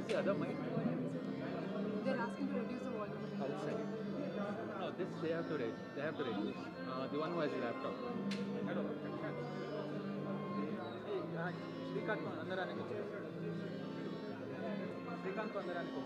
the other mic? They're asking to reduce the volume. Outside. No, this they have to reduce. They have to reduce. The one who has a laptop. Hello. Hey, Srikanth को अंदर आने को श्रीकांत को अंदर आने को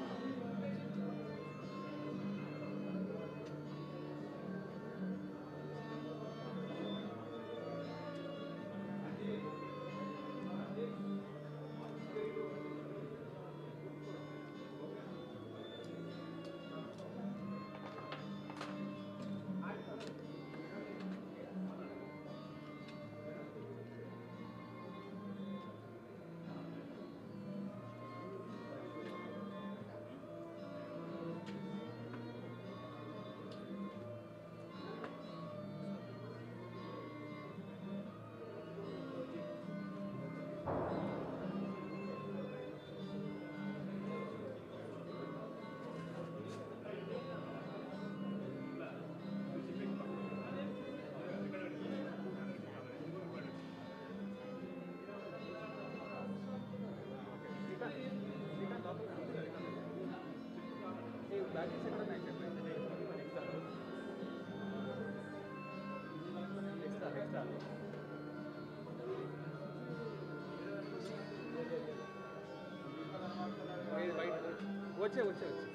వచ్చే వచ్చే వచ్చే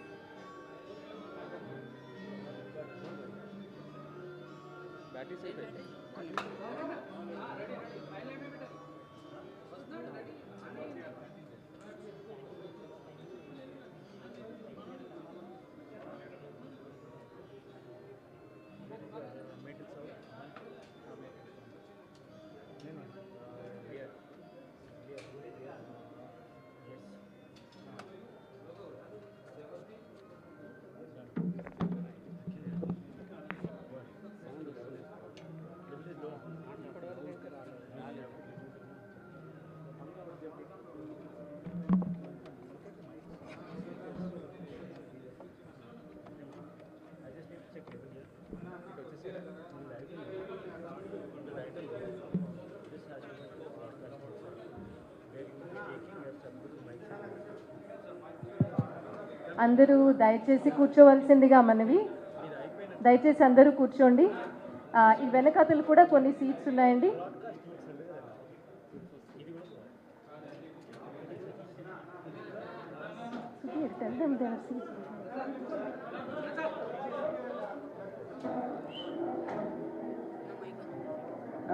బ్యాటరీ సేఫ్ అయితే అందరూ దయచేసి కూర్చోవలసిందిగా మనవి. దయచేసి అందరూ కూర్చోండి. ఈ వెనకతలు కూడా కొన్ని సీట్స్ ఉన్నాయండి.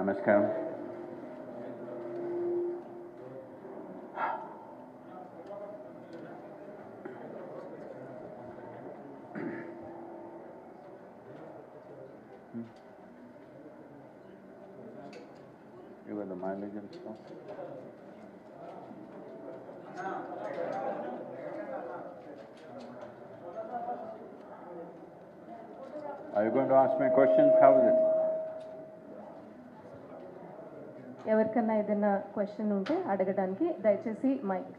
నమస్కారం. You got the mileage and stuff? Are you going to ask me questions? How is it? ఎవరికన్నా ఏదైనా క్వశ్చన్ ఉంటే అడగడానికి దయచేసి mic.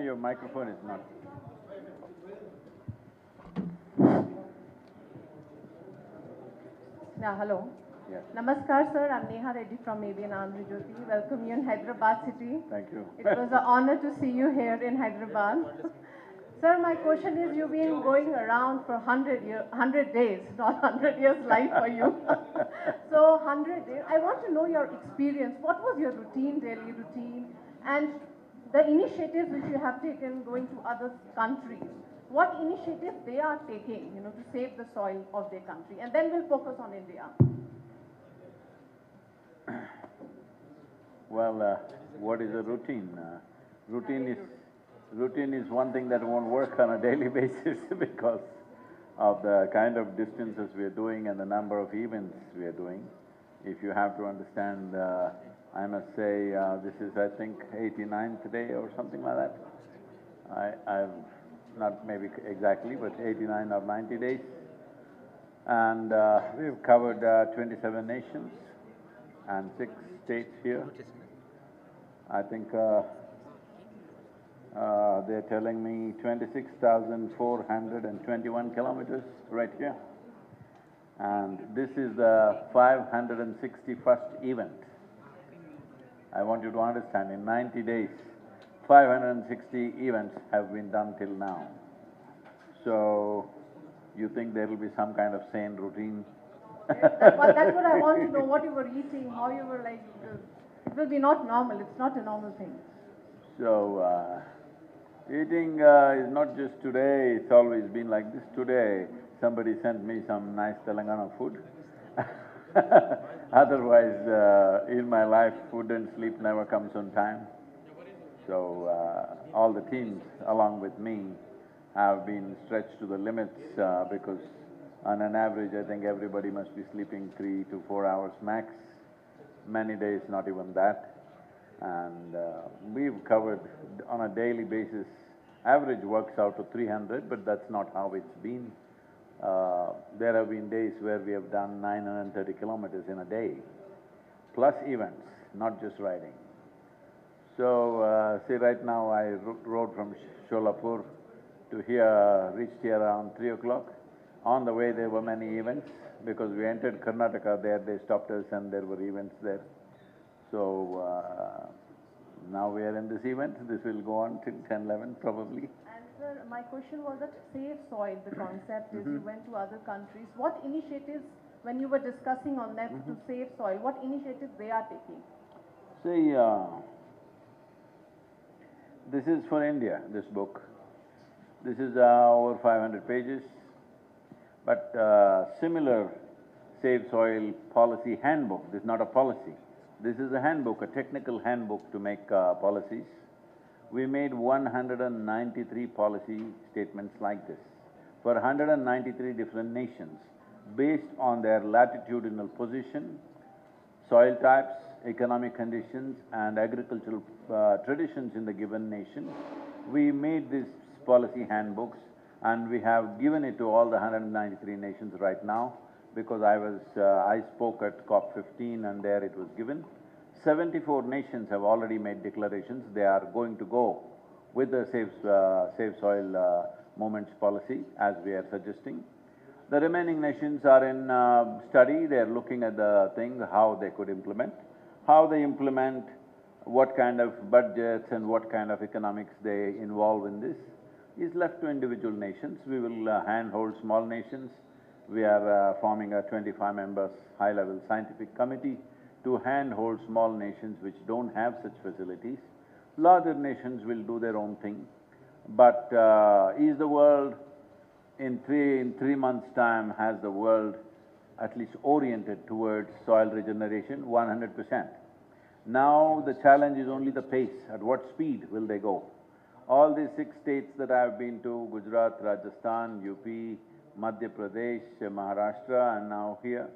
Your microphone is not. Hello. Yes. Namaskar, sir. I'm Neha Reddy from ABN Andhra. Welcome you in Hyderabad city. Thank you. It was an honor to see you here in Hyderabad. Sir, my question is, you've been going around for 100 days, not 100 years life for you. So 100 days, I want to know your experience. What was your routine, daily routine, and the initiatives which you have taken going to other countries? What initiatives they are taking, to save the soil of their country? And then we'll focus on India. Well, what is a routine? Routine is one thing that won't work on a daily basis because of the kind of distances we are doing and the number of events we are doing. If you have to understand, I must say this is, I think, 89th day or something like that. I've not maybe exactly, but 89 or 90 days. And we've covered 27 nations and 6 states here. I think They're telling me 26,421 kilometers right here. And this is the 561st event. I want you to understand, in 90 days, 560 events have been done till now. So, you think there will be some kind of sane routine? That's what I want to know, what you were eating, how you were like, it will be not normal, it's not a normal thing. So, eating is not just today, it's always been like this. Today, somebody sent me some nice Telangana food. Otherwise, in my life, food and sleep never comes on time. So, all the teams along with me have been stretched to the limits because on an average, I think everybody must be sleeping 3 to 4 hours max. Many days, not even that. And we've covered on a daily basis, average works out to 300, but that's not how it's been. There have been days where we have done 930 kilometers in a day, plus events, not just riding. So, see, right now I rode from Sholapur to here, reached here around 3 o'clock. On the way there were many events, because we entered Karnataka there, they stopped us and there were events there. So, now we are in this event, this will go on till 10:11 probably. And sir, my question was that safe soil, the concept is you went to other countries. What initiatives, when you were discussing on that to save soil, what initiatives they are taking? See, this is for India, this book. This is over 500 pages, but similar Save Soil Policy Handbook, this is not a policy. This is a handbook, a technical handbook to make policies. We made 193 policy statements like this for 193 different nations based on their latitudinal position, soil types, economic conditions and agricultural traditions in the given nation. We made these policy handbooks and we have given it to all the 193 nations right now because I spoke at COP15 and there it was given. 74 nations have already made declarations, they are going to go with the Save Soil Movements policy as we are suggesting. The remaining nations are in study, they are looking at the thing, how they could implement. How they implement, what kind of budgets and what kind of economics they involve in this is left to individual nations. We will handhold small nations. We are forming a 25 members high-level scientific committee to handhold small nations which don't have such facilities. Larger nations will do their own thing. But is the world, in three months' time, has the world at least oriented towards soil regeneration? 100%. Now the challenge is only the pace, at what speed will they go? All these 6 states that I have been to, Gujarat, Rajasthan, UP, Madhya Pradesh, Maharashtra and now here.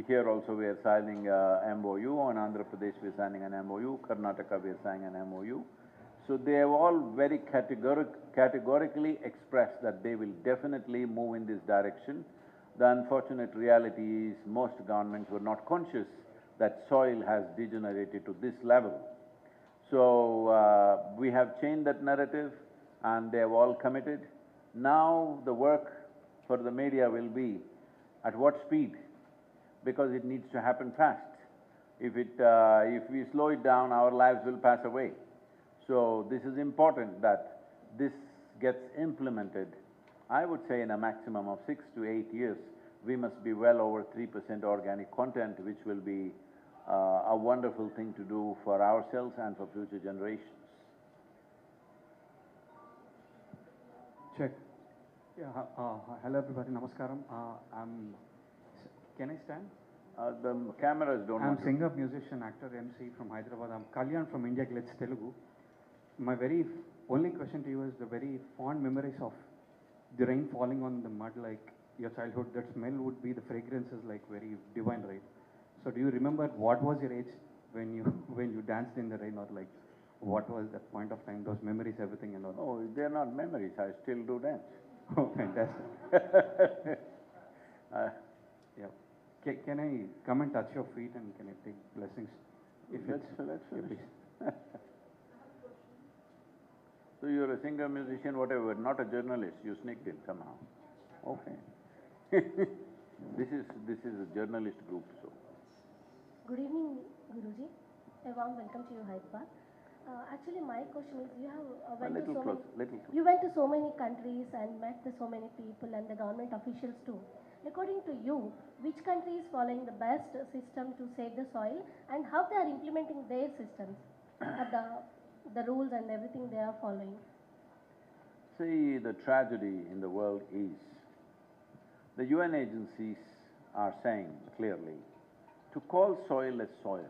Here also we are signing MOU, on Andhra Pradesh we are signing an MOU, Karnataka we are signing an MOU. So they have all very categorically expressed that they will definitely move in this direction. The unfortunate reality is most governments were not conscious that soil has degenerated to this level. So, we have changed that narrative and they have all committed. Now the work for the media will be at what speed? Because it needs to happen fast. If we slow it down, our lives will pass away. So this is important that this gets implemented. I would say in a maximum of 6 to 8 years, we must be well over 3% organic content, which will be a wonderful thing to do for ourselves and for future generations. Check. Yeah, hello everybody, namaskaram. Can I stand? The cameras don't I'm want to. singer, musician, actor, MC from Hyderabad. I'm Kalyan from Untitled Telugu. My very only question to you is the very fond memories of the rain falling on the mud, like your childhood. That smell would be, the fragrance is like very divine, right? So do you remember what was your age when you danced in the rain, or like what was that point of time, those memories, everything and all? Oh, they're not memories, I still do dance. Oh, fantastic. Yeah. Can I come and touch your feet and can I take blessings? If Let's yeah, finish. please. So you're a singer, musician, whatever, not a journalist, you sneaked in somehow. Okay. This is a journalist group, so. Good evening, Guruji. A warm welcome to you, Hyderabad. Actually, my question is, you have went to so many, you went to so many countries and met so many people and the government officials too. According to you, which country is following the best system to save the soil, and how they are implementing their systems, the rules and everything they are following? See, the tragedy in the world is, the UN agencies are saying clearly, to call soil as soil,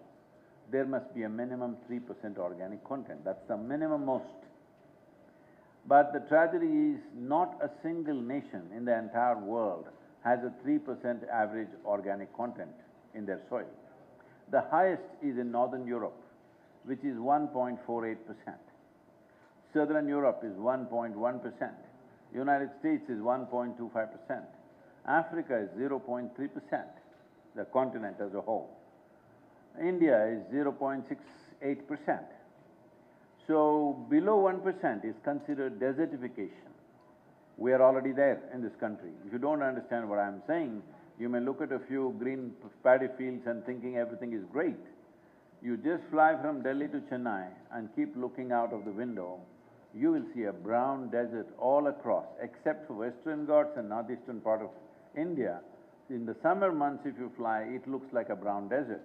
there must be a minimum 3% organic content. That's the minimum most. But the tragedy is, not a single nation in the entire world has a 3% average organic content in their soil. The highest is in Northern Europe, which is 1.48%. Southern Europe is 1.1%. United States is 1.25%. Africa is 0.3%, the continent as a whole. India is 0.68%. So below 1% is considered desertification. We are already there in this country. If you don't understand what I'm saying, you may look at a few green paddy fields and thinking everything is great. You just fly from Delhi to Chennai and keep looking out of the window, you will see a brown desert all across, except for Western Ghats and northeastern part of India. In the summer months, if you fly, it looks like a brown desert.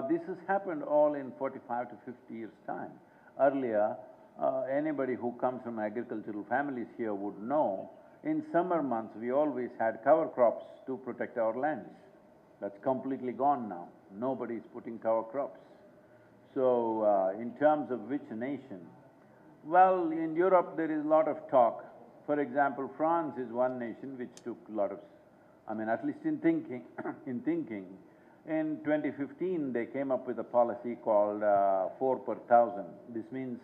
This has happened all in 45 to 50 years' time. Earlier, anybody who comes from agricultural families here would know, in summer months we always had cover crops to protect our lands. That's completely gone now. Nobody is putting cover crops. So, in terms of which nation, well, in Europe there is a lot of talk. For example, France is one nation which took a lot of, at least in thinking, in 2015 they came up with a policy called 4 per thousand. This means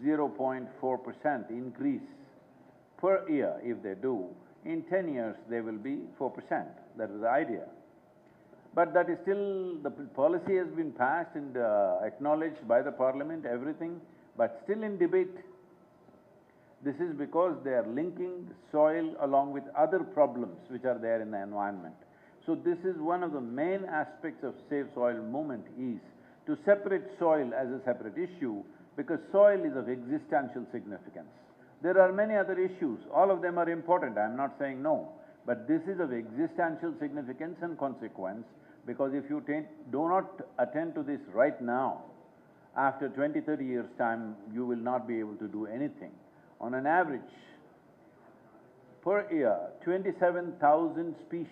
0.4% increase per year if they do. In 10 years they will be 4%. That is the idea. But that is still… the policy has been passed and acknowledged by the parliament, everything, but still in debate. This is because they are linking soil along with other problems which are there in the environment. So this is one of the main aspects of Save Soil movement, is to separate soil as a separate issue, because soil is of existential significance. There are many other issues, all of them are important, I'm not saying no, but this is of existential significance and consequence, because if you do not attend to this right now, after 20, 30 years' time, you will not be able to do anything. On an average, per year, 27,000 species,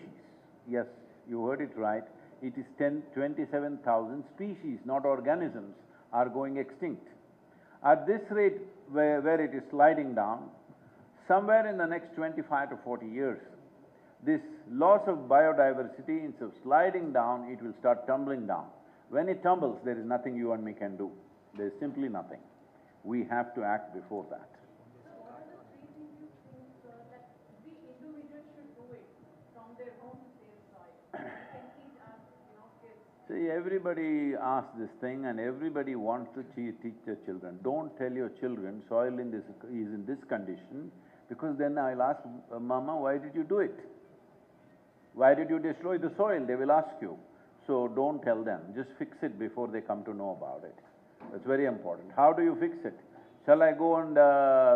yes, you heard it right, it is 27,000 species, not organisms, are going extinct. At this rate, where it is sliding down, somewhere in the next 25 to 40 years, this loss of biodiversity, instead of sliding down, it will start tumbling down. When it tumbles, there is nothing you and me can do. There is simply nothing. We have to act before that. What are the three things you think that we individuals should do it from their home to save soil? We can teach our kids. See, everybody asks this thing and everybody wants to teach their children. Don't tell your children soil is in this condition, because then I'll ask, Mama, why did you do it? Why did you destroy the soil? They will ask you. So don't tell them, just fix it before they come to know about it. That's very important. How do you fix it? Shall I go and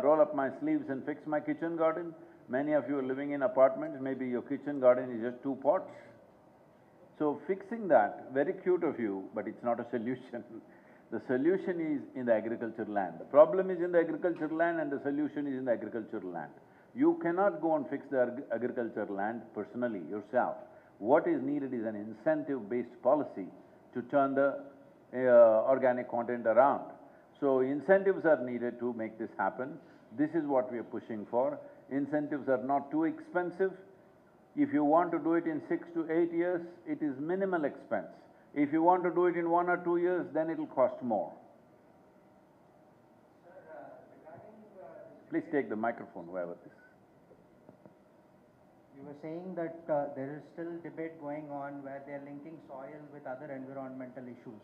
roll up my sleeves and fix my kitchen garden? Many of you are living in apartments, maybe your kitchen garden is just 2 pots. So fixing that, very cute of you, but it's not a solution. The solution is in the agricultural land. The problem is in the agricultural land and the solution is in the agricultural land. You cannot go and fix the agricultural land personally, yourself. What is needed is an incentive-based policy to turn the organic content around. So incentives are needed to make this happen. This is what we are pushing for. Incentives are not too expensive. If you want to do it in 6 to 8 years, it is minimal expense. If you want to do it in 1 or 2 years, then it will cost more. Please take the microphone, whoever it is. You were saying that there is still debate going on where they are linking soil with other environmental issues.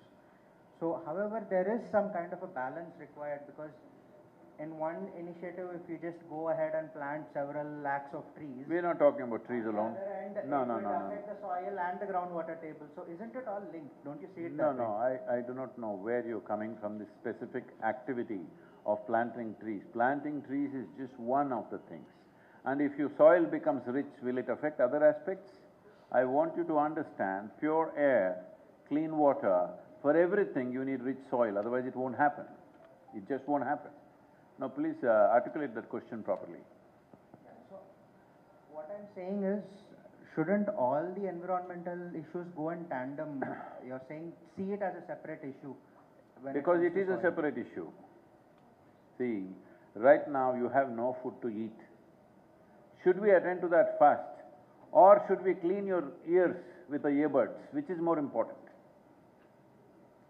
So, however, there is some kind of a balance required, because in one initiative, if you just go ahead and plant several lakhs of trees, We're not talking about trees alone. and No, it no, will no, no. affect the soil and the groundwater table. So isn't it all linked? Don't you see it No, that no, way? I do not know where you're coming from, this specific activity of planting trees. Planting trees is just one of the things. And if your soil becomes rich, will it affect other aspects? I want you to understand, pure air, clean water, for everything you need rich soil, otherwise it won't happen. It just won't happen. Now please articulate that question properly. So what I'm saying is, shouldn't all the environmental issues go in tandem? You're saying see it as a separate issue. When Because comes it to is a soil. separate issue. See, right now you have no food to eat. Should we attend to that first? Or should we clean your ears with the earbuds? Which is more important?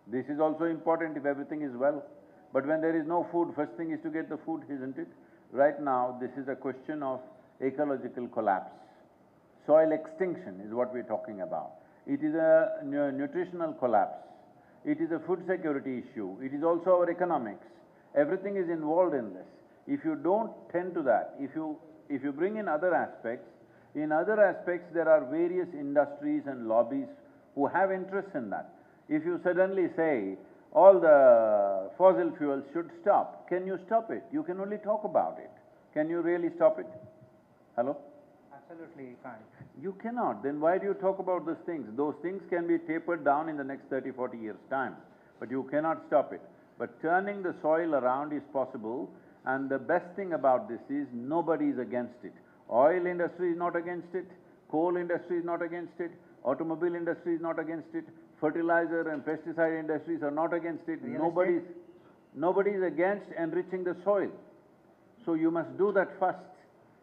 This is also important if everything is well. But when there is no food, first thing is to get the food, isn't it? Right now, this is a question of ecological collapse. Soil extinction is what we're talking about. It is a nutritional collapse. It is a food security issue. It is also our economics. Everything is involved in this. If you don't tend to that, if you bring in other aspects there are various industries and lobbies who have interest in that. If you suddenly say, all the fossil fuels should stop, can you stop it? You can only talk about it. Can you really stop it? Hello? Absolutely you can't. You cannot. Then why do you talk about those things? Those things can be tapered down in the next 30, 40 years' time, but you cannot stop it. But turning the soil around is possible, and the best thing about this is nobody is against it. Oil industry is not against it, coal industry is not against it, automobile industry is not against it, fertilizer and pesticide industries are not against it. Nobody is against enriching the soil. So you must do that first.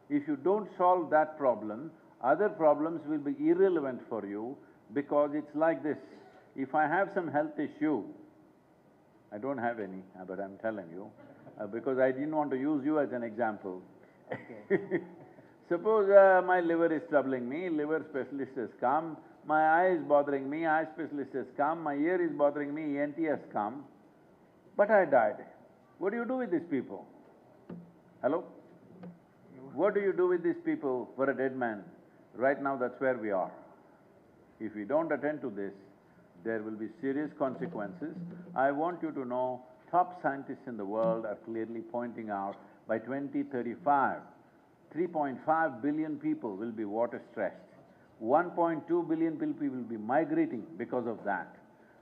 If you don't solve that problem, other problems will be irrelevant for you, because it's like this. If I have some health issue, I don't have any, but I'm telling you, because I didn't want to use you as an example. Okay. Suppose my liver is troubling me, liver specialist has come, my eye is bothering me, eye specialist has come, my ear is bothering me, ENT has come, but I died. What do you do with these people? Hello? What do you do with these people for a dead man? Right now, that's where we are. If we don't attend to this, there will be serious consequences. I want you to know, top scientists in the world are clearly pointing out, by 2035, 3.5 billion people will be water stressed. 1.2 billion people will be migrating because of that.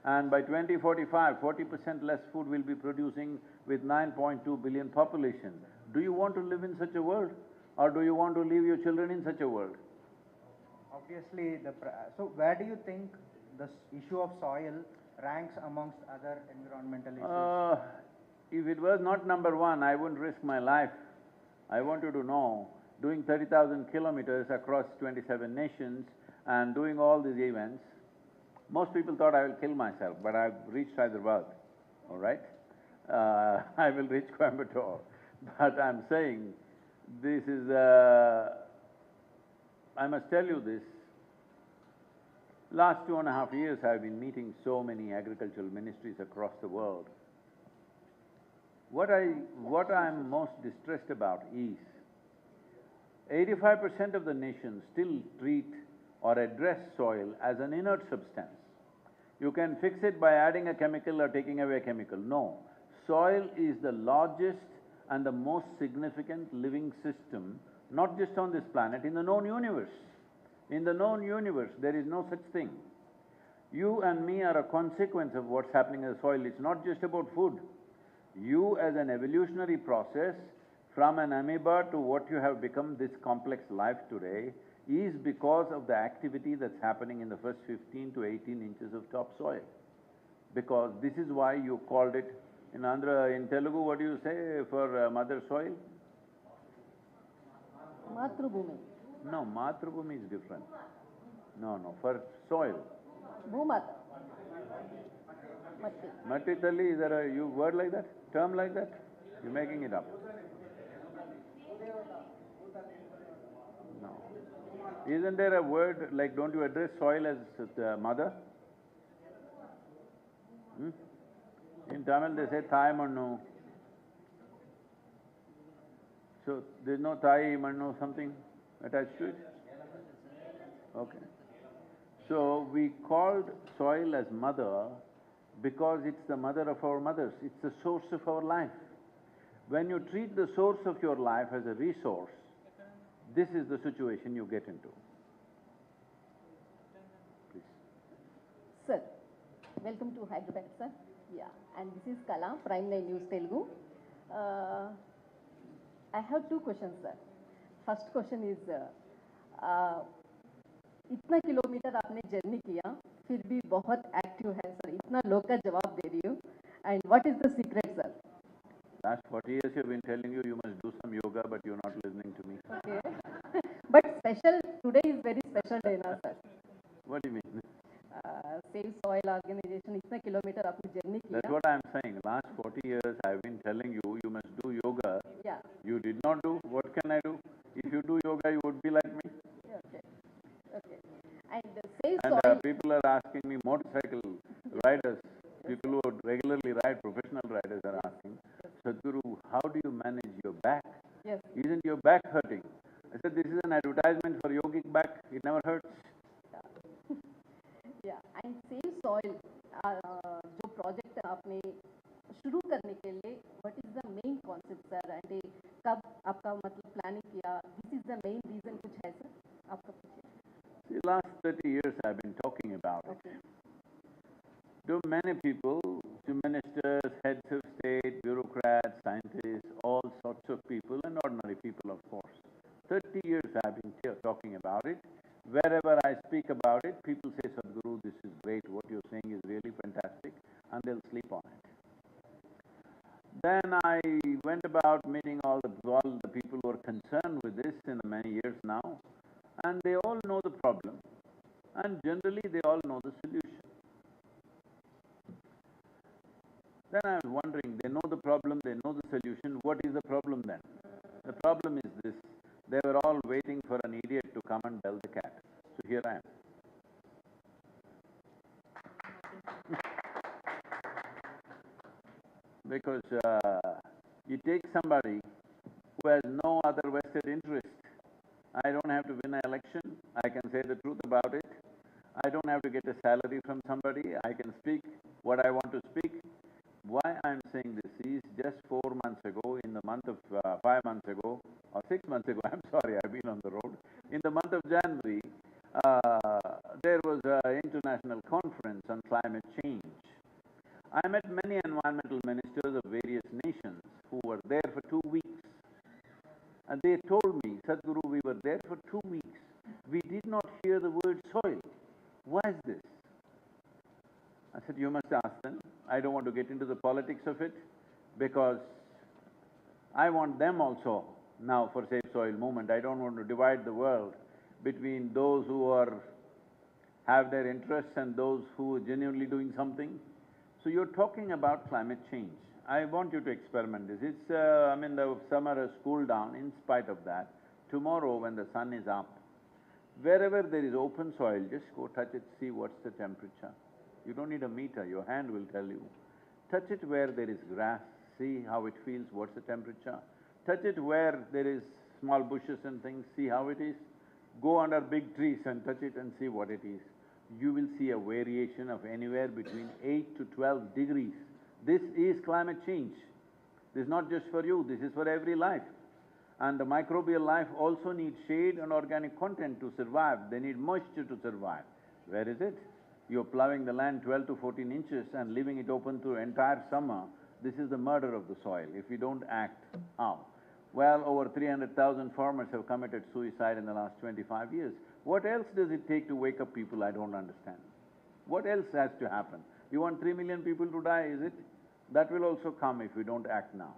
And by 2045, 40% less food will be producing with 9.2 billion population. Do you want to live in such a world? Or do you want to leave your children in such a world? Obviously, so where do you think this issue of soil ranks amongst other environmental issues? If it was not number one, I wouldn't risk my life. I want you to know, doing 30,000 kilometers across 27 nations and doing all these events, most people thought I will kill myself, but I've reached Hyderabad, all right? I will reach Coimbatore. But I'm saying, this is… I must tell you this, last 2.5 years I've been meeting so many agricultural ministries across the world. What I'm most distressed about is, 85% of the nations still treat or address soil as an inert substance. You can fix it by adding a chemical or taking away a chemical. No. Soil is the largest and the most significant living system, not just on this planet, in the known universe. In the known universe, there is no such thing. You and me are a consequence of what's happening in the soil. It's not just about food. You, as an evolutionary process, from an amoeba to what you have become, this complex life today, is because of the activity that's happening in the first 15 to 18 inches of topsoil. Because this is why you called it, in Andhra, in Telugu, what do you say for mother soil? Matrubhumi. No, Matrubhumi is different. No, for soil. Bhumata. Matti. Matti Talli, is there a word like that? Term like that? You're making it up. No. Isn't there a word like, don't you address soil as mother? In Tamil they say Thai Mannu. So there's no Thai, Mannu, something attached to it? Okay. So we called soil as mother because it's the mother of our mothers, it's the source of our life. When you treat the source of your life as a resource, this is the situation you get into. Please. Sir, welcome to Hyderabad, sir. Yeah, and this is Kala, Prime 9 News Telugu. I have two questions, sir. First question is, इतना kilometre आपने journey किया, फिर भी बहुत active है sir, इतना लोग का जवाब दे रही हूँ. And what is the secret, sir? Last 40 years you've been telling you must do some yoga, but you're not listening to me. Okay. But special, today is very special day now, sir. What do you mean? Save Soil Organization, इतना kilometre आपने journey किया. That's what I'm saying. Last 40 years I've been telling you, you must do yoga. Yeah. You did not do. What can I do? If you do yoga, you would be like me. Okay. Okay. And Save And Soil. people are asking me, motorcycle riders, people who regularly ride, professional riders are asking, Sadhguru, how do you manage your back? Yes. Isn't your back hurting? I said, this is an advertisement for yogic back. It never hurts. Yeah. And Save Soil, जो project आपने शुरू करने के लिए, what is the main concept, sir? And कब आपका मतलब planning किया? This is the main reason कुछ है, sir? आपका पूछिए. The last 30 years I've been talking about it. To many people, to ministers, heads of state, bureaucrats, scientists, all sorts of people and ordinary people, of course. 30 years I've been talking about it. Wherever I speak about it, people say, Sadhguru, this is great, what you're saying is really fantastic, and they'll sleep on it. Then I went about meeting all the people who are concerned with this in many years now, and they all know the problem, and generally they all know the solution. Then I was wondering, they know the problem, they know the solution, what is the problem then? The problem is this, they were all waiting for an idiot to come and bell the cat. So here I am. Because you take somebody who has no other vested interest. I don't have to win an election, I can say the truth about it. I don't have to get a salary from somebody, I can speak what I want to speak. Why I'm saying this is, just 4 months ago, in the month of 5 months ago, or 6 months ago, I'm sorry, I've been on the road. In the month of January, there was an international conference on climate change. I met many environmental ministers of various nations who were there for 2 weeks. And they told me, Sadhguru, we were there for 2 weeks. We did not hear the word soil. Why is this? I said, you must ask them. I don't want to get into the politics of it, because I want them also now for Save Soil movement. I don't want to divide the world between those who have their interests and those who are genuinely doing something. So you're talking about climate change. I want you to experiment this. It's, the summer has cooled down. In spite of that, tomorrow when the sun is up, wherever there is open soil, just go touch it, see what's the temperature. You don't need a meter, your hand will tell you. Touch it where there is grass, see how it feels, what's the temperature. Touch it where there is small bushes and things, see how it is. Go under big trees and touch it and see what it is. You will see a variation of anywhere between 8 to 12 degrees. This is climate change. This is not just for you, this is for every life. And the microbial life also needs shade and organic content to survive. They need moisture to survive. Where is it? You're plowing the land 12 to 14 inches and leaving it open through entire summer. This is the murder of the soil, if we don't act. How? Well, over 300,000 farmers have committed suicide in the last 25 years. What else does it take to wake up people? I don't understand. What else has to happen? You want 3 million people to die, is it? That will also come if we don't act now.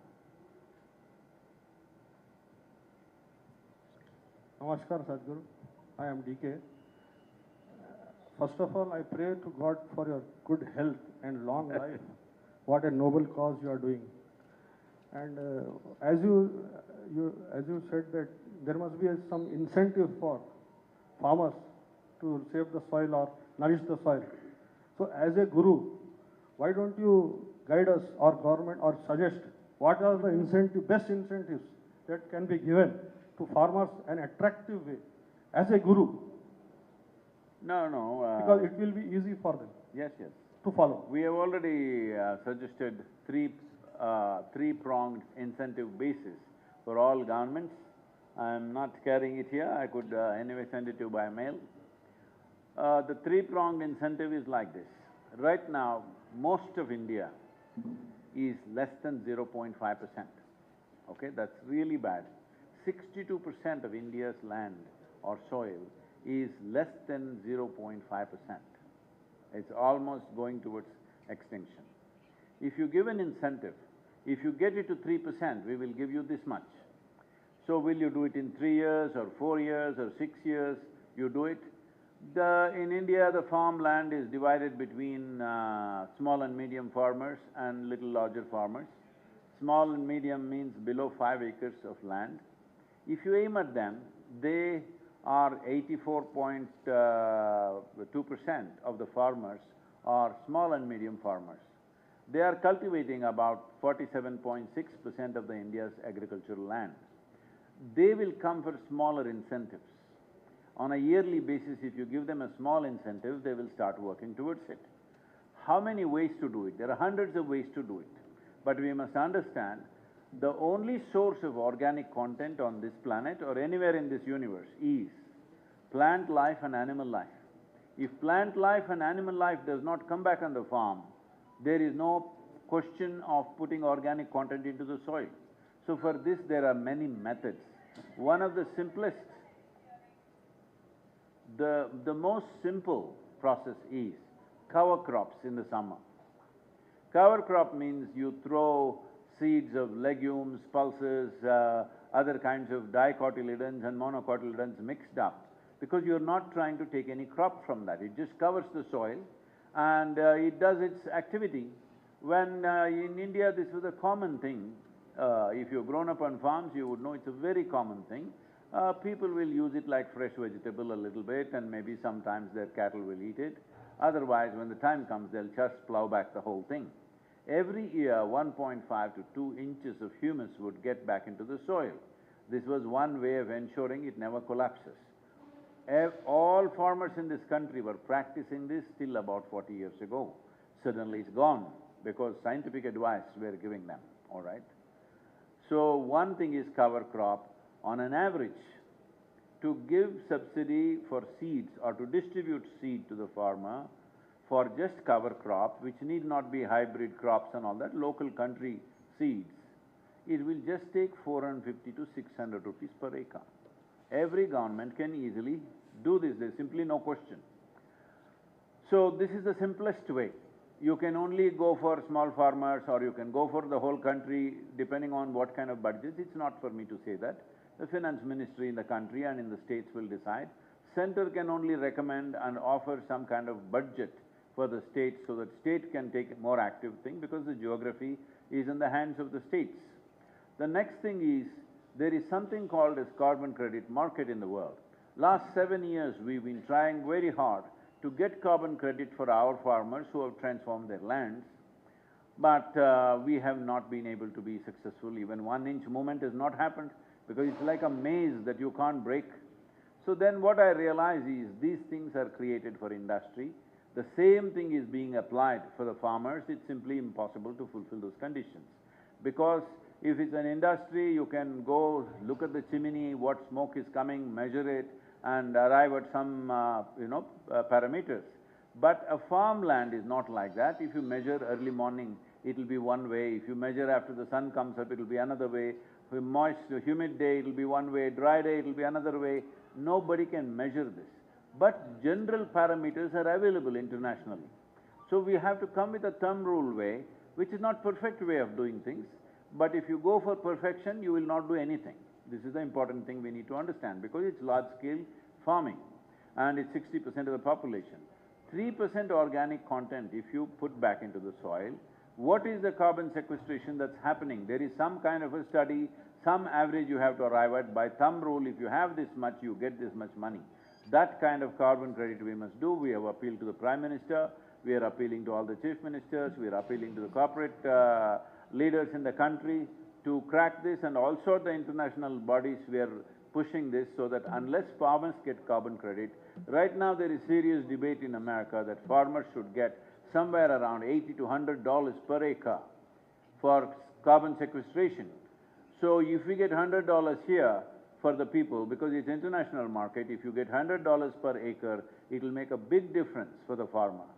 Namaskar, Sadhguru. I am DK. First of all, I pray to God for your good health and long life. What a noble cause you are doing. And as you said that there must be some incentive for farmers to save the soil or nourish the soil. So as a guru, why don't you guide us or government or suggest what are the best incentives that can be given to farmers an attractive way as a guru? No, no. Because it will be easy for them Yes, yes. to follow. We have already suggested three-pronged incentive basis for all governments. I'm not carrying it here, I could anyway send it to you by mail. The three-pronged incentive is like this. Right now, most of India is less than 0.5%. Okay, that's really bad. 62% of India's land or soil is less than 0.5%. It's almost going towards extinction. If you give an incentive, if you get it to 3%, we will give you this much. So will you do it in 3 years or 4 years or 6 years? You do it. In India, the farmland is divided between small and medium farmers and little larger farmers. Small and medium means below 5 acres of land. If you aim at them, they are 84.2% of the farmers are small and medium farmers. They are cultivating about 47.6% of the India's agricultural land. They will come for smaller incentives. On a yearly basis, if you give them a small incentive, they will start working towards it. How many ways to do it? There are hundreds of ways to do it. But we must understand, the only source of organic content on this planet or anywhere in this universe is plant life and animal life. If plant life and animal life does not come back on the farm, there is no question of putting organic content into the soil. So for this, there are many methods. One of the simplest, the most simple process is cover crops in the summer. Cover crop means you throw seeds of legumes, pulses, other kinds of dicotyledons and monocotyledons mixed up, because you're not trying to take any crop from that. It just covers the soil and it does its activity. When in India this was a common thing, if you've grown up on farms, you would know it's a very common thing. People will use it like fresh vegetable a little bit, and maybe sometimes their cattle will eat it. Otherwise, when the time comes, they'll just plow back the whole thing. Every year, 1.5 to 2 inches of humus would get back into the soil. This was one way of ensuring it never collapses. All farmers in this country were practicing this till about 40 years ago. Suddenly it's gone, because scientific advice we're giving them, all right? So one thing is cover crop. On an average, to give subsidy for seeds or to distribute seed to the farmer for just cover crop, which need not be hybrid crops and all that, local country seeds, it will just take 450 to 600 rupees per acre. Every government can easily do this, there's simply no question. So this is the simplest way. You can only go for small farmers or you can go for the whole country depending on what kind of budget. It's not for me to say that. The finance ministry in the country and in the states will decide. Center can only recommend and offer some kind of budget for the states so that state can take a more active thing, because the geography is in the hands of the states. The next thing is, there is something called as carbon credit market in the world. Last 7 years we've been trying very hard to get carbon credit for our farmers who have transformed their lands, but we have not been able to be successful. Even 1-inch movement has not happened, because it's like a maze that you can't break. So then what I realize is, these things are created for industry. The same thing is being applied for the farmers. It's simply impossible to fulfill those conditions. Because if it's an industry, you can go look at the chimney, what smoke is coming, measure it, and arrive at some, parameters. But a farmland is not like that. If you measure early morning, it'll be one way. If you measure after the sun comes up, it'll be another way. If moist, humid day, it'll be one way. Dry day, it'll be another way. Nobody can measure this. But general parameters are available internationally. So we have to come with a thumb rule way, which is not perfect way of doing things. But if you go for perfection, you will not do anything. This is the important thing we need to understand, because it's large-scale farming and it's 60% of the population. 3% organic content, if you put back into the soil, what is the carbon sequestration that's happening? There is some kind of a study, some average you have to arrive at. By thumb rule, if you have this much, you get this much money. That kind of carbon credit we must do. We have appealed to the Prime Minister, we are appealing to all the Chief Ministers, we are appealing to the corporate leaders in the country to crack this, and also the international bodies, we are pushing this so that unless farmers get carbon credit, right now there is serious debate in America that farmers should get somewhere around $80 to $100 per acre for carbon sequestration. So if we get $100 here for the people, because it's international market, if you get $100 per acre, it will make a big difference for the farmer.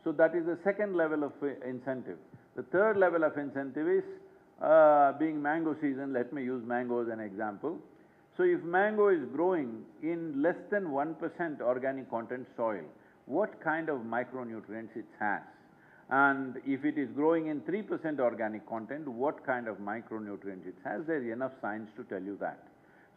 So that is the second level of incentive. The third level of incentive is, being mango season, let me use mango as an example. So if mango is growing in less than 1% organic content soil, what kind of micronutrients it has? And if it is growing in 3% organic content, what kind of micronutrients it has? There's enough science to tell you that.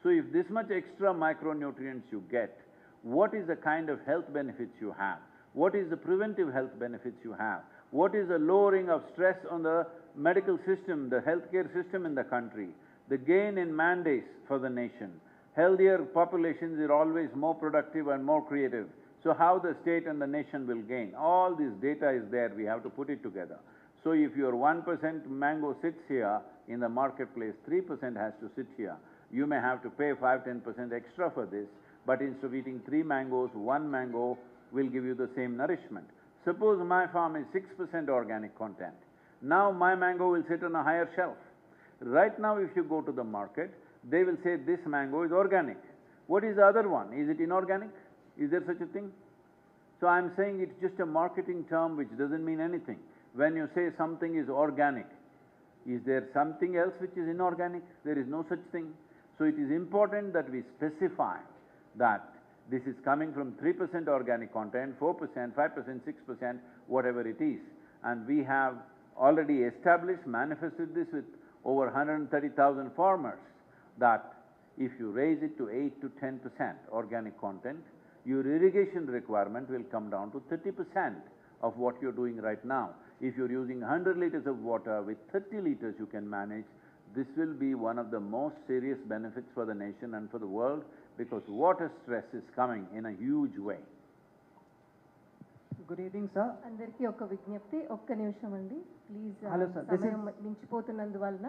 So if this much extra micronutrients you get, what is the kind of health benefits you have? What is the preventive health benefits you have? What is the lowering of stress on the medical system, the healthcare system in the country? The gain in man-days for the nation. Healthier populations are always more productive and more creative. So how the state and the nation will gain? All this data is there, we have to put it together. So if your 1% mango sits here in the marketplace, 3% has to sit here. You may have to pay 5–10% extra for this, but instead of eating 3 mangoes, 1 mango will give you the same nourishment. Suppose my farm is 6% organic content. Now my mango will sit on a higher shelf. Right now if you go to the market, they will say this mango is organic. What is the other one? Is it inorganic? Is there such a thing? So I'm saying it's just a marketing term which doesn't mean anything. When you say something is organic, is there something else which is inorganic? There is no such thing. So it is important that we specify that this is coming from 3% organic content, 4%, 5%, 6%, whatever it is. And we have already established, manifested this with over 130,000 farmers, that if you raise it to 8 to 10% organic content, your irrigation requirement will come down to 30% of what you're doing right now. If you're using 100 liters of water, with 30 liters you can manage. This will be one of the most serious benefits for the nation and for the world, because water stress is coming in a huge way. Good evening, sir. అందరికీ ఒక విజ్ఞప్తి, ఒక్క నిమిషం అండి please. Hello, sir. This సమయం మించిపోతున్నందువలన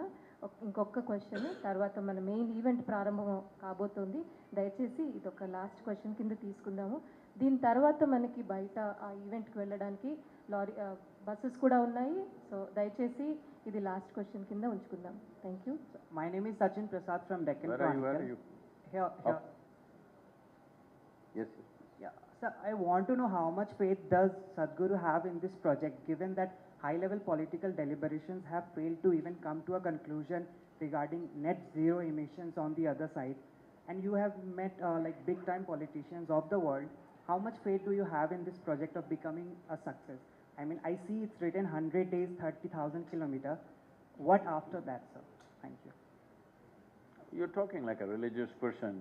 ఇంకొక question, తర్వాత మన మెయిన్ ఈవెంట్ ప్రారంభం కాబోతోంది. దయచేసి ఇది ఒక లాస్ట్ క్వశ్చన్ కింద తీసుకుందాము. దీని తర్వాత మనకి బయట ఆ ఈవెంట్కి వెళ్ళడానికి లారీ బస్సెస్ కూడా ఉన్నాయి. సో దయచేసి ఇది లాస్ట్ క్వశ్చన్ కింద ఉంచుకుందాం. Thank you. My name is Sachin Prasad from Deccan Chronicle. Where are you? Here. Yes, sir. Yeah. Sir, I want to know how much faith does Sadhguru have in this project, given that high-level political deliberations have failed to even come to a conclusion regarding net zero emissions on the other side, and you have met like big-time politicians of the world. How much faith do you have in this project of becoming a success? I mean, I see it's written 100 days, 30,000 kilometers. What after that, sir? Thank you. You're talking like a religious person.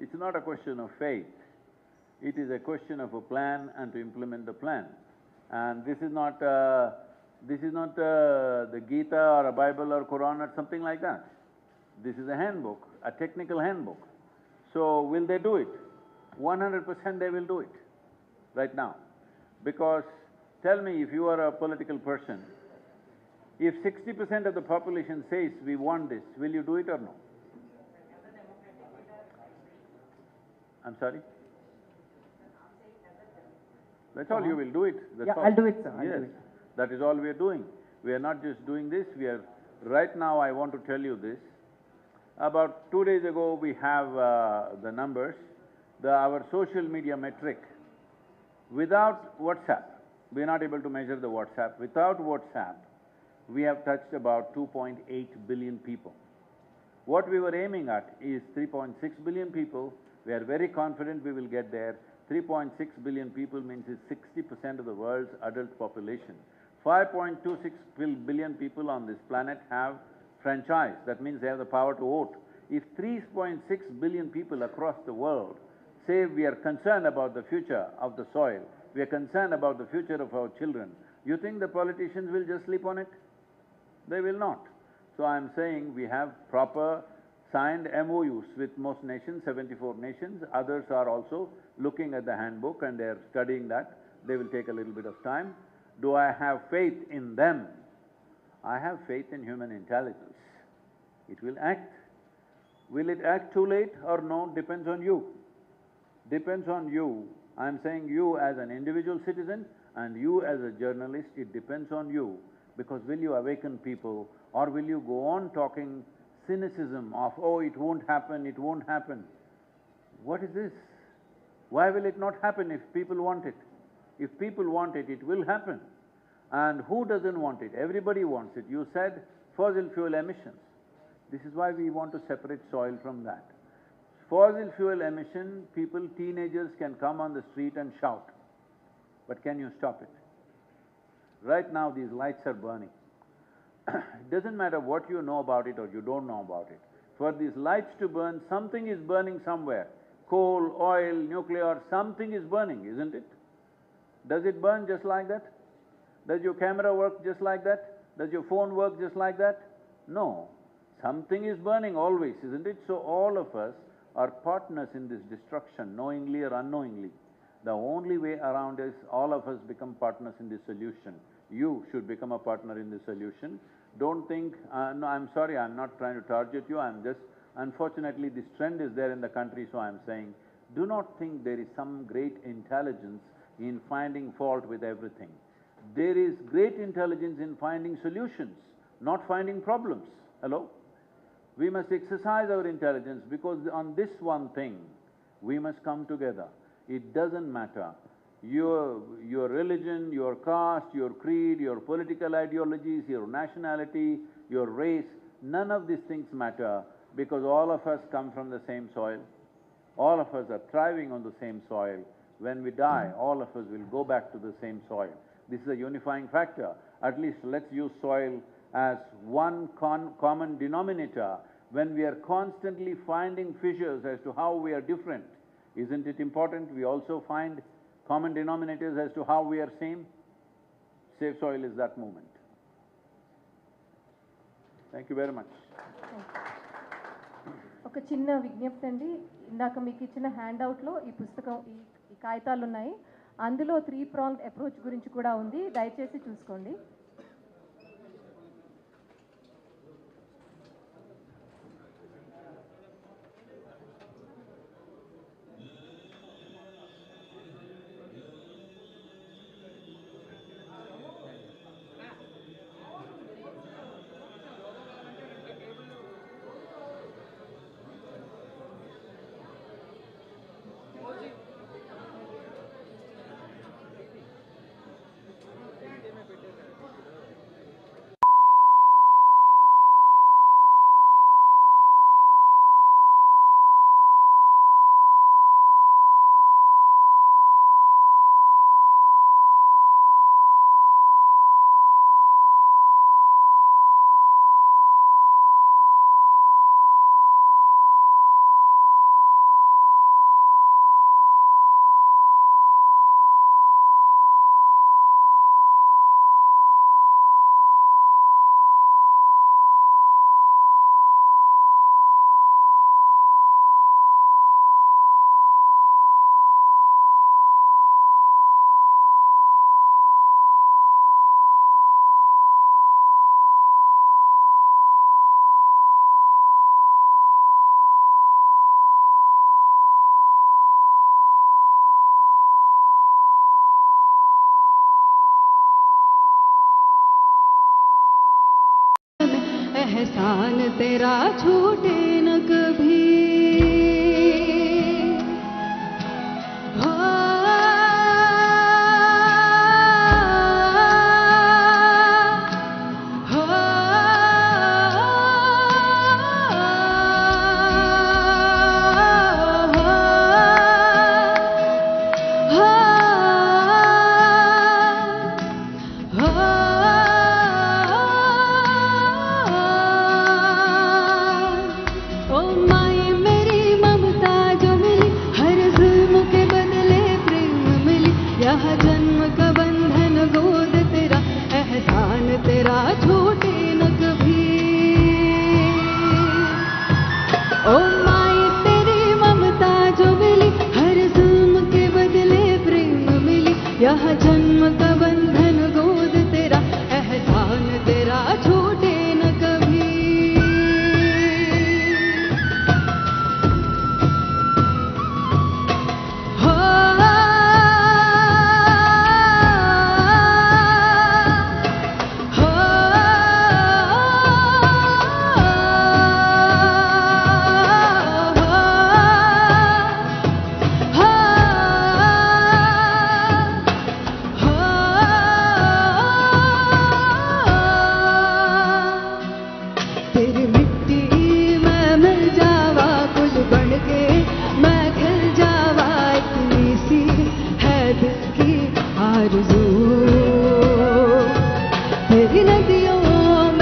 It's not a question of faith. It is a question of a plan and to implement the plan. And this is not the Gita or a Bible or Quran or something like that. This is a handbook, a technical handbook. So will they do it? 100% they will do it right now. Because tell me, if you are a political person, if 60% of the population says we want this, will you do it or no? I'm sorry? That's all, you will do it. That's all. I'll do it, sir. I'll Yes, do it. that is all we are doing. We are not just doing this, we are… Right now I want to tell you this. About 2 days ago we have the numbers, our social media metric. Without WhatsApp, we are not able to measure the WhatsApp. Without WhatsApp, we have touched about 2.8 billion people. What we were aiming at is 3.6 billion people. We are very confident we will get there. 3.6 billion people means it's 60% of the world's adult population. 5.26 billion people on this planet have franchise. That means they have the power to vote. If 3.6 billion people across the world say we are concerned about the future of the soil, we are concerned about the future of our children, you think the politicians will just sleep on it? They will not. So I'm saying we have proper signed MOUs with most nations, 74 nations. Others are also looking at the handbook and they are studying that. They will take a little bit of time. Do I have faith in them? I have faith in human intelligence. It will act. Will it act too late or no? Depends on you. Depends on you. I'm saying you as an individual citizen and you as a journalist, it depends on you. Because will you awaken people, or will you go on talking cynicism of, oh, it won't happen, it won't happen? What is this? Why will it not happen if people want it? If people want it, it will happen. And who doesn't want it? Everybody wants it. You said fossil fuel emissions. This is why we want to separate soil from that. Fossil fuel emission, people, teenagers can come on the street and shout. But can you stop it? Right now these lights are burning. It doesn't matter what you know about it or you don't know about it. For these lights to burn, something is burning somewhere. Coal, oil, nuclear, something is burning, isn't it? Does it burn just like that? Does your camera work just like that? Does your phone work just like that? No. Something is burning always, isn't it? So all of us are partners in this destruction, knowingly or unknowingly. The only way around is all of us become partners in this solution. You should become a partner in this solution. Don't think, no, I'm sorry, I'm not trying to target you, I'm just, unfortunately this trend is there in the country, so I'm saying, do not think there is some great intelligence in finding fault with everything. There is great intelligence in finding solutions, not finding problems. Hello? We must exercise our intelligence because on this one thing, we must come together. It doesn't matter. Your religion, your caste, your creed, your political ideologies, your nationality, your race, none of these things matter because all of us come from the same soil. All of us are thriving on the same soil. When we die, all of us will go back to the same soil. This is a unifying factor. At least let's use soil as one common denominator when we are constantly finding fissures as to how we are different. Isn't it important we also find common denominators as to how we are same? Save soil is that movement. Thank you very much. ఒక చిన్న విజ్ఞప్తి అండి, ఇందాక మీకు ఇచ్చిన హ్యాండ్అవుట్లో ఈ పుస్తకం ఈ కాగితాలు ఉన్నాయి. అందులో 3-pronged అప్రోచ్ గురించి కూడా ఉంది, దయచేసి చూసుకోండి. एहसान तेरा छूटे न कभी हो, हो, हो, हो, मैं खिल जावा इतनी सी है दिल की आरज़ू तेरी नदियों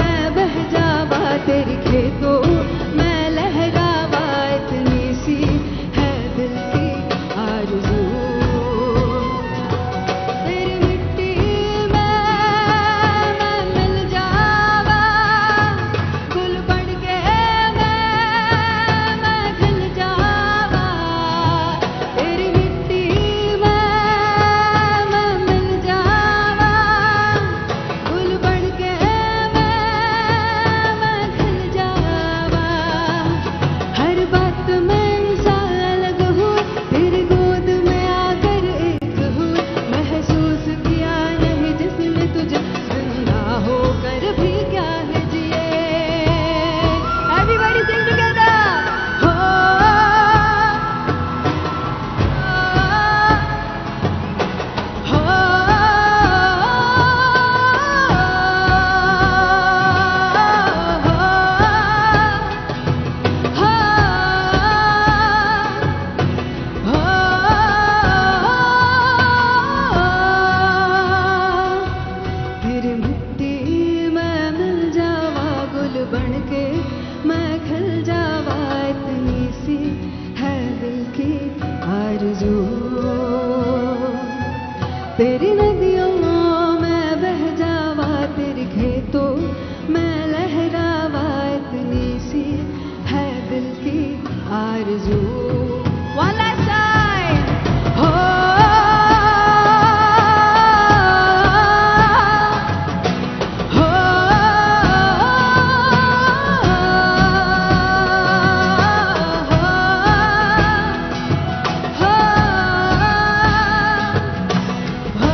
मैं बह जावा तेरी खेतों मैं लहरावा इतनी सी है दिल की आरज़ू तेरी मिट्टी में मैं मिल जावा गुल बन के मैं खिल जावा तेरी मिट्टी में मैं मिल जावा गुल बन के मैं खिल जावा हर बात में सा अलग हूँ तेरी गोद में आकर एक हूँ महसूस किया नहीं जिसने तुझे जिंदा होकर भी क्या है जिए Everybody sing together हो तेरी मिट्टी मैं मिल जावा गुल बन के मैं खिल जावा इतनी सी है दिल की आरज़ू तेरी नदियों मैं बह जावा तेरी खेतों मैं लहरावा इतनी सी है दिल की आरज़ू One last time हो हो हो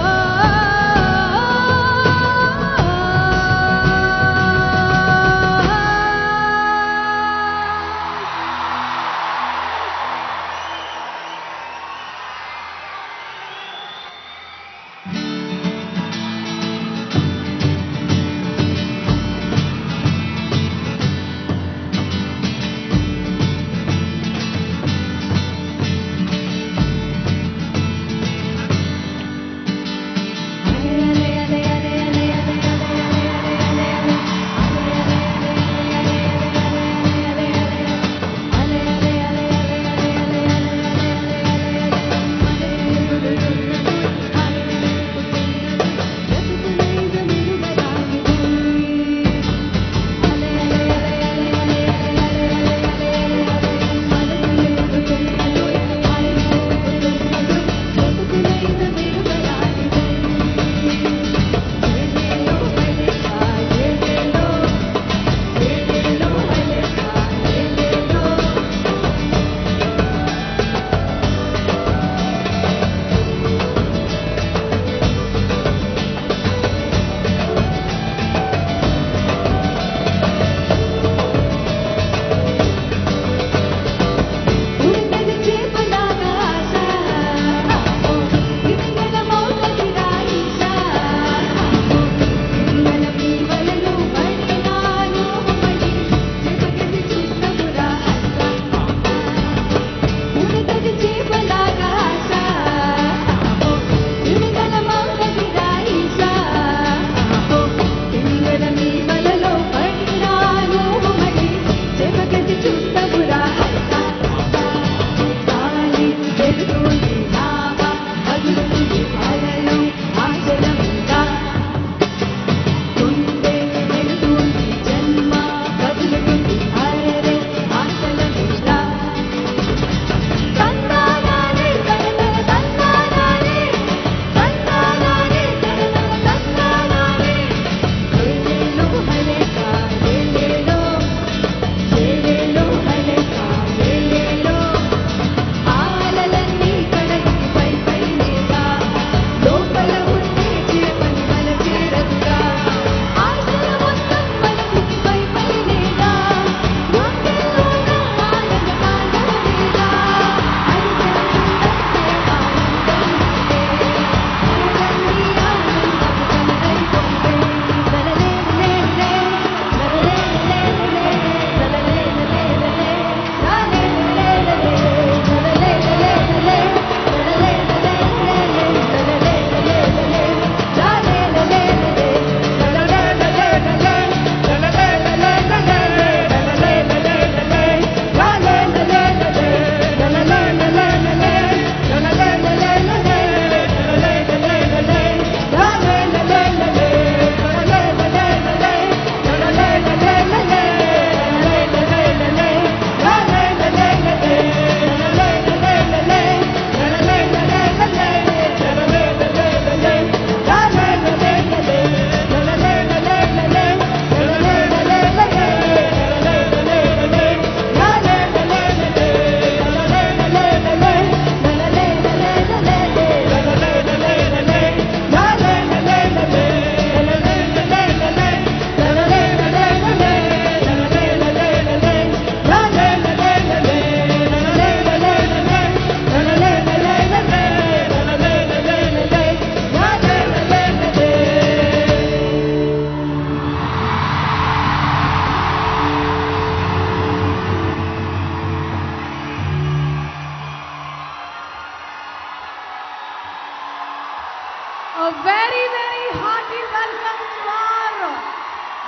very, very hearty welcome to our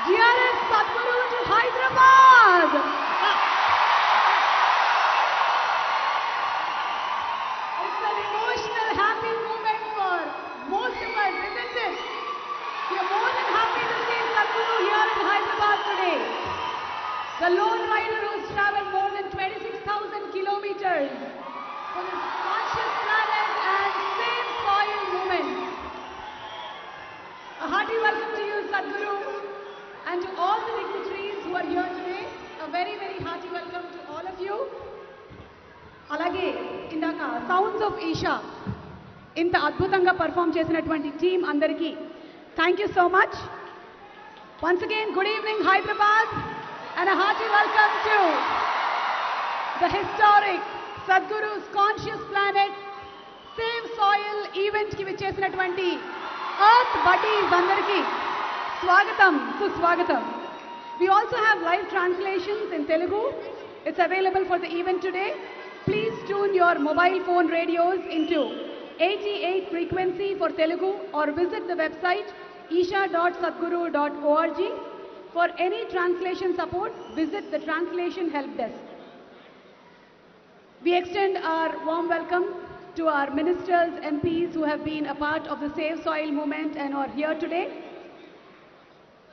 dearest Satguru to Hyderabad. It's an emotional, happy moment for most of us, isn't it? We are more than happy to see Satguru here in Hyderabad today. The lone rider who's traveled more than 26,000 kilometers for this conscious planet and save soil movement. A hearty welcome to you, Sadhguru, and to all the dignitaries who are here today. A very, very hearty welcome to all of you. Alage, indaka Sounds of Isha, inta adbhutanga perform chesinatvanti team andariki. Thank you so much. Once again, good evening, Hyderabad, and a hearty welcome to the historic Sadhguru's Conscious Planet Save Soil event ki vichesinatvanti Earth Buddies andariki swagatam suswagatam. We also have live translations in Telugu. It's available for the event today. Please tune your mobile phone radios into 88 frequency for Telugu or visit the website isha.sadguru.org. For any translation support, visit the translation help desk. We extend our warm welcome to our ministers, MPs who have been a part of the Save Soil movement and are here today.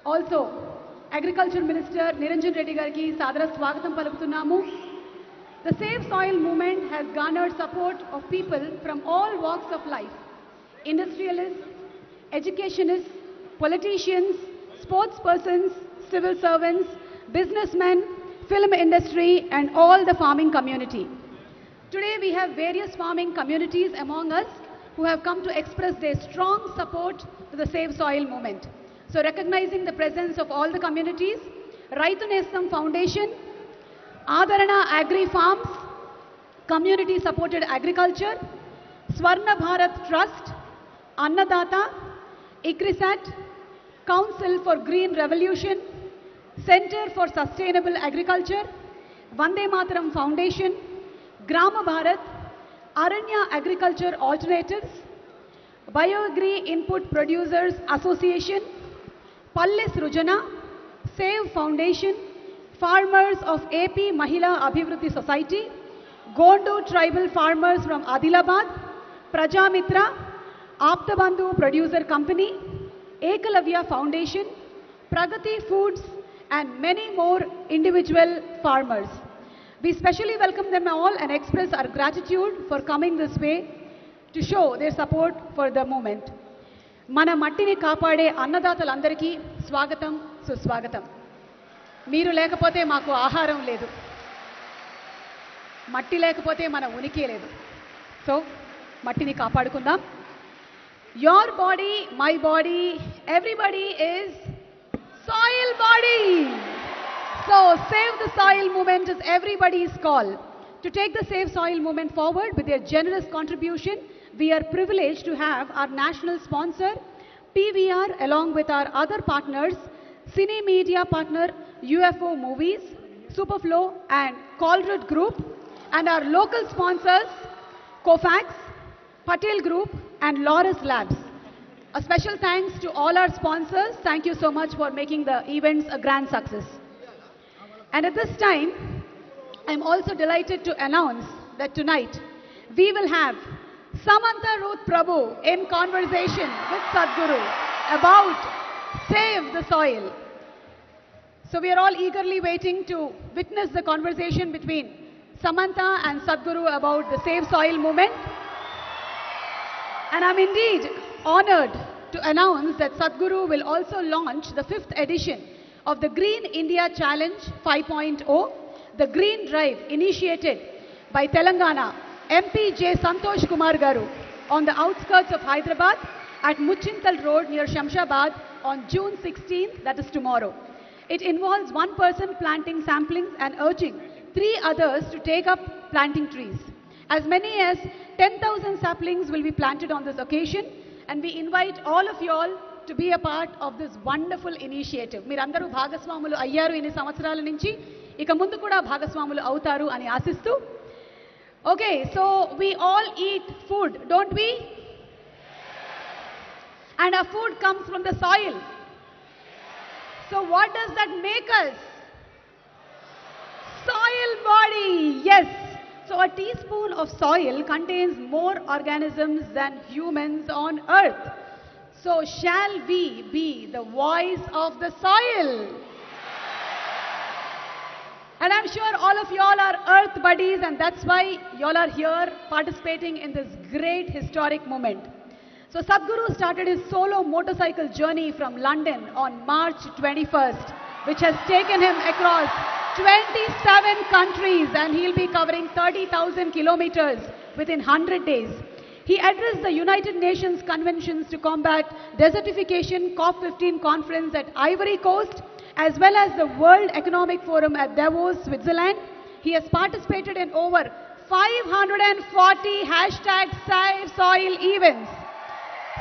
Also, Agriculture Minister Niranjan Reddy gariki sadara swagatam palukutunnamu. The Save Soil movement has garnered support of people from all walks of life: industrialists, educationists, politicians, sports persons, civil servants, businessmen, film industry, and all the farming community. Today we have various farming communities among us who have come to express their strong support to the Save Soil movement. So recognizing the presence of all the communities, Raitu Nestam Foundation, Adarana Agri Farms, Community Supported Agriculture, Swarna Bharat Trust, Annadata, ICRISAT, Council for Green Revolution, Center for Sustainable Agriculture, Vande Mataram Foundation, Grama Bharat, Aranya Agriculture Alternatives, Bioagri Input Producers Association, Pallis Rujana, Save Foundation, Farmers of AP Mahila Abhivruddhi Society, Gondu Tribal Farmers from Adilabad, Prajamitra, Aptabandhu Producer Company, Ekalavya Foundation, Pragati Foods, and many more individual farmers. We specially welcome them all and express our gratitude for coming this way to show their support for the movement. Mana mattini kaapade annadatalandariki swagatam suswagatam. Meeru lekapothe maaku aaharam ledu. Matti lekapothe mana uniki ledu. So mattini kaapadukundam. Your body, my body, everybody is soil body. So Save the Soil movement is everybody's call. To take the Save Soil movement forward with their generous contribution, we are privileged to have our national sponsor, PVR, along with our other partners, Cine Media partner, UFO Movies, Superflow and Colruyt Group, and our local sponsors, Kofax, Patel Group and Loris Labs. A special thanks to all our sponsors. Thank you so much for making the events a grand success. And at this time, I'm also delighted to announce that tonight we will have Samantha Ruth Prabhu in conversation with Sadhguru about Save the Soil. So we are all eagerly waiting to witness the conversation between Samantha and Sadhguru about the Save Soil movement. And I'm indeed honored to announce that Sadhguru will also launch the 5th edition of the Green India Challenge 5.0, the Green Drive initiated by Telangana MP J. Santosh Kumar Garu on the outskirts of Hyderabad at Muchintal Road near Shamshabad on June 16th, that is tomorrow. It involves one person planting samplings and urging 3 others to take up planting trees. As many as 10,000 saplings will be planted on this occasion, and we invite all of you all to be a part of this wonderful initiative. Meerandaru bhagaswamulu ayyaru inni samvatsarala nunchi ika mundu kuda bhagaswamulu avutaru ani aasistu. Okay, so we all eat food, don't we? And our food comes from the soil. So what does that make us? Soil body, yes. So a teaspoon of soil contains more organisms than humans on earth. So shall we be the voice of the soil? And I'm sure all of y'all are earth buddies, and that's why y'all are here participating in this great historic moment. So Satguru started his solo motorcycle journey from London on March 21st, which has taken him across 27 countries, and he'll be covering 30,000 kilometers within 100 days. He addressed the United Nations conventions to combat desertification COP15 conference at Ivory Coast, as well as the World Economic Forum at Davos, Switzerland. He has participated in over 540 #Save Soil events.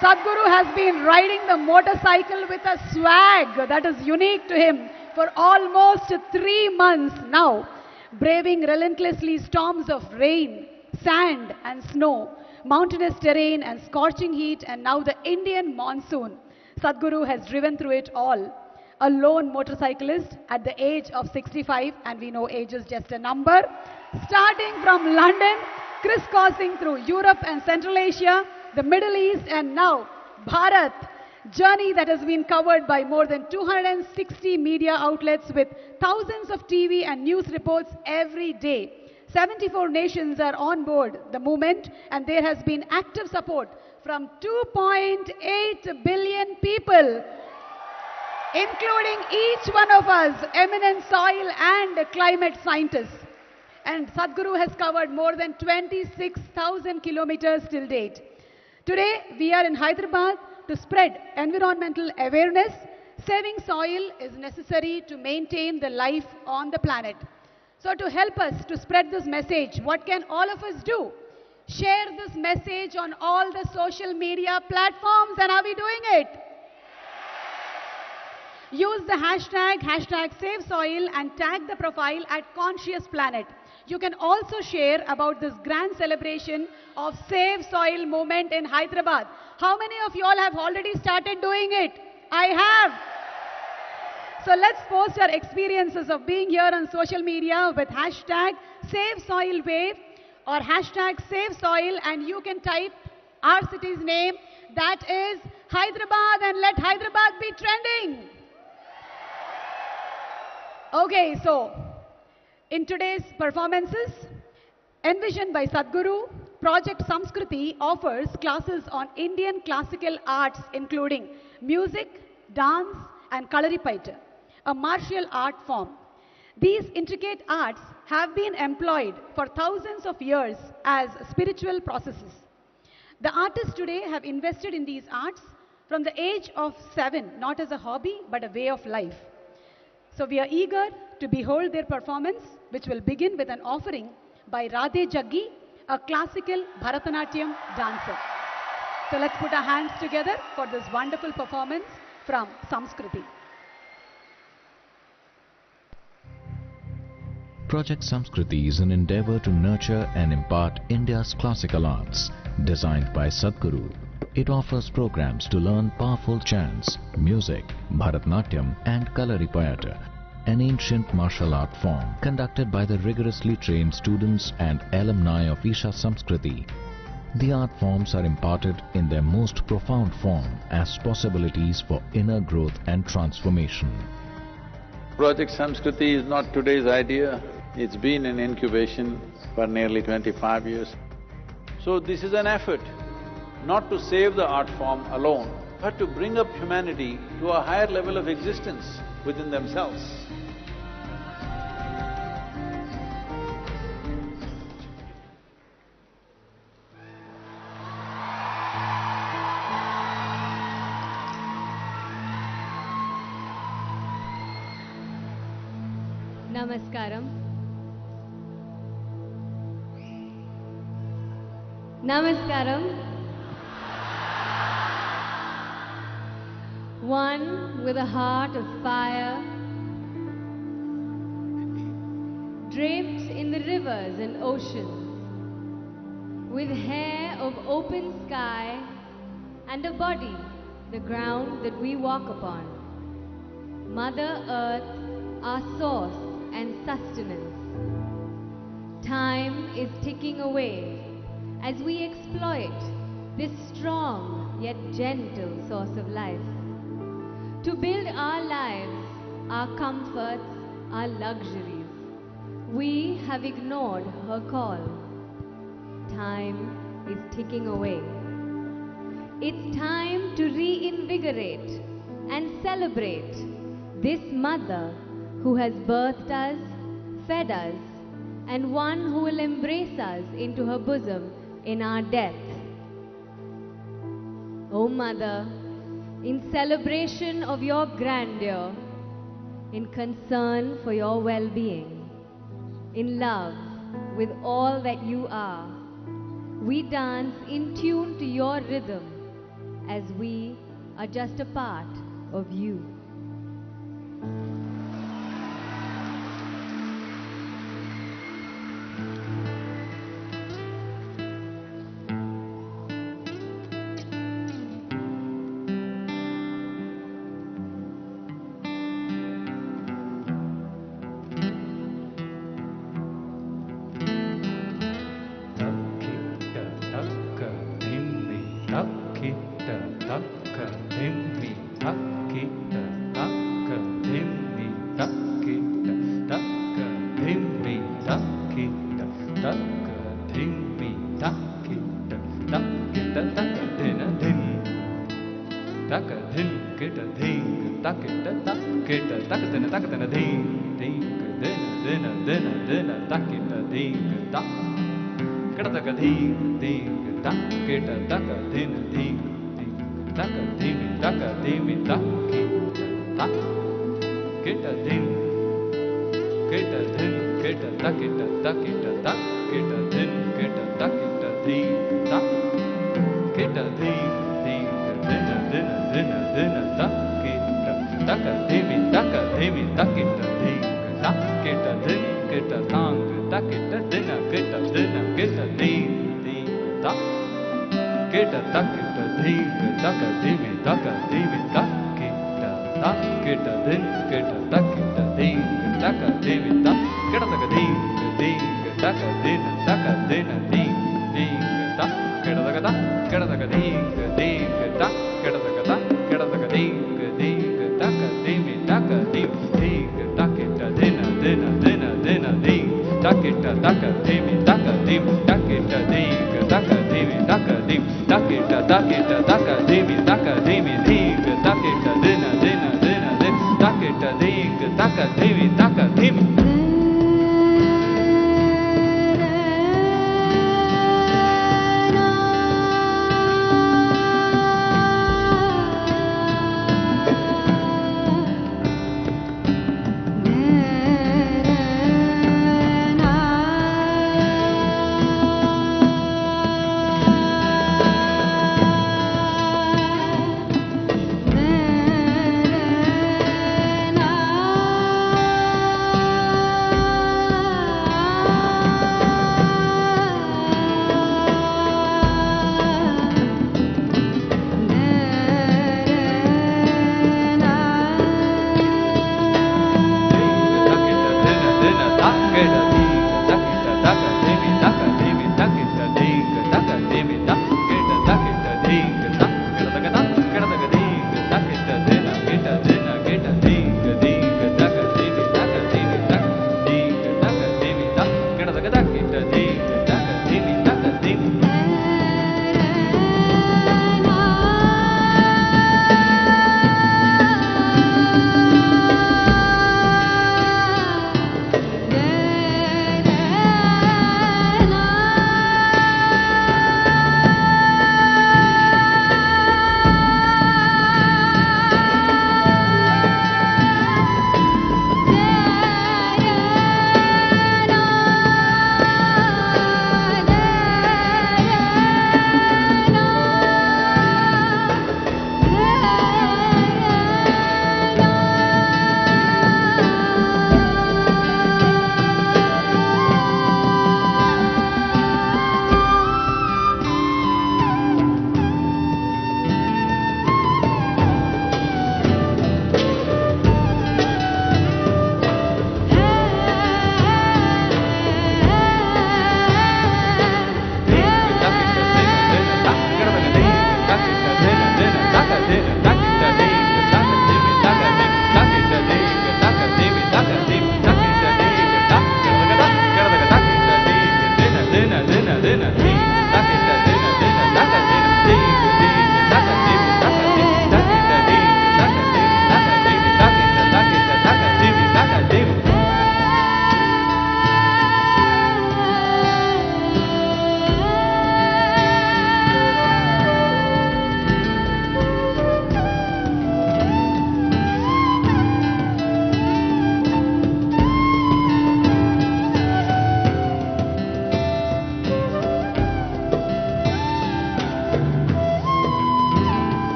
Sadhguru has been riding the motorcycle with a swag that is unique to him for almost 3 months now, braving relentlessly storms of rain, sand and snow, mountainous terrain and scorching heat, and now the Indian monsoon. Sadhguru has driven through it all. A lone motorcyclist at the age of 65, and we know age is just a number, starting from London, crisscrossing through Europe and Central Asia, the Middle East, and now Bharat. Journey that has been covered by more than 260 media outlets with thousands of TV and news reports every day. 74 nations are on board the movement, and there has been active support from 2.8 billion people, including each one of us, eminent soil and climate scientists. And Sadhguru has covered more than 26,000 kilometers till date. Today, we are in Hyderabad to spread environmental awareness. Saving soil is necessary to maintain the life on the planet. So to help us to spread this message, what can all of us do? Share this message on all the social media platforms, and are we doing it? Use the hashtag Save Soil and tag the profile at Conscious Planet. You can also share about this grand celebration of Save Soil movement in Hyderabad. How many of you all have already started doing it? I have. So let's post our experiences of being here on social media with hashtag Save Soil Wave or hashtag Save Soil, and you can type our city's name, that is Hyderabad, and let Hyderabad be trending. Okay, so in today's performances, envisioned by Sadhguru, Project Samskriti offers classes on Indian classical arts including music, dance and Kalaripaita, a martial art form. These intricate arts have been employed for thousands of years as spiritual processes. The artists today have invested in these arts from the age of 7, not as a hobby but a way of life. So we are eager to behold their performance, which will begin with an offering by Radhe Jaggi, a classical Bharatanatyam dancer. So let's put our hands together for this wonderful performance from Samskriti. Project Samskriti is an endeavor to nurture and impart India's classical arts. Designed by Satguru, it offers programs to learn powerful chants, music, Bharatanatyam and Kalaripayattu, an ancient martial art form conducted by the rigorously trained students and alumni of Isha Samskriti. The art forms are imparted in their most profound form as possibilities for inner growth and transformation. Project Samskriti is not today's idea. It's been in incubation for nearly 25 years. So this is an effort not to save the art form alone, but to bring up humanity to a higher level of existence within themselves. Namaskaram. Namaskaram. One with a heart of fire, draped in the rivers and oceans, with hair of open sky and a body the ground that we walk upon. Mother Earth, our source and sustenance. Time is ticking away as we exploit this strong yet gentle source of life. To build our lives, our comforts, our luxuries, we have ignored her call. Time is ticking away. It's time to reinvigorate and celebrate this mother who has birthed us, fed us, and one who will embrace us into her bosom in our death. O Mother, in celebration of your grandeur, in concern for your well-being, in love with all that you are, we dance in tune to your rhythm as we are just a part of you.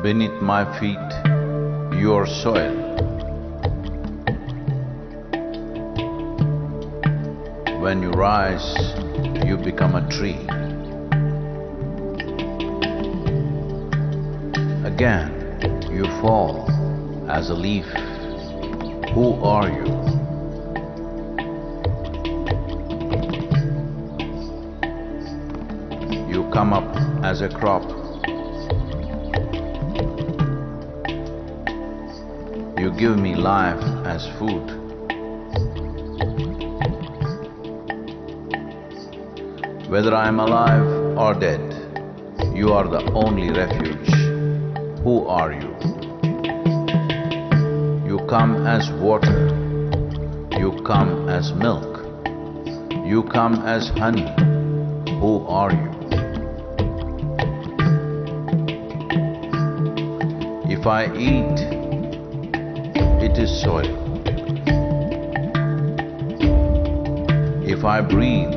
Beneath my feet, your soil. When you rise, you become a tree. Again, you fall as a leaf. Who are you? You come up as a crop. You give me life as food. Whether I am alive or dead, you are the only refuge. Who are you? You come as water. You come as milk. You come as honey. Who are you? If I eat, it is soil. If I breathe,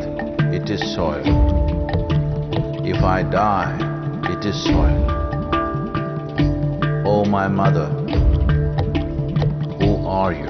it is soil. If I die, it is soil. Oh, my mother, who are you?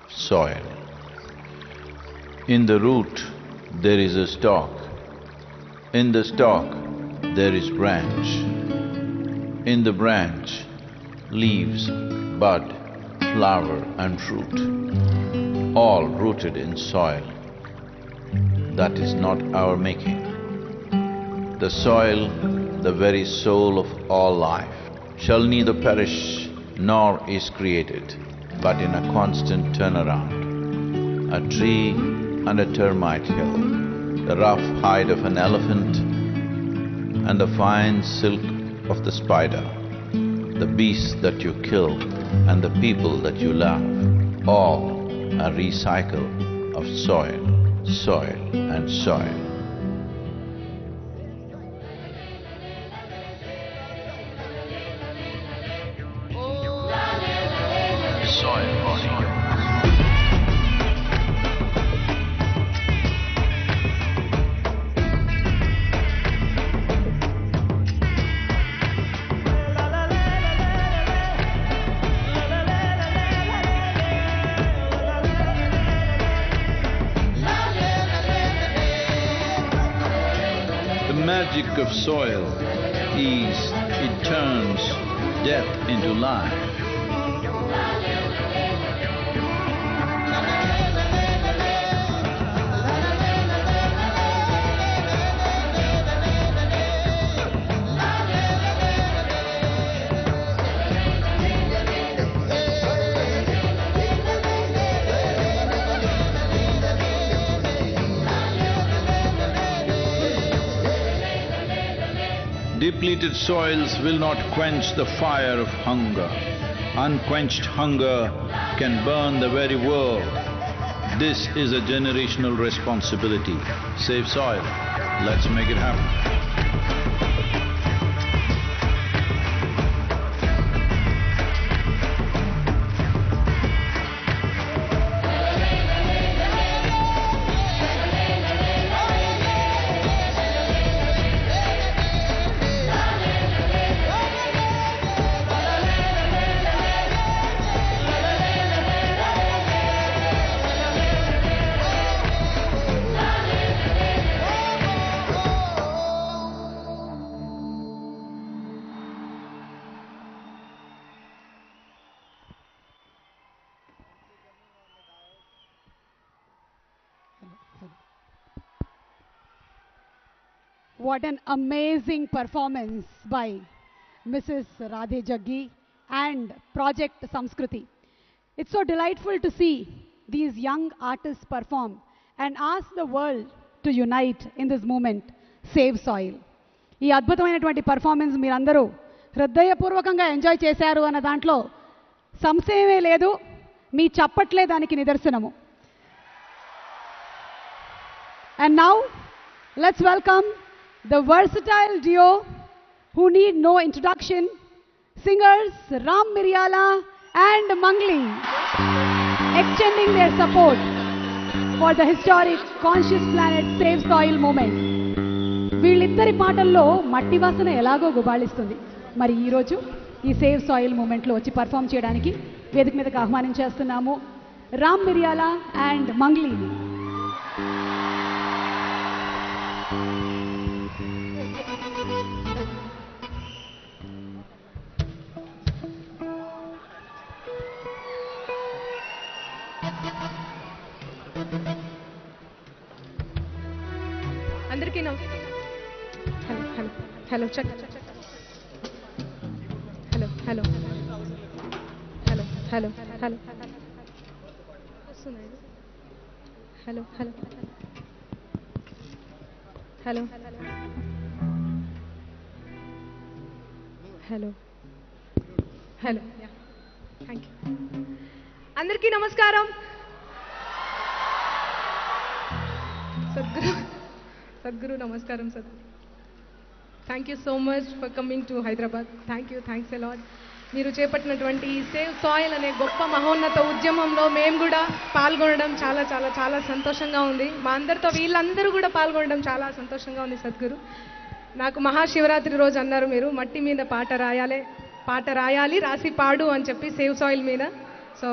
Soil. In the root, there is a stalk. In the stalk, there is branch. In the branch, leaves, bud, flower and fruit, all rooted in soil. That is not our making. The soil, the very soul of all life, shall neither perish nor is created, but in a constant turnaround. A tree and a termite hill, the rough hide of an elephant and the fine silk of the spider, the beasts that you kill and the people that you love, all a recycle of soil, soil and soil. The magic of soil is it turns death into life. Depleted soils will not quench the fire of hunger. Unquenched hunger can burn the very world. This is a generational responsibility. Save soil. Let's make it happen. What an amazing performance by Mrs. Radhe Jaggi, and Project Samskriti. It's so delightful to see these young artists perform and ask the world to unite in this movement, Save Soil. ఈ అద్భుతమైనటువంటి performance మీరందరూ హృదయపూర్వకంగా enjoy చేశారు అన్న దాంట్లో సంశయమే లేదు. మీ చప్పట్లే దానికి నిదర్శనము. And now, let's welcome the versatile duo who need no introduction, singers Ram Miryala and Mangli, extending their support for the historic Conscious Planet Save Soil movement. వీళ్ళిద్దరి పాటల్లో మట్టి వాసన ఎలాగో గుబాళిస్తుంది. మరి ఈరోజు ఈ సేవ్ సాయిల్ మూమెంట్లో వచ్చి పర్ఫామ్ చేయడానికి వేదిక మీదకి ఆహ్వానించేస్తున్నాము రామ్ మిరియాల అండ్ మంగ్లీని. అందరికీ hello check hello hello hello hello hello వస్తున్నాయి hello hello hello hello hello thank you. అందరికీ నమస్కారం. Sadhguru, namaskaram, Sadhguru. Thank you so much for coming to Hyderabad. Thanks a lot. మీరు చేపట్టినటువంటి సేవ్ సాయిల్ అనే గొప్ప మహోన్నత ఉద్యమంలో మేము కూడా పాల్గొనడం చాలా చాలా చాలా సంతోషంగా ఉంది. మా అందరితో వీళ్ళందరూ కూడా పాల్గొనడం చాలా సంతోషంగా ఉంది. సద్గురు, నాకు మహాశివరాత్రి రోజు అన్నారు మీరు మట్టి మీద పాట రాయాలి రాసి పాడు అని చెప్పి సేవ్ సాయిల్ మీద. సో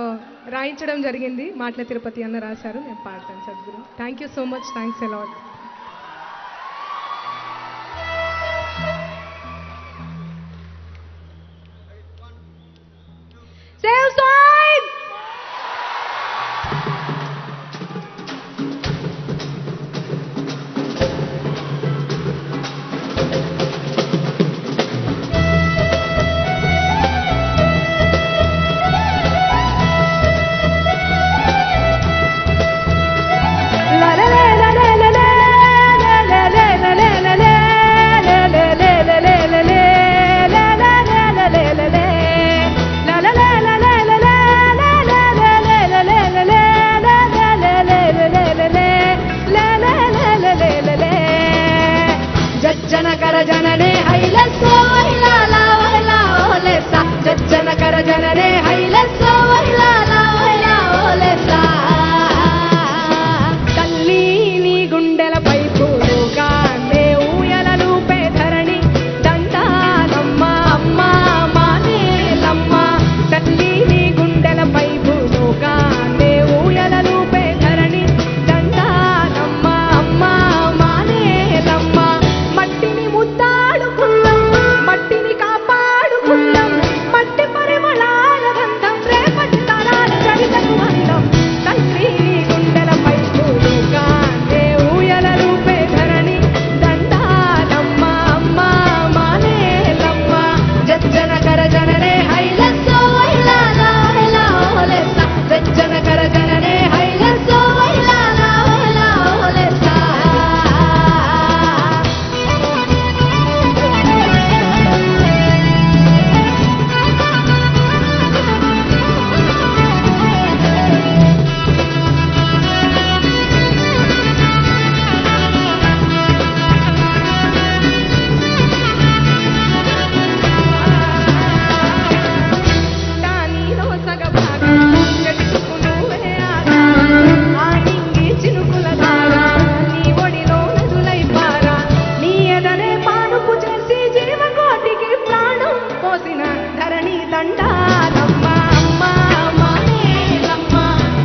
రాయించడం జరిగింది. మాటల తిరుపతి అన్న రాశారు, నేను పాడతాను. Sadhguru, thank you so much. Thanks a lot. Save soil! जनने हैलसो वैलाला वैला ओलेसा जज्जन कर जनने हैलसो वैलाला वैला ओलेसा तल्ली नी गुंडेल पैपूलु कांदे ऊयललू पे धरणी దండాలమ్మ అమ్మ మానేలమ్మ తల్లి నీ గుండెల పైపులు కాందే ఊయలలు పే ధరణి దండాలమ్మ అమ్మ మానేలమ్మ మట్టిని ముద్దాడుకున్నాం మట్టిని కాపాడుకున్నాం మట్టి పరిమళాల గంధం రేపటి తరాల చరితకు అందం తల్లి గుండెల పైపులు కాందే ఊయలలు పే ధరణి దండాలమ్మ అమ్మ మానేలమ్మ జజ్జన కర జననే హైలసో వైలాలా వైలా ఓలెసా జజ్జన కర జననే హైలసో వైలాలా వైలా ఓలెసా దానిలో సగభాగం చెట్టుకు నువ్వే ఆధారం ఆ నింగి చినుకుల ధార నీ ఒడిలో నదులై పారా నీ ఎదనే పానుపు చేసి జీవకోటికి ప్రాణం పోసిన ధరణి దండాలమ్మ అమ్మ మానేలమ్మ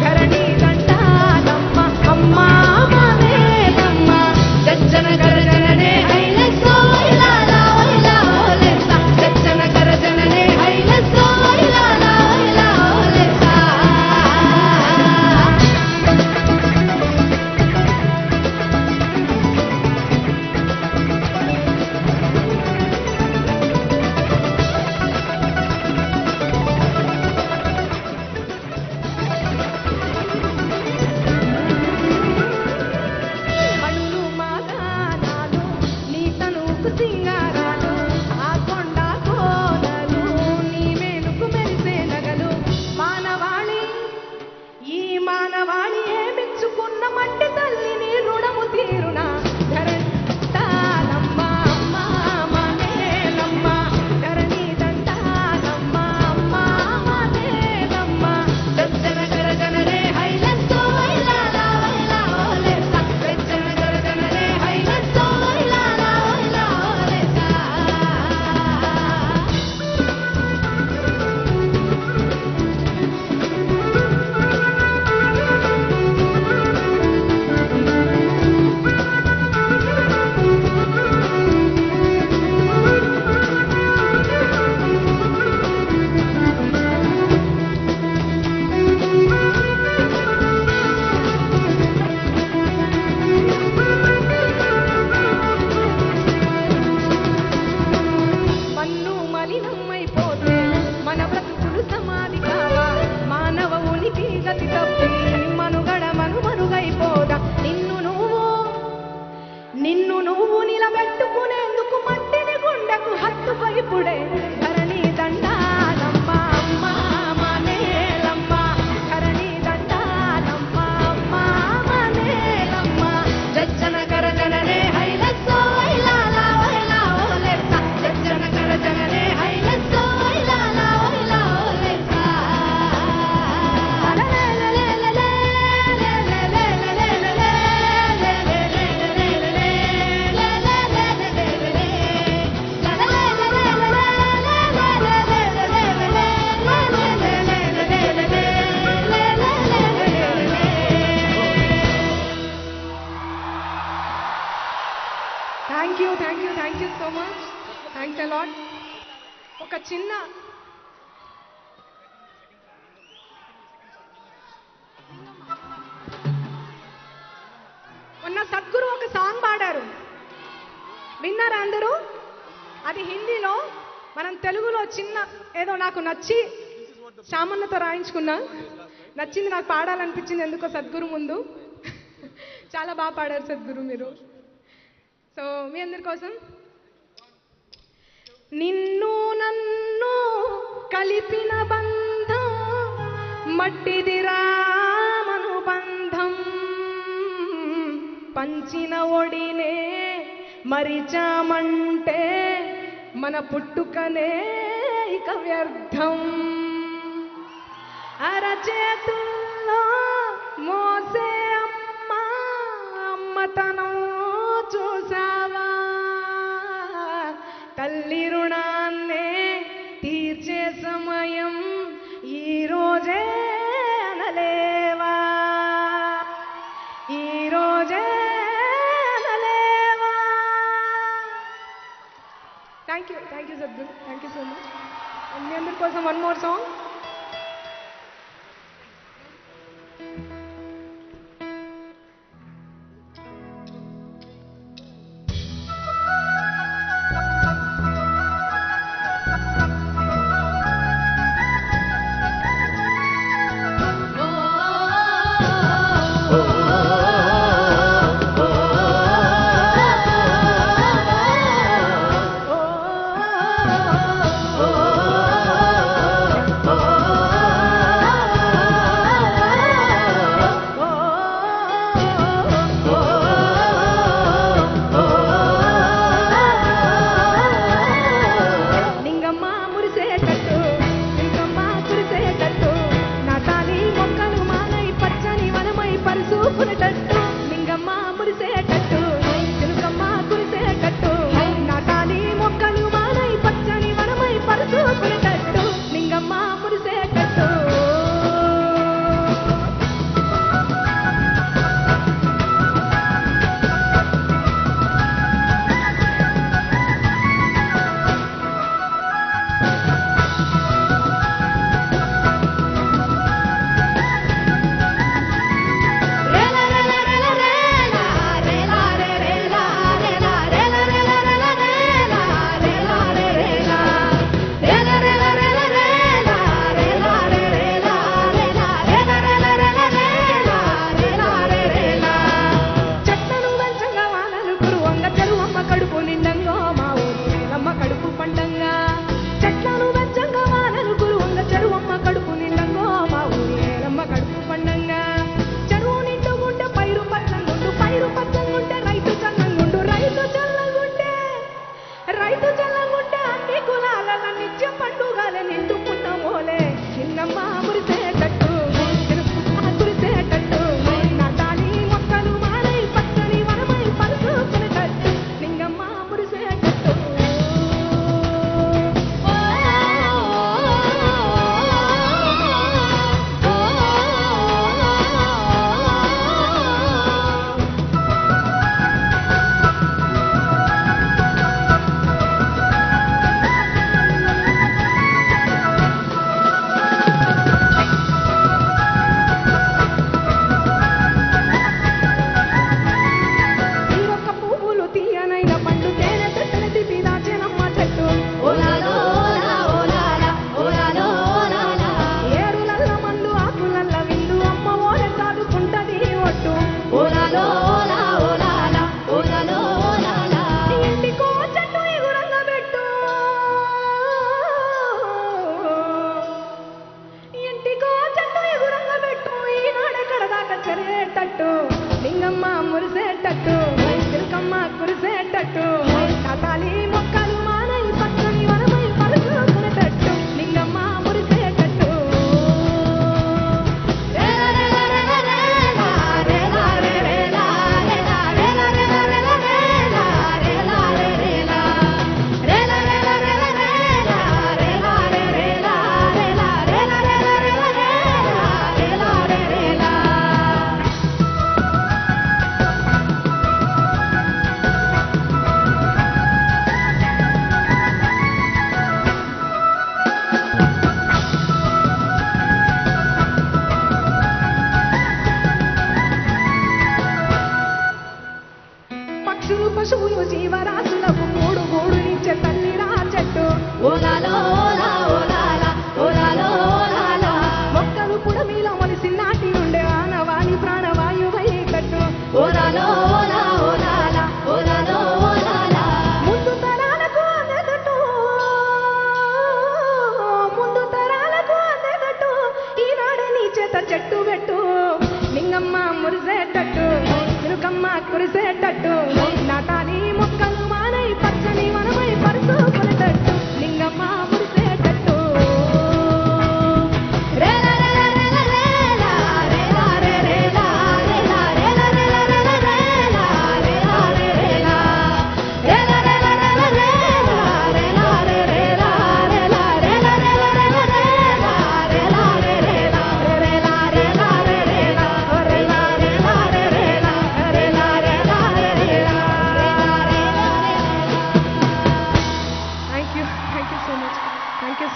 ధరణి దండాలమ్మ అమ్మ మానేలమ్మ జజ్జన కర జననే హైలసో వైలాలా వైలా ఓలెసా జజ్జన కర జననే హైలసో వైలాలా వైలా ఓలెసా బతుకు సింగారాలు ఆ కొండ కోనలు నీ మేలుకు మెరిసే నగలు మానవాళి ఈ మానవాళి ఏమిచ్చుకున్న మట్టి తల్లిని రుణము తీరునా ధరణి దండాలమ్మ అమ్మ మానేలమ్మ ధరణి దండాలమ్మ అమ్మ మానేలమ్మ దచ్చన గరగనరే హైలెస్తో హైలాలా హైలా ఓలేసా దచ్చన గరగనరే హైలెస్తో హైలాలా హైలా ఓలేసా మన్ను మలినమైపోతే మన బ్రతుకులు సమాధి కావా మానవ ఉనికి గతి తప్పి మనుగడ మనుగైపోదా నిన్ను నువ్వు నిలబెట్టుకునేందుకు మట్టిని గుండెకు హత్తుపైపుడే ధరణి దండాలమ్మ అమ్మ మానేలమ్మ ధరణి దండాలమ్మ అమ్మ మానేలమ్మ జజ్జన గరజననే హైలెస్తో హైలాలా హైలా ఓలేసా జజ్జన గరజననే హైలెస్తో హైలాలా హైలా ఓలేసా thank you so much thanks a lot ఒక చిన్న మొన్న సద్గురు ఒక సాంగ్ పాడారు విన్నారా అందరూ అది హిందీలో మనం తెలుగులో చిన్న ఏదో నాకు నచ్చి శ్యామన్నతో రాయించుకున్నా నచ్చింది నాకు పాడాలనిపించింది ఎందుకో సద్గురు ముందు చాలా బాగా పాడారు సద్గురు మీరు సో మీ అందరి కోసం నిన్ను నన్ను కలిపిన బంధం మట్టిదిరా మనుబంధం పంచిన ఒడినే మరిచామంటే మన పుట్టుకనే ఇక వ్యర్థం అరచేతుల్లో మోసే అమ్మతనం చూసావా తల్లి రుణాన్నే తీర్చే సమయం ఈరోజే అనలేవా ఈరోజే అనలేవా thank you Sadhguru thank you so much మీ అందరి కోసం one more song oh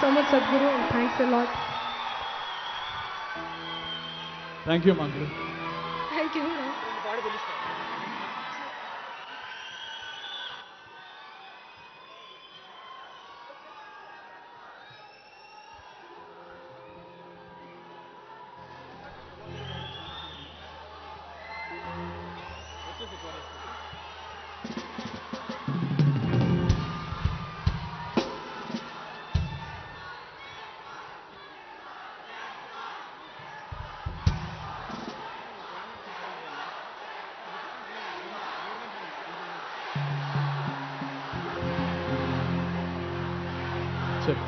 so much, Sadhguru, and thanks a lot. Thank you, Mangalu. Thank you. Check.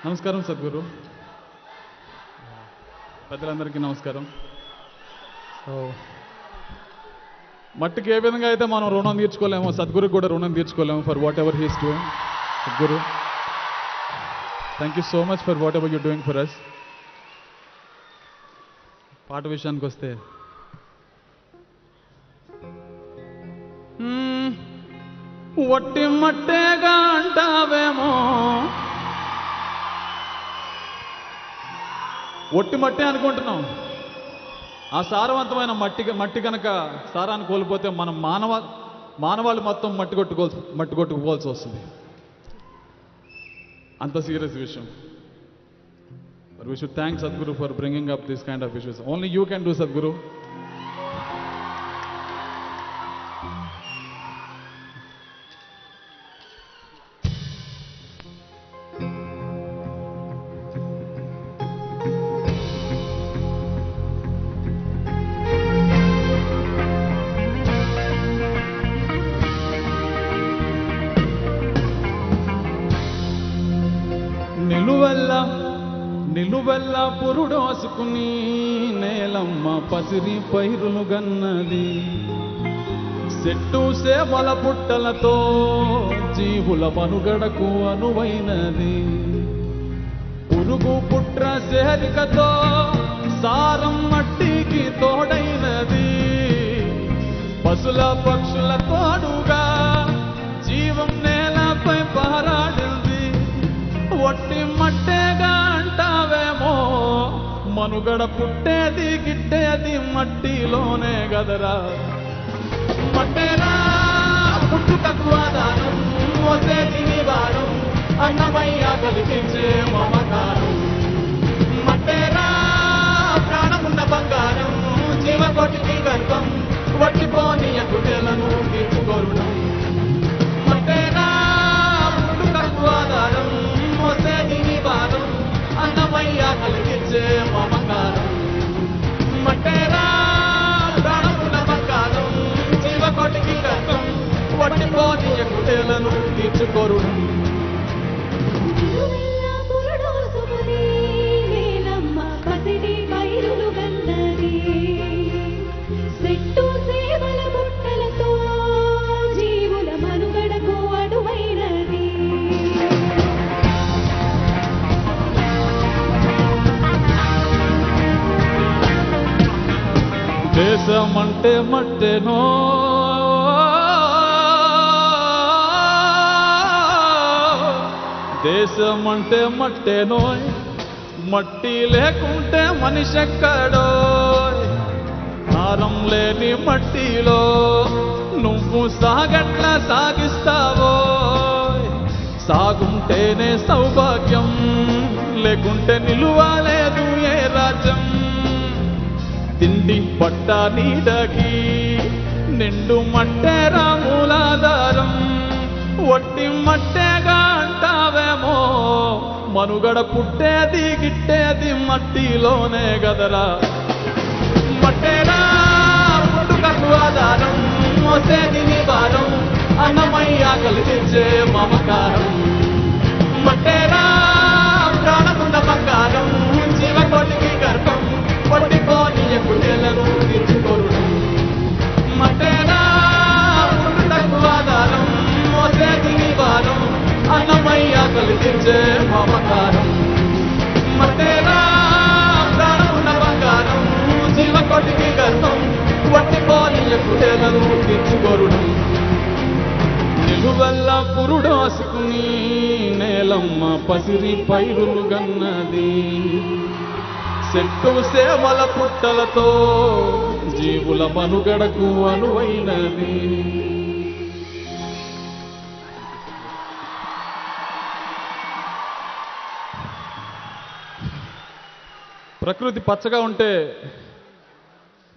నమస్కారం సద్గురు, పెద్దలందరికీ నమస్కారం. సో మట్టికి ఏ విధంగా అయితే మనం రుణం తీర్చుకోలేమో, సద్గురుకి కూడా రుణం తీర్చుకోలేము for whatever he's doing. Sadhguru, thank you so much for whatever you doing for us. పాట విషయానికి వస్తే, వట్టి మట్టేగా అంటావేమో, ఒట్టి మట్టే అనుకుంటున్నాం. ఆ సారవంతమైన మట్టి కనుక సారాన్ని కోల్పోతే మనం మానవాళి మొత్తం మట్టి కొట్టుకోవాల్సి వస్తుంది. అంత సీరియస్ విషయం. But we should thank Sadhguru for bringing up this kind of issues. Only you can do, Sadhguru. నిలువెల్ల పురుడోసుకుని నేలమ్మ పసిరి పైరులు గన్నది, చెట్టు సేవల పుట్టలతో జీవుల మనుగడకు అనువైనది, పురుగు పుట్ర సేరికతో సారం మట్టికి తోడైనది, పశుల పక్షుల తోడుగా జీవం నేలపై పారాడింది. వట్టి మట్టేగా అంటావేమో, మనుగడ పుట్టేది గిట్టేది మట్టిలోనే గదరా. మట్టేరా పుట్టుకకు ఆధారం, మోసేది నివారం, అన్నమయ్య కలిగించే మమకారం. మట్టేరా ప్రాణమున్న బంగారం, జీవకోటికి గర్భం, వట్టిపోని గుడ్డెలను తీర్చుకోరుడం. మట్టేరా పుట్టుకకు ఆధారం, మోసేది నివారం, అన్నమయ్య కలిగించే మమకారం. మట్టేరా ప్రాణమున్న బంగారం, జీవకోటికి గర్భం, వట్టిపోని గుడ్డెలను తీర్చుకోరుడం. దేశమంటే మట్టేనో, దేశమంటే మట్టేనో, మట్టి లేకుంటే మనిషెక్కడో. హారం లేని మట్టిలో నువ్వు సాగట్లా సాగిస్తావో. సాగుంటేనే సౌభాగ్యం, లేకుంటే నిలువలేదు ఏ రాజ్యం. తిండి పట్ట నీడకి నిండు మట్టేరా మూలాధారం. వట్టి మట్టేగా అంటావేమో, మనుగడ పుట్టేది గిట్టేది మట్టిలోనే గదరా. మట్టేరా పుట్టుకకు ఆధారం, మోసేది నివారం, అన్నమయ్య కలిగించే మమకారం. మట్టేరా ప్రాణమున్న బంగారం, జీవకోటికి గర్భం, పట్టిపోని గుడ్డెలను తీర్చుకోరుడం. మట్టేరా పుట్టుకకు ఆధారం, మోసేది నివారం, అన్నమయ్య కలిగించే మమకారం. మట్టేరా ప్రాణమున్న బంగారం, జీవకోటికి గర్భం, వంటి బాల్యకు హేళను తీర్చుగొరుడు నిలువెల్ల పురుడోసుకుని నేలమ్మ పసిరి పైరులు గన్నది చెట్టు సేవల పుట్టలతో జీవుల మనుగడకు అనువైనది. ప్రకృతి పచ్చగా ఉంటే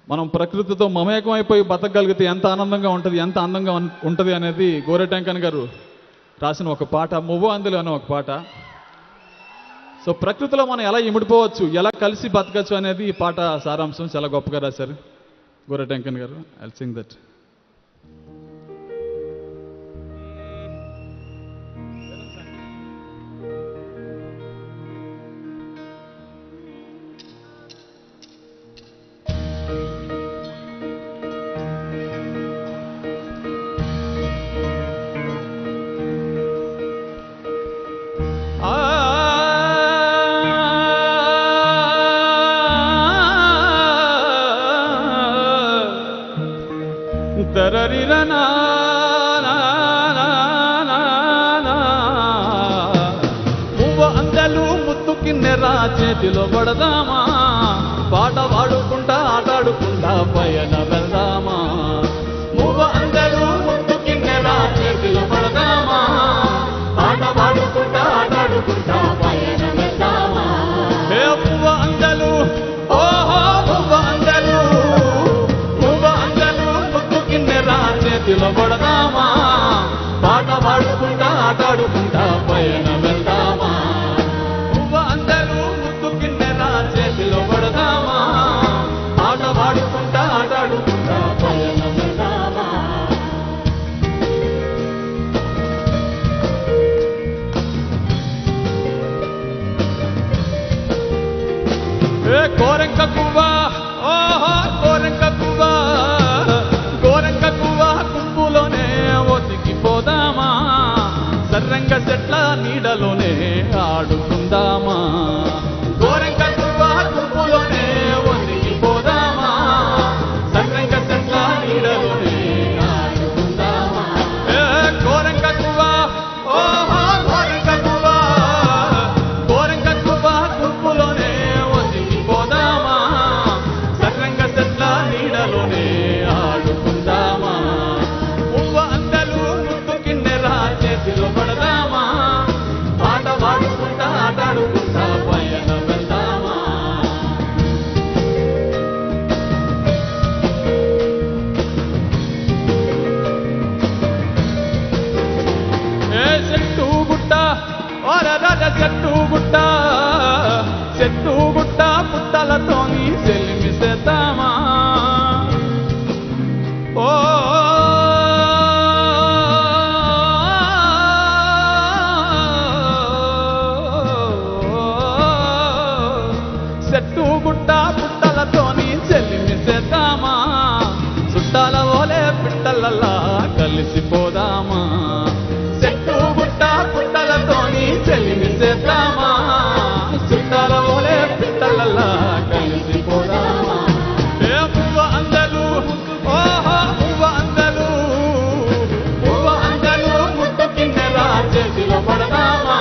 మనం ప్రకృతితో మమేకమైపోయి బతకగలిగితే ఎంత ఆనందంగా ఉంటుంది, ఎంత అందంగా ఉంటుంది అనేది గోరెటంకన్ గారు రాసిన ఒక పాట, మువ్వ అందులో అనే ఒక పాట. సో ప్రకృతిలో మనం ఎలా ఇమిడిపోవచ్చు, ఎలా కలిసి బతకచ్చు అనేది ఈ పాట సారాంశం. చాలా గొప్పగా రాశారు గోరెటంకన్ గారు. I will sing that. చేతిలో పడదామా, పాట పాడుకుంటా ఆటాడుకుంటా పయన వెళ్దామా. మువ్వ అందరూ ముద్దు కిన్నెరా చేతిలో పడదామా, పాట పాడుకుంటా ఆటాడుకుంటా పయన వెళ్దామా. హే మువ్వ అందరూ, ఓహో మువ్వ అందరూ, మువ్వ అందరూ ముద్దు కిన్నెరా చేతిలో పడదామా, పాట పాడుకుంటా ఆటాడుకుంటా పయన వెళ్దామా. చేతిలో పడదామా, ఆట పాడుకుంటా ఆటాడుకుంటా పయన వెళ్దామా. ఏ కోరెంక కువ్వా, ఓహో కోరెంక కువ్వా, కోరెంక కువ్వా కుంపులోనే ఒతికిపోదామా, సర్రంగ చెట్ల నీడలోనే ఆడుకుందామా. కోరెంక కువ్వా కుంపులోనే ఒతికిపోదామా, సర్రంగ చెట్ల నీడలోనే ఆడుకుందామా. ఏ కోరెంక కువ్వా, ఓహో కోరెంక కువ్వా, కోరెంక కువ్వా కుంపులోనే ఒతికిపోదామా, సర్రంగ చెట్ల నీడలోనే ఆడుకుందామా. మువ్వ అందరూ ముద్దు కిన్నెరా చేతిలో పడదామా, పాట పాడుకుంటా ఆటాడుకుంటా పయన వెళ్దామా. ఏ చెట్టు గుట్ట, ఓరర చెట్టు గుట్ట, చెట్టు గుట్ట పుట్టలతోని చెలిమిసేద్దామా. ఓ చెట్టు గుట్ట పుట్టలతోని చెలిమిసేద్దామా, చుట్టాల ఓలే పిట్టలలా కలిసిపోదామా. చెట్టు గుట్ట పుట్టలతోని చెలిమిసేద్దామా, చుట్టాల ఓలే పిట్టలలా కలిసిపోదామా. ఏ పువ్వ అందరూ, ఓహో పువ్వ అందరూ, పువ్వ అందరూ ముద్దు కిన్నెరా చేతిలో పడదామా,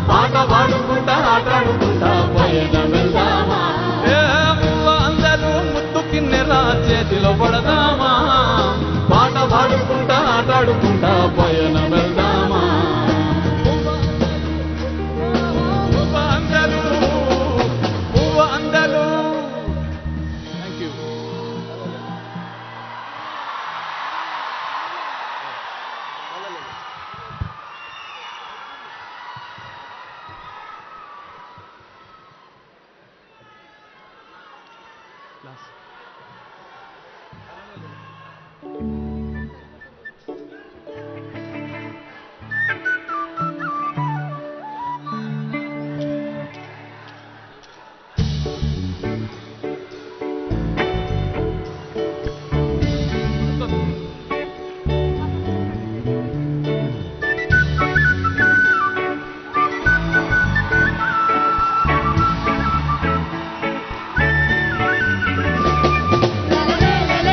పాట పాడుకుంటా ఆటాడుకుంటా పయన వెళ్దామా. ఏ పువ్వ అందరూ ముద్దు కిన్నెరా చేతిలో పడదామా, పాట పాడుకుంటా ఆటాడుకుంటా పయన వెళ్దామా. పువ్వ అందరూ, పువ్వ అందరూ. Thank you. la la la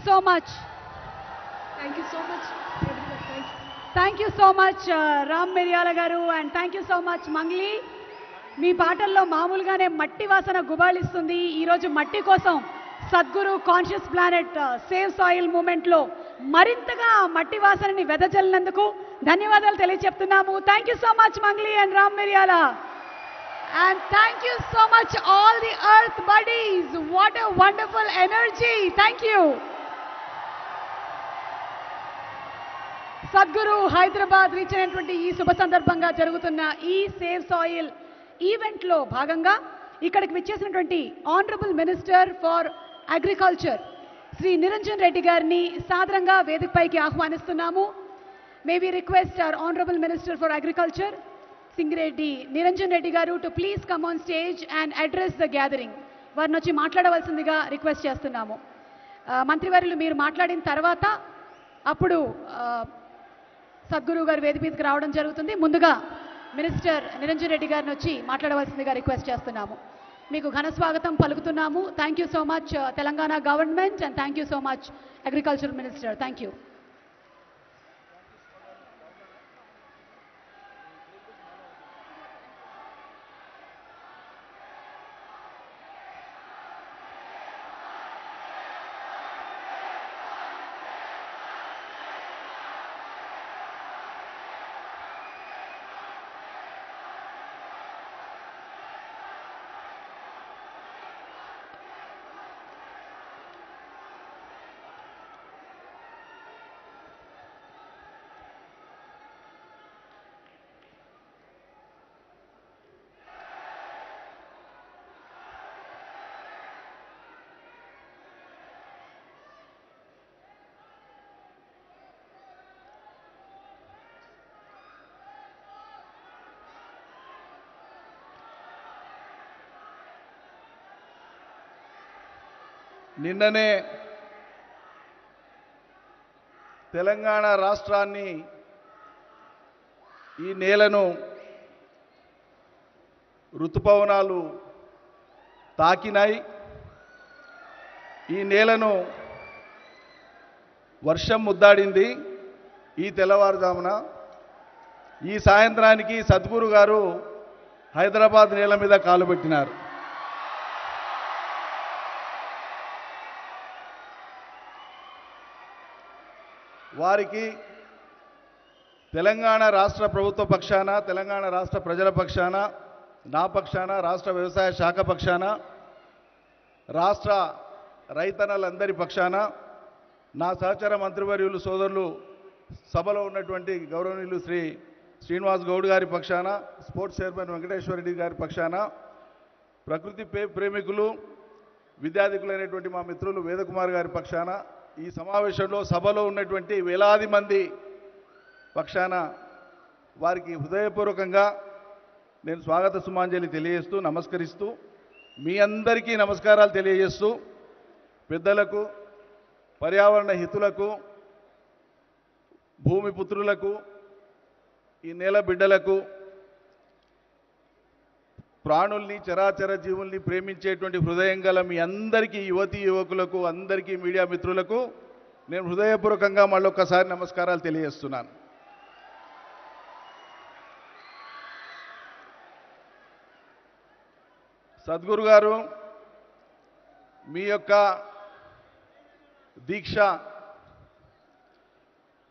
so much. Thank you so much. Thank you so much Ram Miriyala garu, and thank you so much Mangli. మీ పాటల్లో మామూలుగానే మట్టి వాసన గుబాళిస్తుంది. ఈరోజు మట్టి కోసం Sadhguru conscious planet save soil మూమెంట్లో మరింతగా మట్టి వాసనని వెదజల్లినందుకు ధన్యవాదాలు తెలియజెప్తున్నాము. Thank you so much Mangli and Ram Miriyala. And thank you so much all the earth buddies. What a wonderful energy. Thank you. Sadhguru Hyderabad reach అయినటువంటి ఈ శుభ సందర్భంగా జరుగుతున్న ఈ సేవ్ సాయిల్ ఈవెంట్లో భాగంగా ఇక్కడికి విచ్చేసినటువంటి honourable minister for agriculture Shri Niranjan Reddy గారిని సాదరంగా వేదికపైకి ఆహ్వానిస్తున్నాము. May we request our honourable minister for agriculture Singireddy Niranjan Reddy garu to please come on stage and address the gathering. వారిని వచ్చి మాట్లాడవలసిందిగా రిక్వెస్ట్ చేస్తున్నాము. మంత్రివర్యులు మీరు మాట్లాడిన తర్వాత అప్పుడు సద్గురు గారు వేదిక మీదకి రావడం జరుగుతుంది. ముందుగా మినిస్టర్ నిరంజన్ రెడ్డి గారిని వచ్చి మాట్లాడవలసిందిగా రిక్వెస్ట్ చేస్తున్నాము. మీకు ఘన స్వాగతం పలుకుతున్నాము. Thank you so much Telangana government and thank you so much agriculture minister. Thank you. నిన్ననే తెలంగాణ రాష్ట్రాన్ని ఈ నేలను ఋతుపవనాలు తాకినాయి. ఈ నేలను వర్షం ముద్దాడింది. ఈ తెల్లవారుజామున ఈ సాయంత్రానికి సద్గురు గారు హైదరాబాద్ నేల మీద కాలు పెట్టినారు. వారికి తెలంగాణ రాష్ట్ర ప్రభుత్వ పక్షాన, తెలంగాణ రాష్ట్ర ప్రజల పక్షాన, నా పక్షాన, రాష్ట్ర వ్యవసాయ శాఖ పక్షాన, రాష్ట్ర రైతన్నలందరి పక్షాన, నా సహచర మంత్రివర్యులు సోదరులు సభలో ఉన్నటువంటి గౌరవనీయులు శ్రీ శ్రీనివాస్ గౌడ్ గారి పక్షాన, స్పోర్ట్స్ చైర్మన్ వెంకటేశ్వర రెడ్డి గారి పక్షాన, ప్రకృతి ప్రేమికులు విద్యార్థికులైనటువంటి మా మిత్రులు వేదకుమార్ గారి పక్షాన, ఈ సమావేశంలో సభలో ఉన్నటువంటి వేలాది మంది పక్షాన వారికి హృదయపూర్వకంగా నేను స్వాగత సుమాంజలి తెలియజేస్తూ నమస్కరిస్తూ, మీ అందరికీ నమస్కారాలు తెలియజేస్తూ, పెద్దలకు, పర్యావరణ హితులకు, భూమి పుత్రులకు, ఈ నేల బిడ్డలకు, ప్రాణుల్ని, చరాచర జీవుల్ని ప్రేమించేటువంటి హృదయం గల మీ అందరికీ, యువతీ యువకులకు, అందరికీ మీడియా మిత్రులకు నేను హృదయపూర్వకంగా మళ్ళొక్కసారి నమస్కారాలు తెలియజేస్తున్నాను. సద్గురు గారు, మీ యొక్క దీక్ష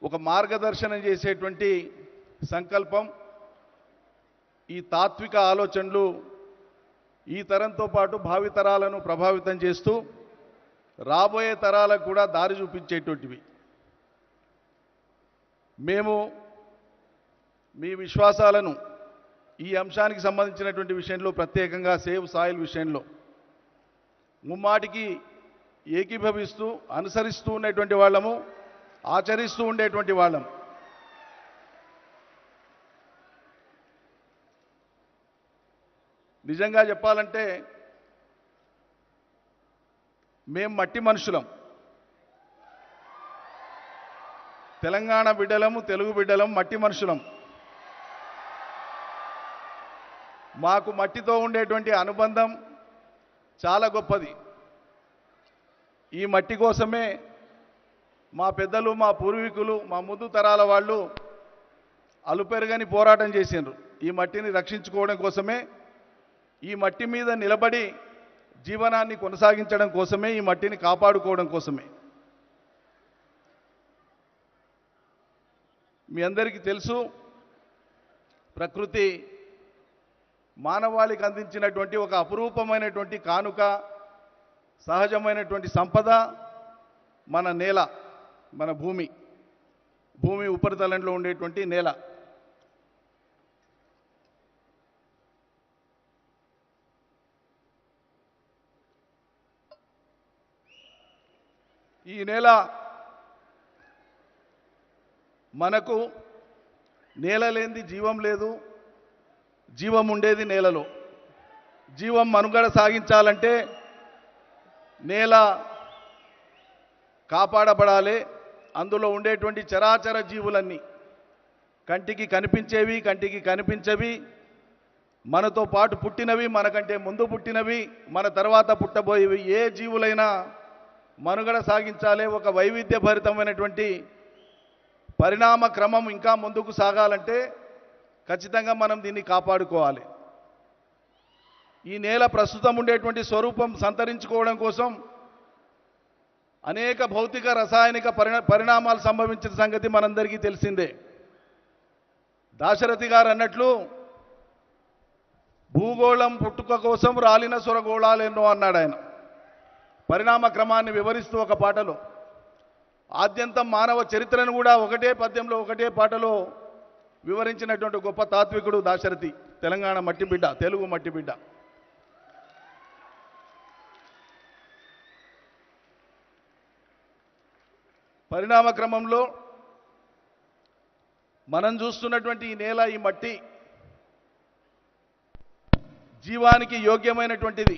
ఒక మార్గదర్శనం చేసేటువంటి సంకల్పం. ఈ తాత్విక ఆలోచనలు ఈ తరంతో పాటు భావితరాలను ప్రభావితం చేస్తూ రాబోయే తరాలకు కూడా దారి చూపించేటువంటివి. మేము మీ విశ్వాసాలను ఈ అంశానికి సంబంధించినటువంటి విషయంలో, ప్రత్యేకంగా సేవ్ సాయిల్ విషయంలో ముమ్మాటికి ఏకీభవిస్తూ అనుసరిస్తూ ఉండేటువంటి వాళ్ళము, ఆచరిస్తూ ఉండేటువంటి వాళ్ళం. నిజంగా చెప్పాలంటే మేం మట్టి మనుషులం, తెలంగాణ బిడ్డలము, తెలుగు బిడ్డలం, మట్టి మనుషులం. మాకు మట్టితో ఉండేటువంటి అనుబంధం చాలా గొప్పది. ఈ మట్టి కోసమే మా పెద్దలు, మా పూర్వీకులు, మా ముందు తరాల వాళ్ళు అలుపెరగని పోరాటం చేసిండ్రు. ఈ మట్టిని రక్షించుకోవడం కోసమే, ఈ మట్టి మీద నిలబడి జీవనాన్ని కొనసాగించడం కోసమే, ఈ మట్టిని కాపాడుకోవడం కోసమే. మీ అందరికీ తెలుసు, ప్రకృతి మానవాళికి అందించినటువంటి ఒక అపురూపమైనటువంటి కానుక, సహజమైనటువంటి సంపద మన నేల, మన భూమి, భూమి ఉపరితలంలో ఉండేటువంటి నేల. ఈ నేల మనకు, నేల లేనిది జీవం లేదు, జీవం ఉండేది నేలలో. జీవం మనుగడ సాగించాలంటే నేల కాపాడబడాలి. అందులో ఉండేటువంటి చరాచర జీవులన్నీ, కంటికి కనిపించేవి, కంటికి కనిపించవి, మనతో పాటు పుట్టినవి, మనకంటే ముందు పుట్టినవి, మన తర్వాత పుట్టబోయేవి, ఏ జీవులైనా మనుగడ సాగించాలి. ఒక వైవిధ్యభరితమైనటువంటి పరిణామ క్రమం ఇంకా ముందుకు సాగాలంటే ఖచ్చితంగా మనం దీన్ని కాపాడుకోవాలి. ఈ నేల ప్రస్తుతం ఉండేటువంటి స్వరూపం సంతరించుకోవడం కోసం అనేక భౌతిక, రసాయనిక పరిణామాలు సంభవించిన సంగతి మనందరికీ తెలిసిందే. దాశరథి గారు అన్నట్లు, భూగోళం పుట్టుక కోసం రాలిన సొరగోళాలెన్నో అన్నాడు ఆయన పరిణామ క్రమాన్ని వివరిస్తూ ఒక పాటలో. ఆద్యంతం మానవ చరిత్రను కూడా ఒకటే పద్యంలో, ఒకటే పాటలో వివరించినటువంటి గొప్ప తాత్వికుడు దాశరథి, తెలంగాణ మట్టి బిడ్డ, తెలుగు మట్టి బిడ్డ. పరిణామ క్రమంలో మనం చూస్తున్నటువంటి ఈ నేల, ఈ మట్టి జీవానికి యోగ్యమైనటువంటిది,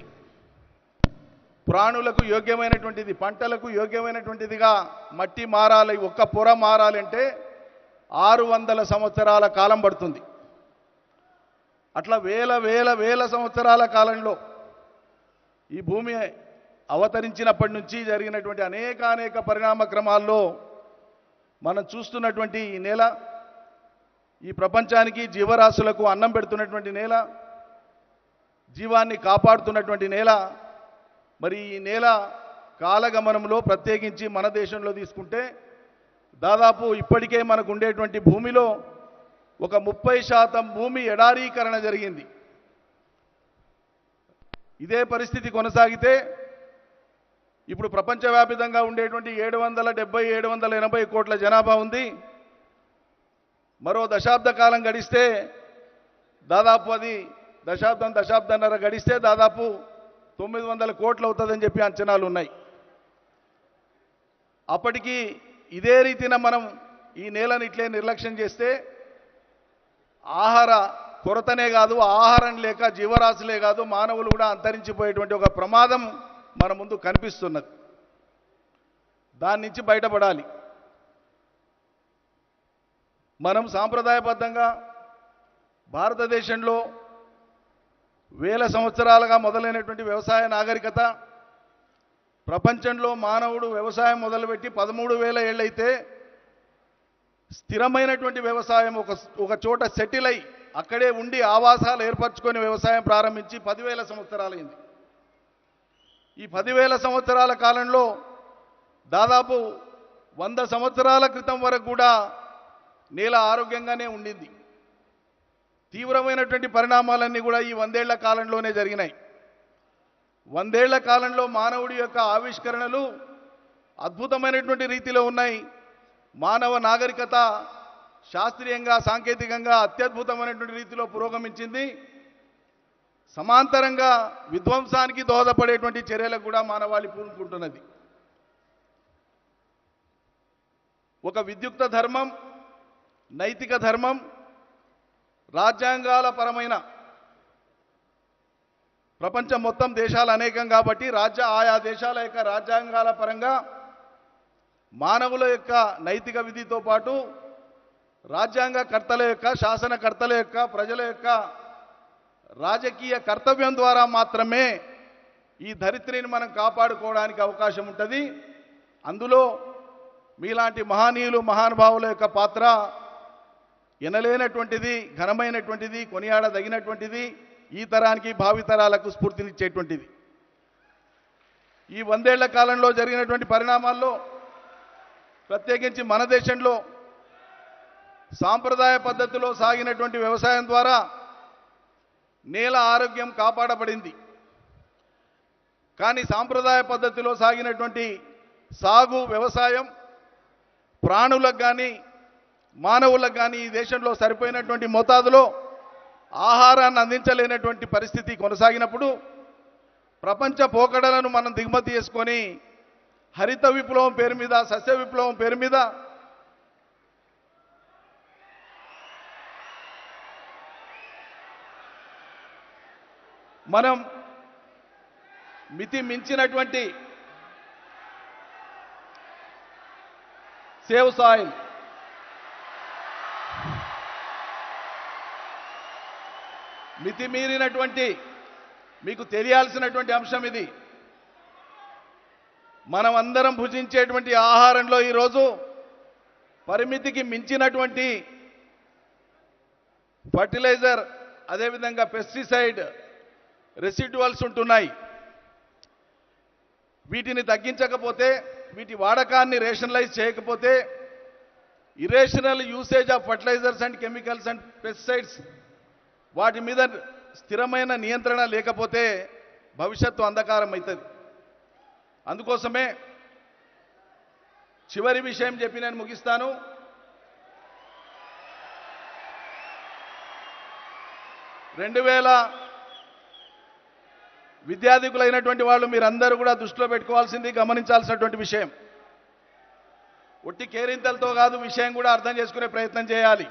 ప్రాణులకు యోగ్యమైనటువంటిది, పంటలకు యోగ్యమైనటువంటిదిగా మట్టి మారాలి. ఒక్క పొర మారాలంటే 600 సంవత్సరాల కాలం పడుతుంది. అట్లా వేల వేల వేల సంవత్సరాల కాలంలో ఈ భూమి అవతరించినప్పటి నుంచి జరిగినటువంటి అనేక పరిణామ క్రమాల్లో మనం చూస్తున్నటువంటి ఈ నేల, ఈ ప్రపంచానికి, జీవరాశులకు అన్నం పెడుతున్నటువంటి నేల, జీవాన్ని కాపాడుతున్నటువంటి నేల. మరి ఈ నేల కాలగమనంలో, ప్రత్యేకించి మన దేశంలో తీసుకుంటే, దాదాపు ఇప్పటికే మనకు ఉండేటువంటి భూమిలో ఒక 30% భూమి ఎడారీకరణ జరిగింది. ఇదే పరిస్థితి కొనసాగితే ఇప్పుడు ప్రపంచవ్యాప్తంగా ఉండేటువంటి 770-780 కోట్ల జనాభా ఉంది. మరో దశాబ్ద కాలం గడిస్తే, దాదాపు అది దశాబ్దన్నర గడిస్తే దాదాపు 900 కోట్లు అవుతుందని చెప్పి అంచనాలు ఉన్నాయి. అప్పటికి ఇదే రీతిన మనం ఈ నేలను ఇట్లే నిర్లక్ష్యం చేస్తే ఆహార కొరతనే కాదు, ఆహారం లేక జీవరాశులే కాదు, మానవులు కూడా అంతరించిపోయేటువంటి ఒక ప్రమాదం మన ముందు కనిపిస్తున్నది. దాని నుంచి బయటపడాలి. మనం సాంప్రదాయబద్ధంగా భారతదేశంలో వేల సంవత్సరాలుగా మొదలైనటువంటి వ్యవసాయ నాగరికత, ప్రపంచంలో మానవుడు వ్యవసాయం మొదలుపెట్టి 13,000 ఏళ్ళైతే స్థిరమైనటువంటి వ్యవసాయం ఒక చోట సెటిల్ అయి అక్కడే ఉండి ఆవాసాలు ఏర్పరచుకొని వ్యవసాయం ప్రారంభించి 10,000 సంవత్సరాలైంది. ఈ 10,000 సంవత్సరాల కాలంలో దాదాపు 100 సంవత్సరాల క్రితం వరకు కూడా నేల ఆరోగ్యంగానే ఉండింది. తీవ్రమైనటువంటి పరిణామాలన్నీ కూడా ఈ 100 ఏళ్ల కాలంలోనే జరిగినాయి. 100 ఏళ్ల కాలంలో మానవుడి యొక్క ఆవిష్కరణలు అద్భుతమైనటువంటి రీతిలో ఉన్నాయి. మానవ నాగరికత శాస్త్రీయంగా, సాంకేతికంగా అత్యద్భుతమైనటువంటి రీతిలో పురోగమించింది. సమాంతరంగా విధ్వంసానికి దోహదపడేటువంటి చర్యలకు కూడా మానవాళి పూనుకుంటున్నది. ఒక విద్యుక్త ధర్మం, నైతిక ధర్మం, రాజ్యాంగాల పరమైన, ప్రపంచం మొత్తం దేశాలు అనేకం కాబట్టి ఆయా దేశాల యొక్క రాజ్యాంగాల పరంగా మానవుల యొక్క నైతిక విధితో పాటు రాజ్యాంగ కర్తల యొక్క, శాసనకర్తల యొక్క, ప్రజల యొక్క రాజకీయ కర్తవ్యం ద్వారా మాత్రమే ఈ ధరిత్రిని మనం కాపాడుకోవడానికి అవకాశం ఉంటుంది. అందులో మీలాంటి మహనీయులు మహానుభావుల యొక్క పాత్ర ఎనలేనటువంటిది, ఘనమైనటువంటిది, కొనియాడదగినటువంటిది, ఈ తరానికి భావితరాలకు స్ఫూర్తినిచ్చేటువంటిది. ఈ 100 ఏళ్ల కాలంలో జరిగినటువంటి పరిణామాల్లో ప్రత్యేకించి మన దేశంలో సాంప్రదాయ పద్ధతిలో సాగినటువంటి వ్యవసాయం ద్వారా నేల ఆరోగ్యం కాపాడబడింది. కానీ సాంప్రదాయ పద్ధతిలో సాగినటువంటి సాగు వ్యవసాయం ప్రాణులకు కానీ మానవులకు కానీ ఈ దేశంలో సరిపోయినటువంటి మోతాదులో ఆహారాన్ని అందించలేనటువంటి పరిస్థితి కొనసాగినప్పుడు ప్రపంచ పోకడలను మనం దిగుమతి చేసుకొని హరిత విప్లవం పేరు మీద, సస్య విప్లవం పేరు మీద మనం మితి మించినటువంటి సేవ్ సాయిల్, మితిమీరినటువంటి, మీకు తెలియాల్సినటువంటి అంశం ఇది. మనం అందరం భుజించేటువంటి ఆహారంలో ఈరోజు పరిమితికి మించినటువంటి ఫర్టిలైజర్, అదేవిధంగా పెస్టిసైడ్ రెసిడ్యువల్స్ ఉంటున్నాయి. వీటిని తగ్గించకపోతే, వీటి వాడకాన్ని రేషనలైజ్ చేయకపోతే, irrational usage of fertilisers and chemicals and pesticides వాటి మీద స్థిరమైన నియంత్రణ లేకపోతే భవిష్యత్తు అంధకారం అవుతుంది. అందుకోసమే చివరి విషయం చెప్పి నేను ముగిస్తాను. విద్యార్థికులైనటువంటి వాళ్ళు మీరందరూ కూడా దృష్టిలో పెట్టుకోవాల్సింది, గమనించాల్సినటువంటి విషయం. ఒట్టి కేరింతలతో కాదు, విషయం కూడా అర్థం చేసుకునే ప్రయత్నం చేయాలి.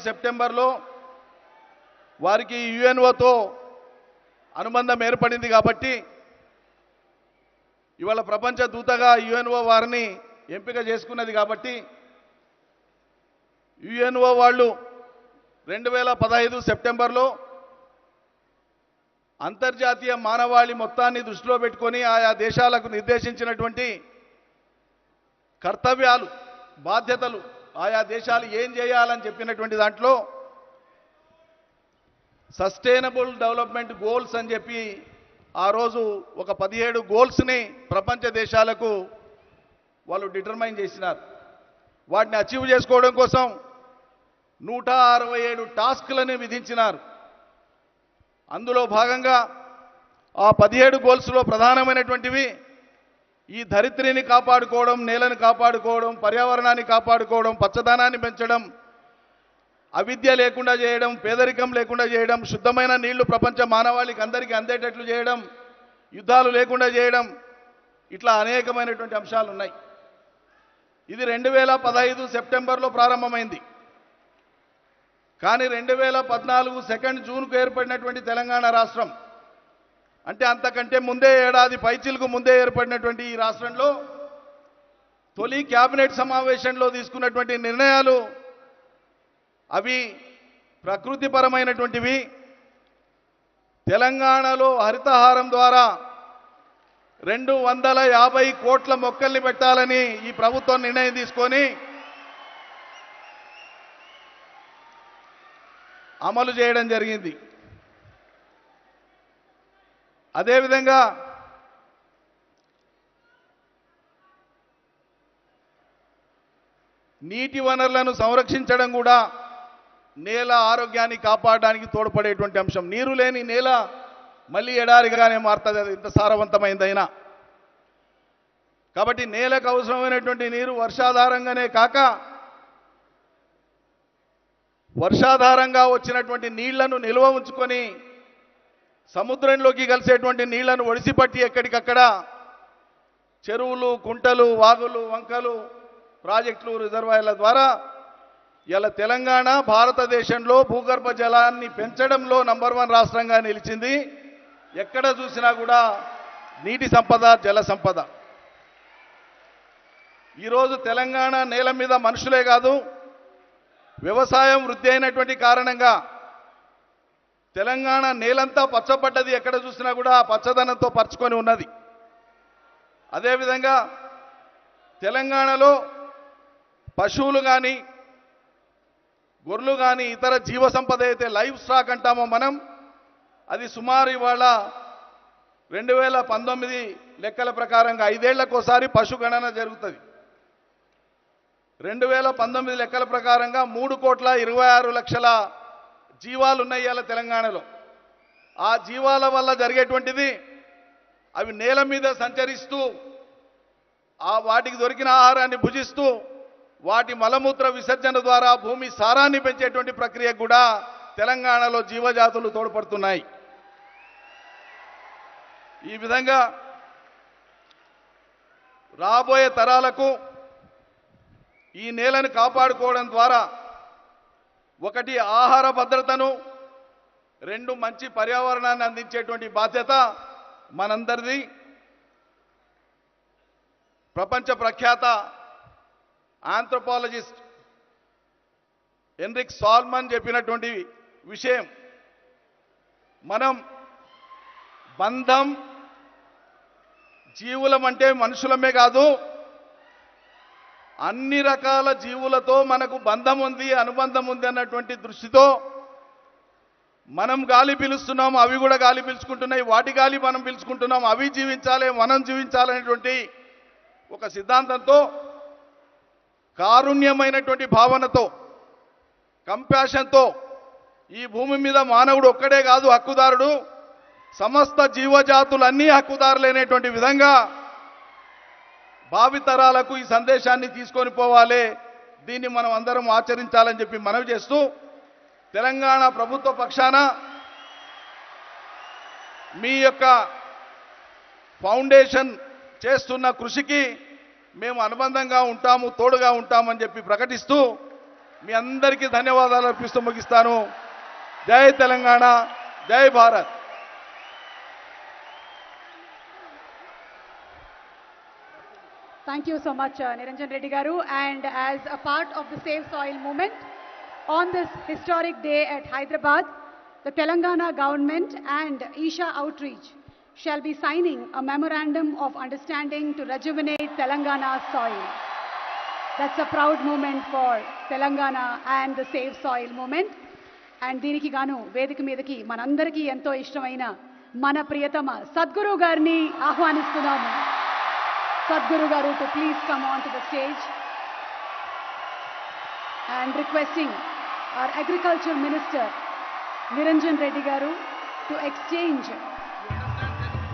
సెప్టెంబర్లో వారికి యుఎన్ఓతో అనుబంధం ఏర్పడింది కాబట్టి ఇవాళ ప్రపంచ దూతగా యుఎన్ఓ వారిని ఎంపిక చేసుకున్నది కాబట్టి యుఎన్ఓ వాళ్ళు 2015 సెప్టెంబర్లో అంతర్జాతీయ మానవాళి మొత్తాన్ని దృష్టిలో పెట్టుకొని ఆయా దేశాలకు నిర్దేశించినటువంటి కర్తవ్యాలు, బాధ్యతలు, ఆయా దేశాలు ఏం చేయాలని చెప్పినటువంటి దాంట్లో సస్టైనబుల్ డెవలప్మెంట్ గోల్స్ అని చెప్పి ఆ రోజు ఒక 17 గోల్స్ని ప్రపంచ దేశాలకు వాళ్ళు డిటర్మైన్ చేసినారు. వాటిని అచీవ్ చేసుకోవడం కోసం 167 టాస్క్లని విధించినారు. అందులో భాగంగా ఆ 17 గోల్స్లో ప్రధానమైనటువంటివి ఈ ధరిత్రిని కాపాడుకోవడం, నేలను కాపాడుకోవడం, పర్యావరణాన్ని కాపాడుకోవడం, పచ్చదనాన్ని పెంచడం, అవిద్య లేకుండా చేయడం, పేదరికం లేకుండా చేయడం, శుద్ధమైన నీళ్లు ప్రపంచ మానవాళికి అందరికీ అందేటట్లు చేయడం, యుద్ధాలు లేకుండా చేయడం, ఇట్లా అనేకమైనటువంటి అంశాలు ఉన్నాయి. ఇది 2015 సెప్టెంబర్లో ప్రారంభమైంది. కానీ 2014 2 జూన్కు ఏర్పడినటువంటి తెలంగాణ రాష్ట్రం, అంటే అంతకంటే ముందే ఏడాది పైచిలకు ముందే ఏర్పడినటువంటి ఈ రాష్ట్రంలో తొలి క్యాబినెట్ సమావేశంలో తీసుకున్నటువంటి నిర్ణయాలు అవి ప్రకృతిపరమైనటువంటివి. తెలంగాణలో హరితహారం ద్వారా 250 కోట్ల మొక్కల్ని పెట్టాలని ఈ ప్రభుత్వం నిర్ణయం తీసుకొని అమలు చేయడం జరిగింది. అదేవిధంగా నీటి వనరులను సంరక్షించడం కూడా నేల ఆరోగ్యాన్ని కాపాడడానికి తోడ్పడేటువంటి అంశం. నీరు లేని నేల మళ్ళీ ఎడారిగానే మారుతుంది, అది ఇంత సారవంతమైందైనా. కాబట్టి నేలకు అవసరమైనటువంటి నీరు వర్షాధారంగానే కాక వర్షాధారంగా వచ్చినటువంటి నీళ్లను నిల్వ ఉంచుకొని సముద్రంలోకి కలిసేటువంటి నీళ్లను ఒడిసిపట్టి ఎక్కడికక్కడ చెరువులు, కుంటలు, వాగులు, వంకలు, ప్రాజెక్టులు, రిజర్వాయర్ల ద్వారా ఇలా తెలంగాణ భారతదేశంలో భూగర్భ జలాన్ని పెంచడంలో నంబర్ 1 రాష్ట్రంగా నిలిచింది. ఎక్కడ చూసినా కూడా నీటి సంపద, జల సంపద. ఈరోజు తెలంగాణ నేల మీద మనుషులే కాదు, వ్యవసాయం వృద్ధి అయినటువంటి కారణంగా తెలంగాణ నేలంతా పచ్చబడ్డది, ఎక్కడ చూసినా కూడా పచ్చదనంతో పరుచుకొని ఉన్నది. అదేవిధంగా తెలంగాణలో పశువులు కానీ గొర్రెలు కానీ ఇతర జీవ సంపద అయితే లైవ్ స్టాక్ అంటామో మనం, అది సుమారు ఇవాళ 2019 లెక్కల ప్రకారంగా 5 ఏళ్లకోసారి పశు గణన జరుగుతుంది. 2019 లెక్కల ప్రకారంగా 3,26,00,000 జీవాలు ఉన్నాయి ఇవాళ తెలంగాణలో. ఆ జీవాల వల్ల జరిగేటువంటిది, అవి నేల మీద సంచరిస్తూ వాటికి దొరికిన ఆహారాన్ని భుజిస్తూ వాటి మలమూత్ర విసర్జన ద్వారా భూమి సారాన్ని పెంచేటువంటి ప్రక్రియ కూడా తెలంగాణలో జీవజాతులు తోడ్పడుతున్నాయి. ఈ విధంగా రాబోయే తరాలకు ఈ నేలను కాపాడుకోవడం ద్వారా ఒకటి ఆహార భద్రతను, 2 మంచి పర్యావరణాన్ని అందించేటువంటి బాధ్యత మనందరిది. ప్రపంచ ప్రఖ్యాత ఆంథ్రోపాలజిస్ట్ ఎన్రిక్ సాల్మన్ చెప్పినటువంటి విషయం, మనం బంధం జీవులమంటే మనుషులమే కాదు, అన్ని రకాల జీవులతో మనకు బంధం ఉంది, అనుబంధం ఉంది అన్నటువంటి దృష్టితో మనం గాలి పీలుస్తున్నాం, అవి కూడా గాలి పీల్చుకుంటున్నాయి, వాటి గాలి మనం పీల్చుకుంటున్నాం, అవి జీవించాలి మనం జీవించాలనేటువంటి ఒక సిద్ధాంతంతో, కారుణ్యమైనటువంటి భావనతో, కంపాషన్తో ఈ భూమి మీద మానవుడు ఒక్కడే కాదు హక్కుదారుడు, సమస్త జీవజాతులన్నీ హక్కుదారులైనటువంటి విధంగా భావితరాలకు ఈ సందేశాన్ని తీసుకొని పోవాలి. దీన్ని మనం అందరం ఆచరించాలని చెప్పి మనవి చేస్తూ, తెలంగాణ ప్రభుత్వ పక్షాన మీ యొక్క ఫౌండేషన్ చేస్తున్న కృషికి మేము అనుబంధంగా ఉంటాము, తోడుగా ఉంటామని చెప్పి ప్రకటిస్తూ మీ అందరికీ ధన్యవాదాలు అర్పిస్తూ ముగిస్తాను. జై తెలంగాణ, జై Bharat. Thank you so much, Niranjan Reddy Garu. And as a part of the Save Soil movement, on this historic day at Hyderabad, the Telangana government and Isha Outreach shall be signing a memorandum of understanding to rejuvenate Telangana's soil. That's a proud moment for Telangana and the Save Soil movement. And దీనికి గాను వేదిక మీదకి మనందరికీ ఎంతో ఇష్టమైన మన ప్రియతమ సద్గురు గారిని ఆహ్వానిస్తున్నాము. Sadhguru Garu to please come on to the stage, and requesting our Agriculture Minister Niranjan Reddy Garu to exchange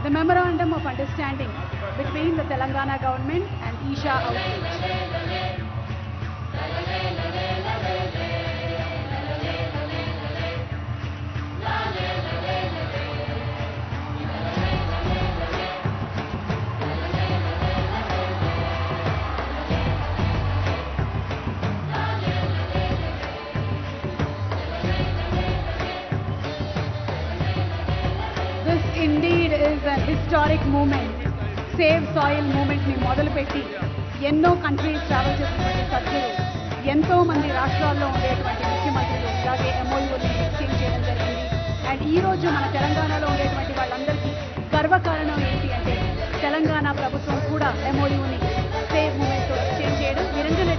the Memorandum of Understanding between the Telangana government and Isha Outreach. Indeed is a historic moment. Save Soil movement ni మొదలుపెట్టి ఎన్నో countries travel చేసినటువంటి సద్గురు ఎంతో మంది రాష్ట్రాల్లో ఉండేటువంటి ముఖ్యమంత్రులు అలాగే MOUని exchange చేయడం జరిగింది. అండ్ ఈ రోజు మన తెలంగాణలో ఉండేటువంటి వాళ్ళందరికీ గర్వకారణం ఏంటి అంటే తెలంగాణ ప్రభుత్వం కూడా MOUని సేవ్ మూమెంట్తో ఎక్స్చేంజ్ చేయడం. నిరంజన్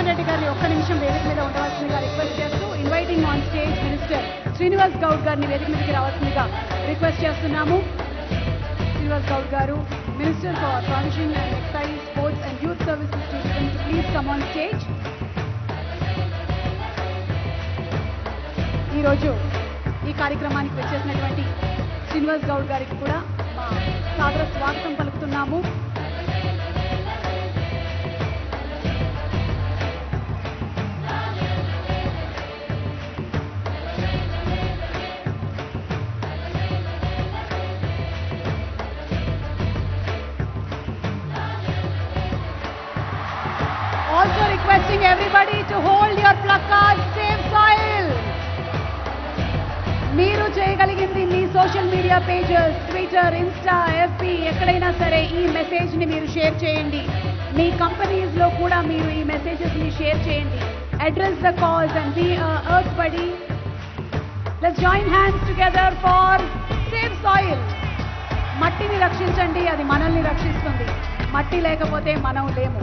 రెడ్డి గారిని ఒక్క నిమిషం వేదిక మీద ఉండవలసిందిగా రిక్వెస్ట్ చేస్తూ inviting on stage minister Srinivas Goud గారిని వేదిక మీదకి రావాల్సిందిగా రిక్వెస్ట్ చేస్తున్నాము. Srinivas Goud garu, minister for transition and excise, sports and youth services to please come on stage. ఈరోజు ఈ కార్యక్రమానికి వచ్చేసినటువంటి శ్రీనివాస్ గౌడ్ గారికి కూడా మా సాదర స్వాగతం పలుకుతున్నాము. Also requesting everybody to hold your placards, Save Soil. మీరు చేయగలిగింది మీ social media pages, Twitter, Insta, FB ఎక్కడైనా సరే ఈ మెసేజ్ని మీరు షేర్ చేయండి. మీ కంపెనీస్లో కూడా మీరు ఈ మెసేజెస్ని షేర్ చేయండి. Address the cause and be earth buddy. Let's join hands together for Save Soil. మట్టిని రక్షించండి, అది మనల్ని రక్షిస్తుంది. మట్టి లేకపోతే మనం లేము.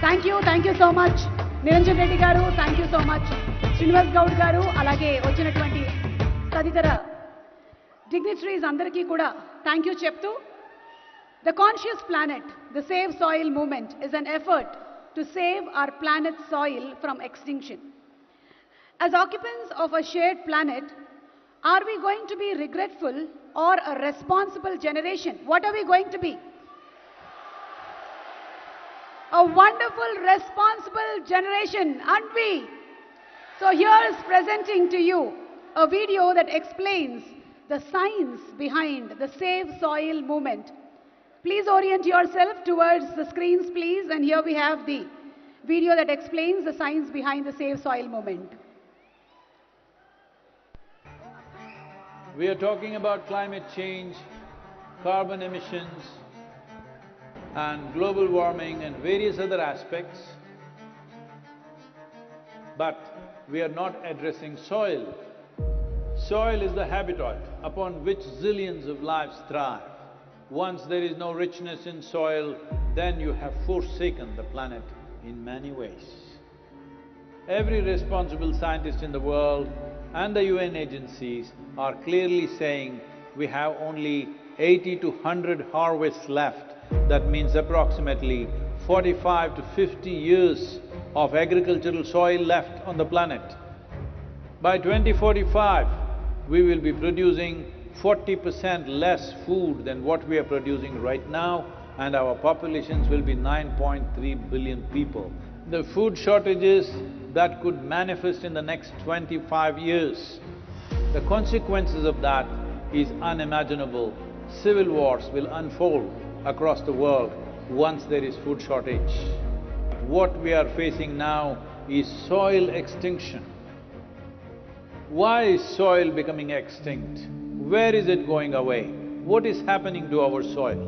Thank you so much Niranjan Reddy garu, thank you so much Srinivas Goud garu, అలాగే వచ్చినటువంటి తదితర డిగ్నిటరీస్ అందరికీ కూడా థ్యాంక్ యూ చెప్తూ, the conscious planet, the Save Soil movement is an effort to save our planet's soil from extinction. As occupants of a shared planet, are we going to be regretful or a responsible generation? What are we going to be? A wonderful, responsible generation, aren't we? So here's presenting to you a video that explains the science behind the Save Soil movement. Please orient yourself towards the screens, please. And here we have the video that explains the science behind the Save Soil movement. We are talking about climate change, carbon emissions, and global warming and various other aspects. But we are not addressing soil. Soil is the habitat upon which zillions of lives thrive. Once there is no richness in soil, then you have forsaken the planet in many ways. Every responsible scientist in the world and the UN agencies are clearly saying we have only 80 to 100 harvests left. That means approximately 45 to 50 years of agricultural soil left on the planet. By 2045, we will be producing 40% less food than what we are producing right now, and our populations will be 9.3 billion people. The food shortages that could manifest in the next 25 years, the consequences of that is unimaginable. Civil wars will unfold across the world once there is food shortage. What we are facing now is soil extinction. Why is soil becoming extinct? Where is it going away? What is happening to our soil?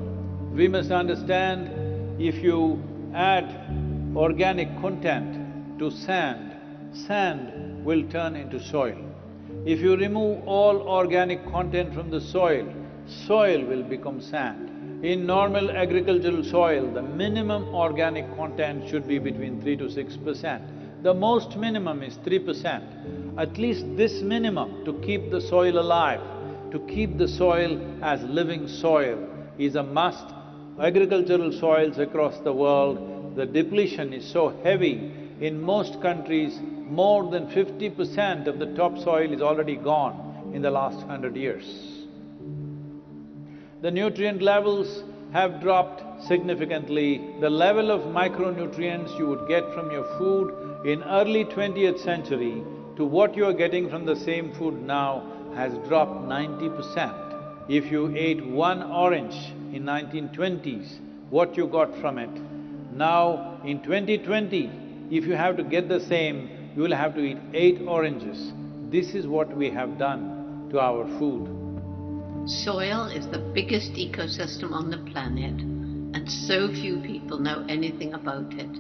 We must understand, if you add organic content to sand, sand will turn into soil. If you remove all organic content from the soil, soil will become sand. In normal agricultural soil, the minimum organic content should be between 3 to 6%. The most minimum is 3%. At least this minimum to keep the soil alive, to keep the soil as living soil is a must. Agricultural soils across the world, the depletion is so heavy. In most countries, more than 50% of the topsoil is already gone in the last 100 years. The nutrient levels have dropped significantly. The level of micronutrients you would get from your food in early 20th century to what you are getting from the same food now has dropped 90%. If you ate one orange in 1920s, what you got from it? Now, in 2020, if you have to get the same, you will have to eat 8 oranges. This is what we have done to our food. Soil is the biggest ecosystem on the planet, and so few people know anything about it.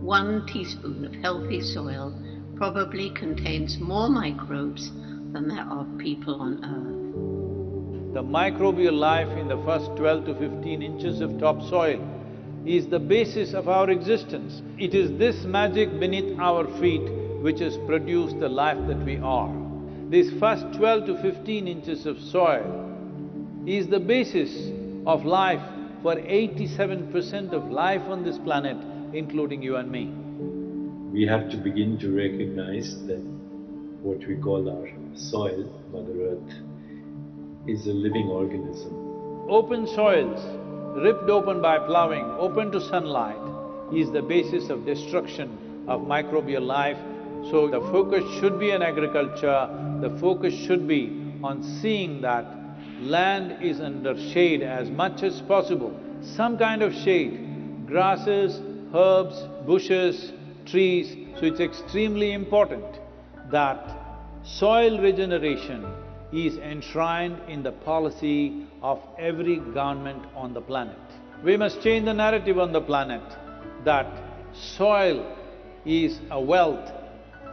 1 teaspoon of healthy soil probably contains more microbes than there are people on Earth. The microbial life in the first 12 to 15 inches of topsoil is the basis of our existence. It is this magic beneath our feet which has produced the life that we are. This first 12 to 15 inches of soil is the basis of life for 87% of life on this planet, including you and me. We have to begin to recognize that what we call our soil, Mother Earth, is a living organism. Open soils, ripped open by plowing, open to sunlight, is the basis of destruction of microbial life. So the focus should be on agriculture, the focus should be on seeing that land is under shade as much as possible, some kind of shade, grasses, herbs, bushes, trees. So it's extremely important that soil regeneration is enshrined in the policy of every government on the planet. We must change the narrative on the planet that soil is a wealth,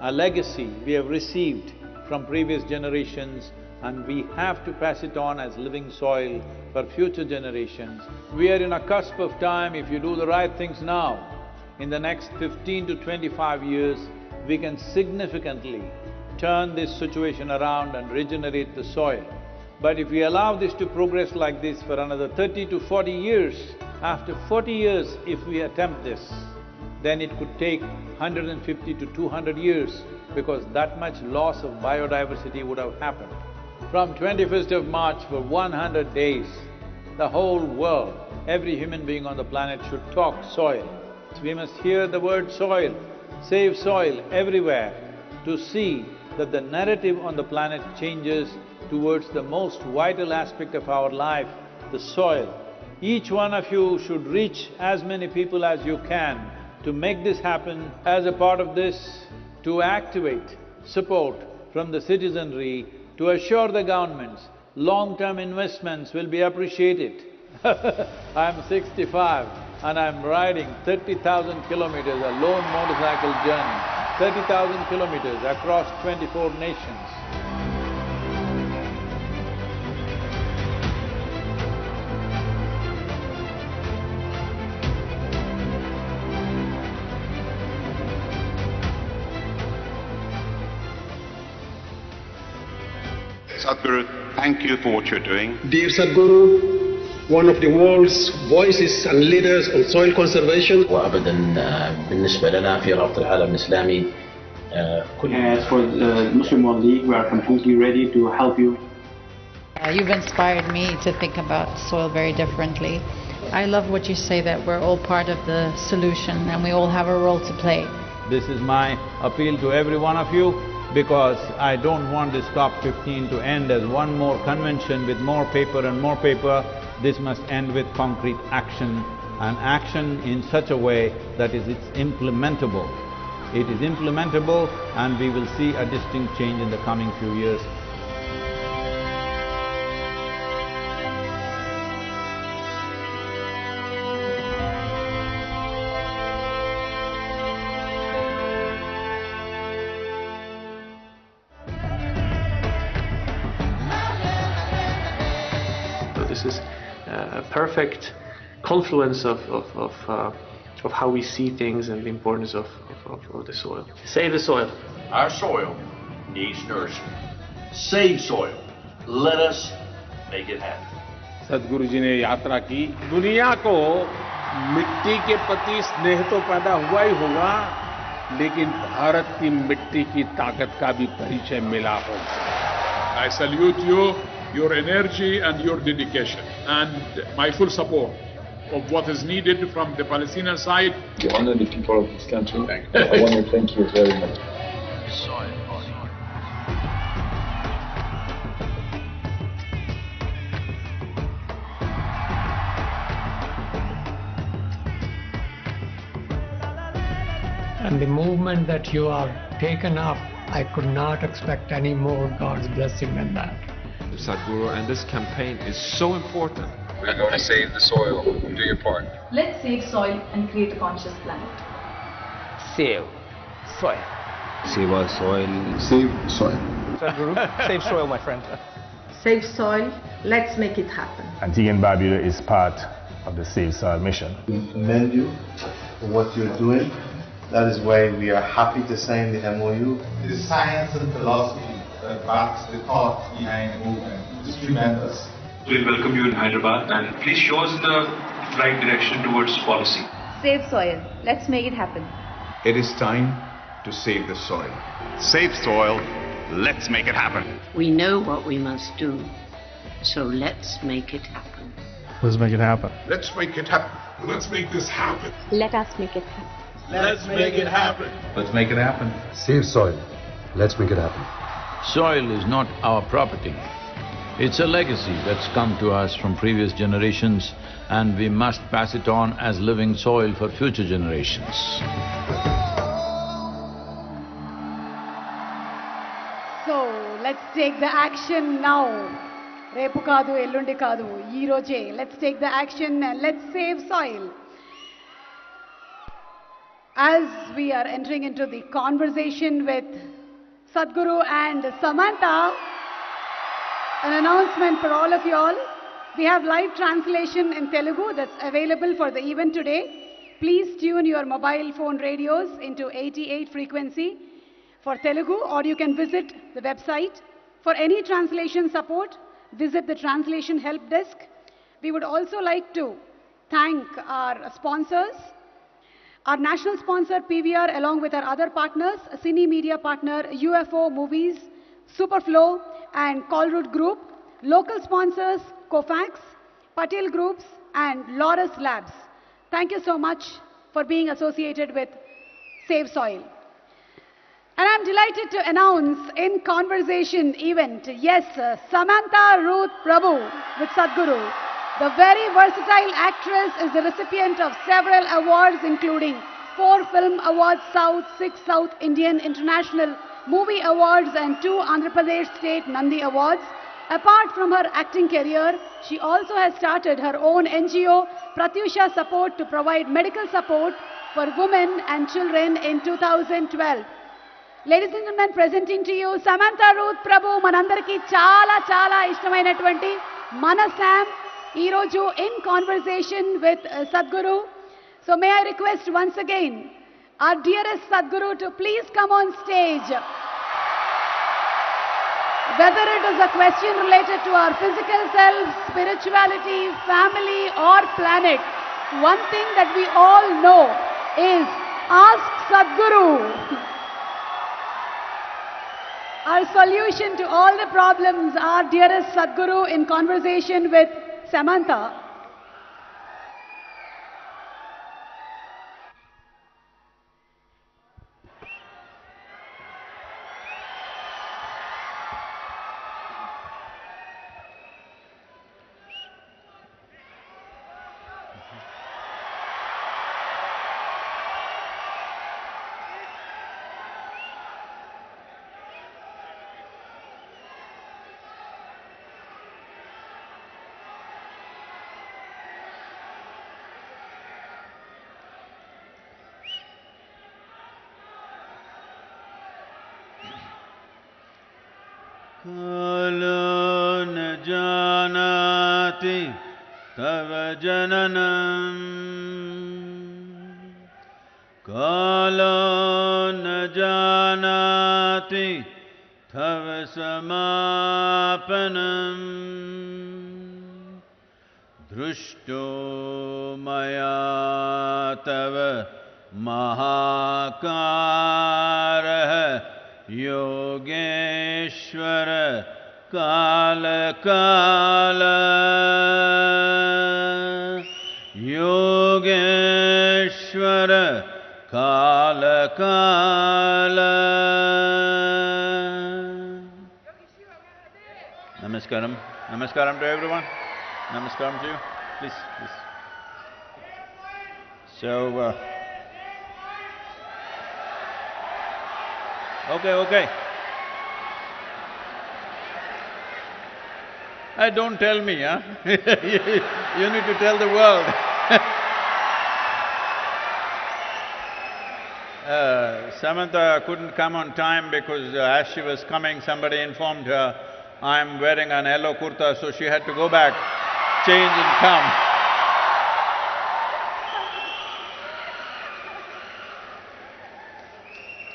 a legacy we have received from previous generations, and we have to pass it on as living soil for future generations. We are in a cusp of time. If you do the right things now, in the next 15 to 25 years, we can significantly turn this situation around and regenerate the soil. But if we allow this to progress like this for another 30 to 40 years, after 40 years if we attempt this, then it could take 150 to 200 years, because that much loss of biodiversity would have happened. From 21st of March for 100 days, the whole world, every human being on the planet should talk soil. We must hear the word soil, save soil everywhere, to see that the narrative on the planet changes towards the most vital aspect of our life, the soil. Each one of you should reach as many people as you can to make this happen. As a part of this, to activate support from the citizenry to assure the governments long-term investments will be appreciated. I'm 65 and I'm riding 30,000 kilometers, a lone motorcycle journey, 30,000 kilometers across 24 nations. Sadhguru, thank you for what you're doing. Dear Satguru, one of the world's voices and leaders on soil conservation. وأبدا بالنسبة لنا في رابطة العالم الإسلامي As for the Muslim World League, we are completely ready to help you. You've inspired me to think about soil very differently. I love what you say, that we're all part of the solution and we all have a role to play. This is my appeal to every one of you, because I don't want this COP15 to end as one more convention with more paper and more paper. This must end with concrete action, and action in such a way that it's implementable. It is implementable, and we will see a distinct change in the coming few years. This is a perfect confluence of how we see things and the importance of the soil. Save the soil. Our soil needs nourishment. Save soil. Let us make it happen. सदगुरु जी ने यात्रा की, दुनिया को मिट्टी के प्रति स्नेह तो पैदा हुआ ही होगा, लेकिन भारत की मिट्टी की ताकत का भी परिचय मिला होगा। I salute you, your energy and your dedication, and my full support of what is needed from the Palestinian side. To honor the people of this country, I want to thank you very much. And the movement that you have taken up, I could not expect any more God's blessing than that. Sadhguru, and this campaign is so important. We're going to save the soil. Do your part. Let's save soil and create a conscious planet. Save soil. Save our soil. Save soil. Sadhguru, save soil, my friend. Save soil, let's make it happen. Antigua and Barbuda is part of the Save Soil mission. We commend you for what you're doing. That is why we are happy to sign the MOU. The science and philosophy that backs the thought behind the movement is tremendous. We welcome you in Hyderabad, and please show us the right direction towards policy. Save soil, let's make it happen. It is time to save the soil. Save soil, let's make it happen. We know what we must do, so let's make it happen. Let's make it happen. Let's make it happen. Let's make this happen. Let us make it happen. Let's make it happen. Let's make it happen. Save soil. Let's make it happen. Soil is not our property. It's a legacy that's come to us from previous generations, and we must pass it on as living soil for future generations. So, let's take the action now. Repu kadu, ellundi kadu, ee roje. Let's take the action and let's save soil. As we are entering into the conversation with Sadhguru and Samantha, an announcement for all of you all. We have live translation in Telugu that's available for the event today. Please tune your mobile phone radios into 88 frequency for Telugu, or you can visit the website. For any translation support, visit the translation help desk. We would also like to thank our sponsors, our national sponsor PVR along with our other partners, Cine Media partner UFO Movies, Superflow and Colroot Group, local sponsors Kofax, Patel Groups and Laurus Labs. Thank you so much for being associated with Save Soil. And I'm delighted to announce in conversation event, yes, Samantha Ruth Prabhu with Sadhguru. The very versatile actress is the recipient of several awards including 4 Film Awards South, 6 South Indian International Movie Awards and 2 Andhra Pradesh State Nandi Awards. Apart from her acting career, she also has started her own NGO, Pratyusha Support, to provide medical support for women and children in 2012. Ladies and gentlemen, presenting to you Samantha Ruth Prabhu, manandariki chala ishtamainatvanti mana Sam, ee roju in conversation with Sadhguru. So may I request once again our dearest Sadhguru to please come on stage. Whether it is a question related to our physical self, spirituality, family or planet, one thing that we all know is ask Sadhguru. Our solution to all the problems, our dearest Sadhguru in conversation with Samantha. Kalo na janati tava jananam, Kalo na janati tava samapanam, Drushto maya tava mahakara Yogeshwara Kala Kala, Yogeshwara Kala Kala. Namaskaram. Namaskaram to everyone. Namaskaram to you. Please, please. So, okay. Don't tell me, huh? You need to tell the world. Samantha couldn't come on time because as she was coming, somebody informed her, I'm wearing an yellow kurta, so she had to go back, change and come.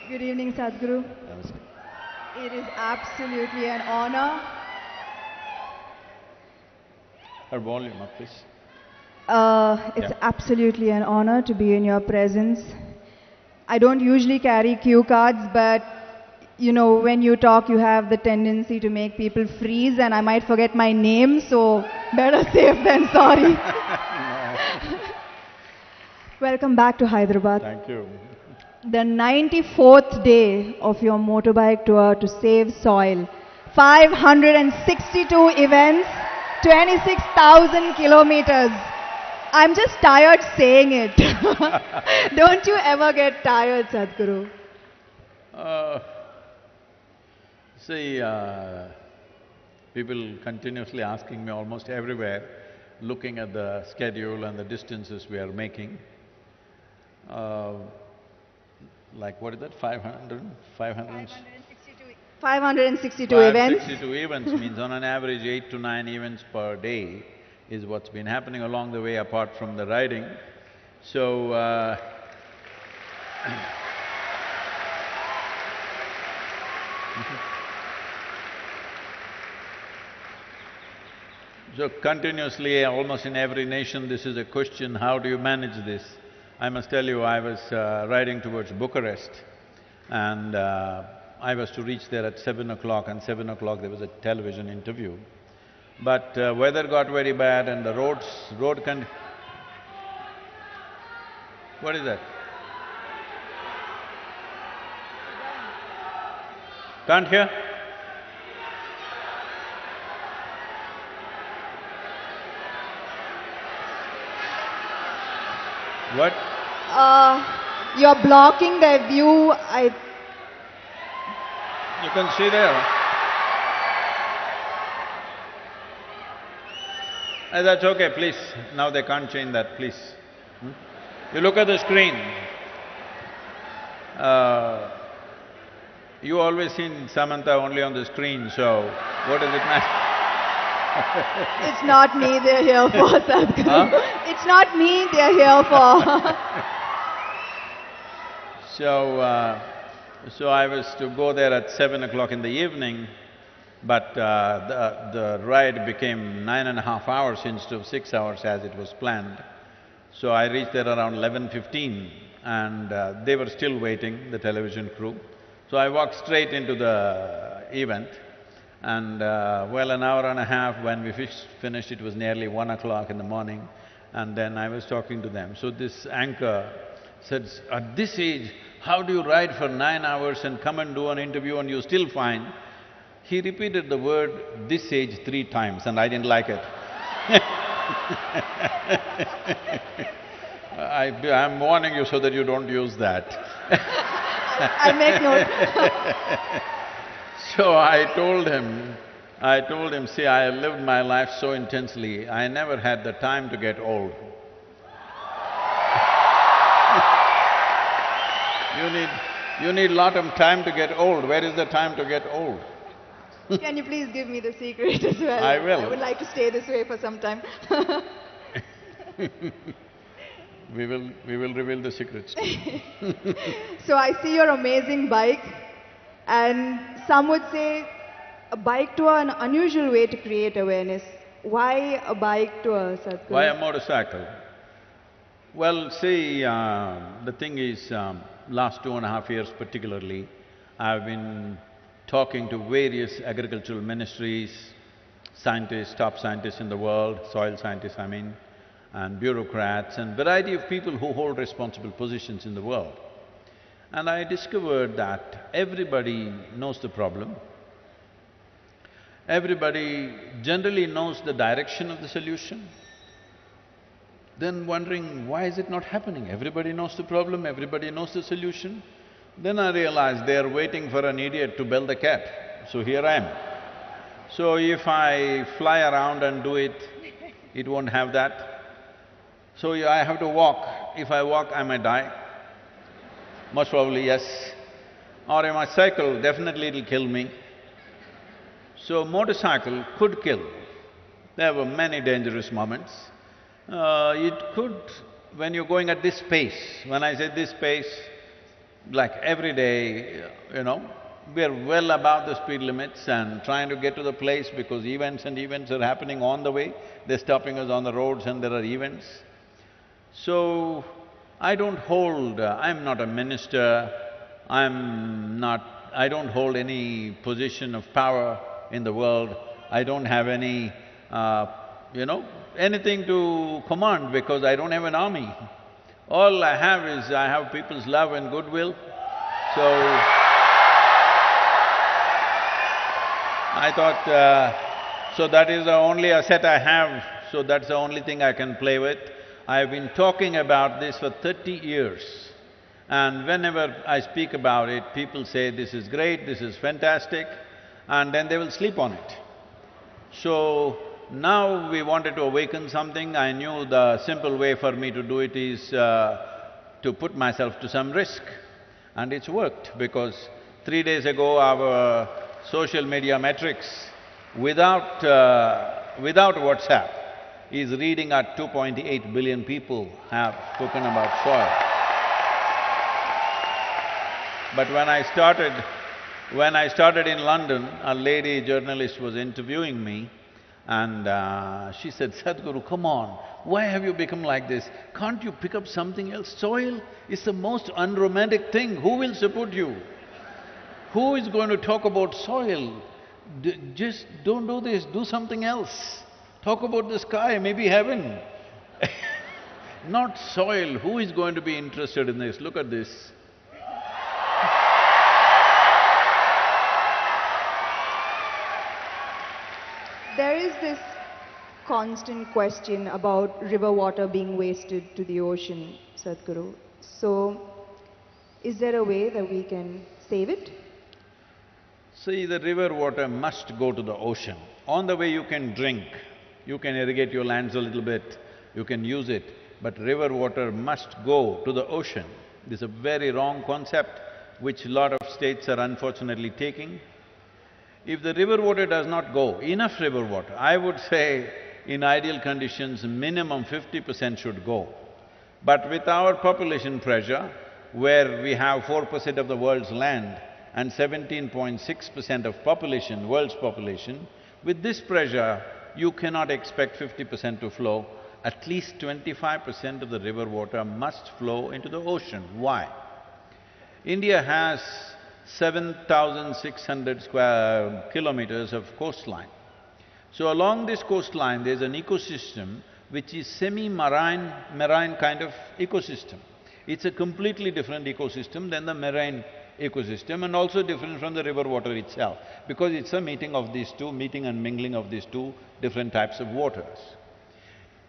Good evening, Sadhguru. Namaste. It is absolutely an honor. Her volume up, please. It's absolutely an honor to be in your presence. I don't usually carry cue cards, but you know, when you talk, you have the tendency to make people freeze, and I might forget my name, so better safe than sorry. No. Welcome back to Hyderabad. Thank you. The 94th day of your motorbike tour to save soil. 562 events, 26,000 kilometers. I'm just tired saying it. Don't you ever get tired, Sadhguru? See, people continuously asking me almost everywhere, looking at the schedule and the distances we are making. Like what is that, 562 562 events. 562 events means on an average 8 to 9 events per day is what's been happening along the way apart from the riding. So, so continuously, almost in every nation, this is a question, how do you manage this? I must tell you, I was riding towards Bucharest and I was to reach there at 7 o'clock, and 7 o'clock there was a television interview. But weather got very bad and the road What is that? Can't hear? What? You're blocking the view, You can see there. That's okay, please. Now they can't change that, please. You look at the screen. You always seen Samantha only on the screen, so what does it matter? It's not me they're here for, Sadhguru. Huh? It's not me they're here for. So I was to go there at 7 o'clock in the evening, but the ride became 9.5 hours instead of 6 hours as it was planned. So I reached there around 11:15 and they were still waiting, the television crew. So I walked straight into the event and well, an hour and a half when we finished, it was nearly 1 o'clock in the morning, and then I was talking to them. So this anchor said, at this age, how do you ride for 9 hours and come and do an interview and you're still fine? He repeated the word "this age" 3 times and I didn't like it. I'm warning you so that you don't use that. I'll make note. So I told him, see, I lived my life so intensely, I never had the time to get old. You need lot of time to get old. Where is the time to get old? Can you please give me the secret as well? I will. I would like to stay this way for some time. We will reveal the secrets. So I see your amazing bike, and some would say a bike tour, an unusual way to create awareness. Why a bike tour, Sadhguru? Why a motorcycle? Well, see, the thing is, last 2.5 years particularly, I've been talking to various agricultural ministries, scientists, top scientists in the world, soil scientists I mean, and bureaucrats and variety of people who hold responsible positions in the world. And I discovered that everybody knows the problem, everybody generally knows the direction of the solution, then wondering, why is it not happening? Everybody knows the problem, everybody knows the solution. Then I realized they are waiting for an idiot to bell the cat, so here I am. So if I fly around and do it, it won't have that. So I have to walk. If I walk, I might die. Most probably, yes. Or if I cycle, definitely it'll kill me. So motorcycle could kill. There were many dangerous moments. It could, when you're going at this pace, when I say this pace, like every day, we are well above the speed limits and trying to get to the place because events are happening on the way. They're stopping us on the roads and there are events. So, I don't hold… I'm not a minister, I don't hold any position of power in the world. I don't have any, anything to command because I don't have an army. All I have is, I have people's love and goodwill. So, I thought, so that is the only asset I have, so that's the only thing I can play with. I've been talking about this for 30 years, and whenever I speak about it, people say, this is great, this is fantastic, and then they will sleep on it. So, now we wanted to awaken something. I knew the simple way for me to do it is to put myself to some risk. And it's worked because 3 days ago our social media metrics, without WhatsApp, is reading at 2.8 billion people have spoken about soil. But when I started in London, a lady journalist was interviewing me and she said, Sadhguru, come on, why have you become like this? Can't you pick up something else? Soil is the most unromantic thing. Who will support you? Who is going to talk about soil? Just don't do this, do something else. Talk about the sky, maybe heaven. Not soil. Who is going to be interested in this? Look at this. There is this constant question about river water being wasted to the ocean, Satguru. So, is there a way that we can save it? See, the river water must go to the ocean. On the way you can drink, you can irrigate your lands a little bit, you can use it, but river water must go to the ocean. This is a very wrong concept which a lot of states are unfortunately taking. If the river water does not go, enough river water, I would say in ideal conditions, minimum 50% should go. But with our population pressure, where we have 4% of the world's land and 17.6% of population, world's population, with this pressure, you cannot expect 50% to flow. At least 25% of the river water must flow into the ocean. Why? India has 7,600 square kilometers of coastline. So along this coastline, there's an ecosystem which is marine kind of ecosystem. It's a completely different ecosystem than the marine ecosystem and also different from the river water itself, because it's a meeting and mingling of these two different types of waters.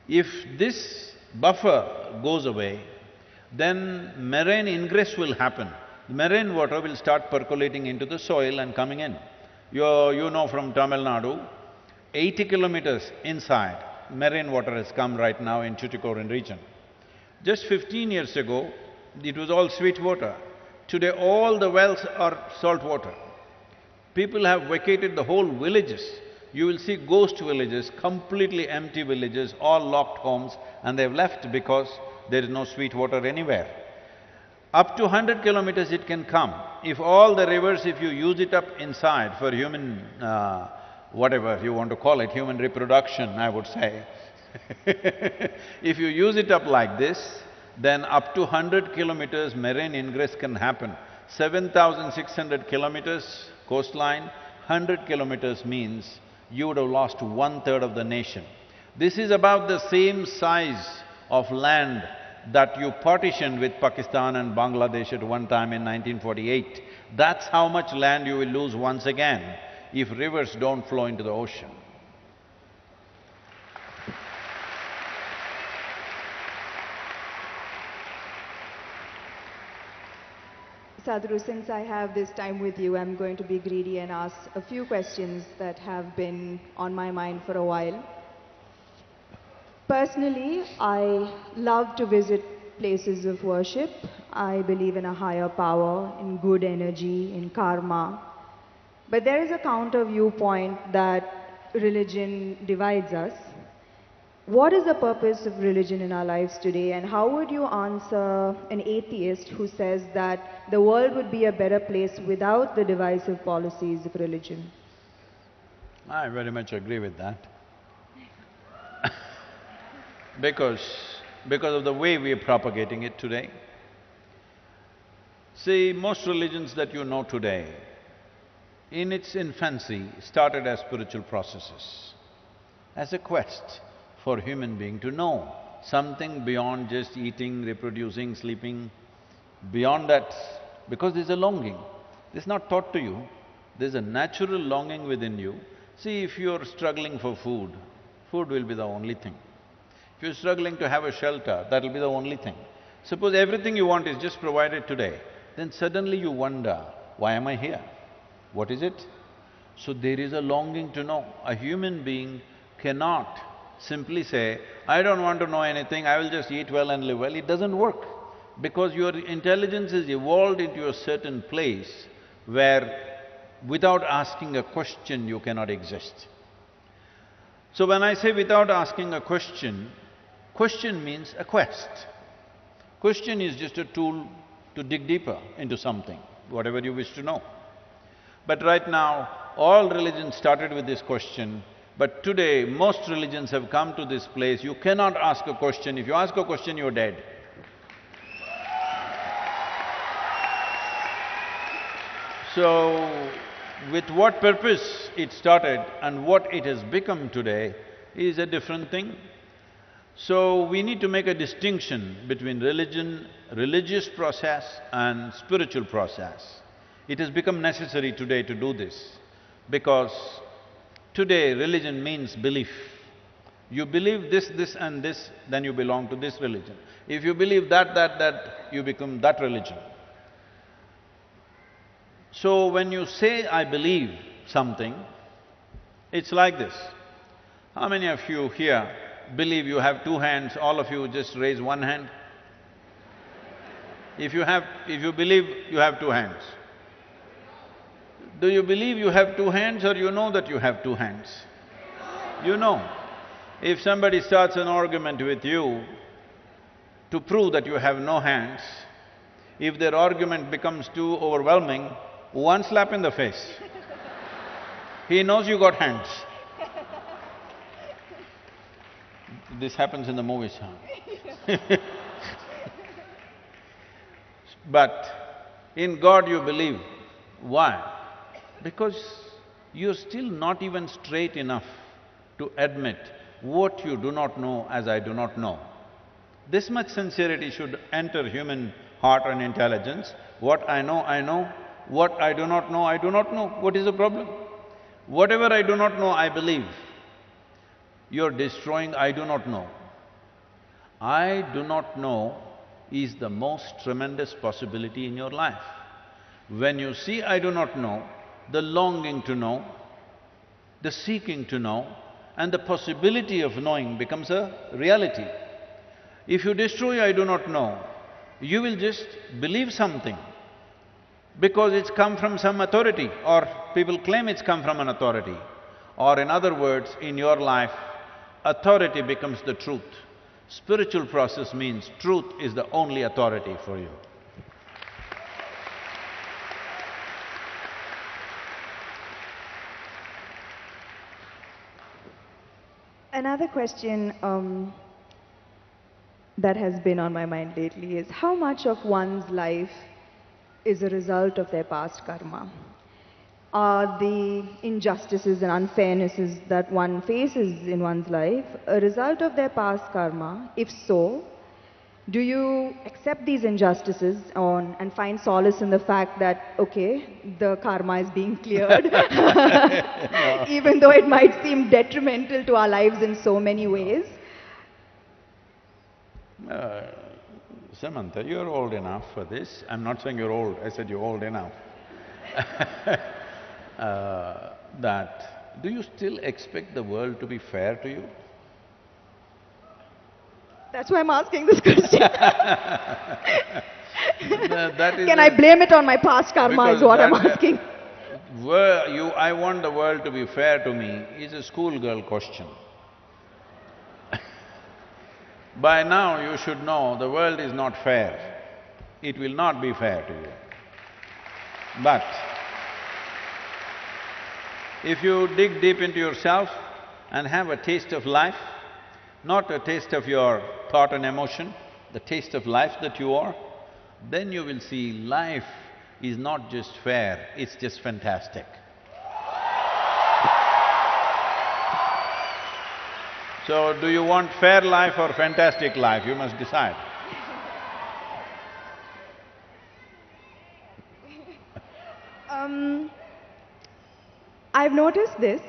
If this buffer goes away, then marine ingress will happen. Marine water will start percolating into the soil and coming in. You know from Tamil Nadu, 80 kilometers inside, marine water has come right now in Tuticorin region. Just 15 years ago, it was all sweet water. Today, all the wells are salt water. People have vacated the whole villages. You will see ghost villages, completely empty villages, all locked homes, and they've left because there is no sweet water anywhere. Up to 100 kilometers it can come. If all the rivers, if you use it up inside for human, whatever you want to call it, human reproduction, I would say if you use it up like this, then up to 100 kilometers marine ingress can happen. 7,600 kilometers coastline, 100 kilometers means you would have lost 1/3 of the nation. This is about the same size of land that you partitioned with Pakistan and Bangladesh at one time in 1948. That's how much land you will lose once again if rivers don't flow into the ocean. Sadhguru, since I have this time with you, I'm going to be greedy and ask a few questions that have been on my mind for a while. Personally, I love to visit places of worship. I believe in a higher power, in good energy, in karma. But there is a counter viewpoint that religion divides us. What is the purpose of religion in our lives today, and how would you answer an atheist who says that the world would be a better place without the divisive policies of religion? I very much agree with that. Because of the way we are propagating it today. See, most religions that you know today, in its infancy, started as spiritual processes, as a quest for human being to know something beyond just eating, reproducing, sleeping, beyond that, because there's a longing. It's not taught to you, there's a natural longing within you. See, if you're struggling for food, food will be the only thing. If you're struggling to have a shelter, that'll be the only thing. Suppose everything you want is just provided today, then suddenly you wonder, why am I here? What is it? So there is a longing to know. A human being cannot simply say, I don't want to know anything, I will just eat well and live well. It doesn't work, because your intelligence is evolved into a certain place where Without asking a question, you cannot exist. So when I say without asking a question means a quest. Question is just a tool to dig deeper into something, whatever you wish to know. But right now, all religions started with this question, but today most religions have come to this place, you cannot ask a question. If you ask a question, you're dead. So, with what purpose it started and what it has become today is a different thing. So, we need to make a distinction between religion, religious process and spiritual process. It has become necessary today to do this, because today religion means belief. You believe this and this, then you belong to this religion. If you believe that, you become that religion. So when you say, I believe something, it's like this. How many of you here believe you have two hands? All of you just raise one hand. If you believe you have two hands, do you believe you have two hands or you know that you have two hands? You know. If somebody starts an argument with you to prove that you have no hands, if their argument becomes too overwhelming, one slap in the face. He knows you got hands. This happens in the movies, huh? But in God you believe. Why? Because you're still not even straight enough to admit what you do not know as I do not know. This much sincerity should enter human heart and intelligence. What I know, I know. What I do not know, I do not know. What is the problem? Whatever I do not know, I believe. You're destroying I do not know. I do not know is the most tremendous possibility in your life. When you see I do not know, the longing to know, the seeking to know, and the possibility of knowing becomes a reality. If you destroy I do not know, you will just believe something because it's come from some authority, or people claim it's come from an authority. Or in other words, in your life, authority becomes the truth. Spiritual process means truth is the only authority for you. Another question that has been on my mind lately is how much of one's life is a result of their past karma? Are the injustices and unfairnesses that one faces in one's life a result of their past karma? If so, do you accept these injustices and find solace in the fact that, okay, the karma is being cleared, even though it might seem detrimental to our lives in so many ways? Samantha, you're old enough for this. I'm not saying you're old, I said you're old enough. Do you still expect the world to be fair to you? That's why I'm asking this question. Can I blame it on my past karma is what I'm asking. I want the world to be fair to me is a schoolgirl question. By now you should know the world is not fair. It will not be fair to you. But if you dig deep into yourself and have a taste of life, not a taste of your thought and emotion, the taste of life that you are, then you will see life is not just fair, it's just fantastic. So, do you want fair life or fantastic life? You must decide. I've noticed this,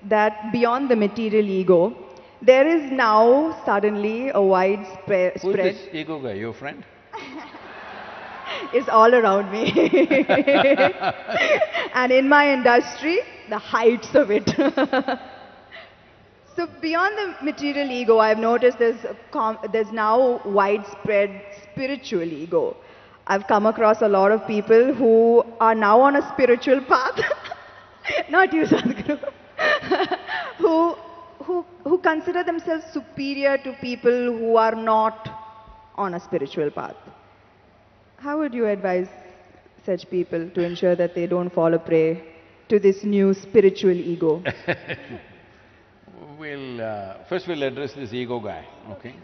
that beyond the material ego, there is now suddenly a widespread… Who's this ego guy, your friend? It's all around me. And in my industry, the heights of it. So beyond the material ego, I've noticed there's now widespread spiritual ego. I've come across a lot of people who are now on a spiritual path not you, Sadhguru, who consider themselves superior to people who are not on a spiritual path. How would you advise such people to ensure that they don't fall a prey to this new spiritual ego? First we'll address this ego guy, okay?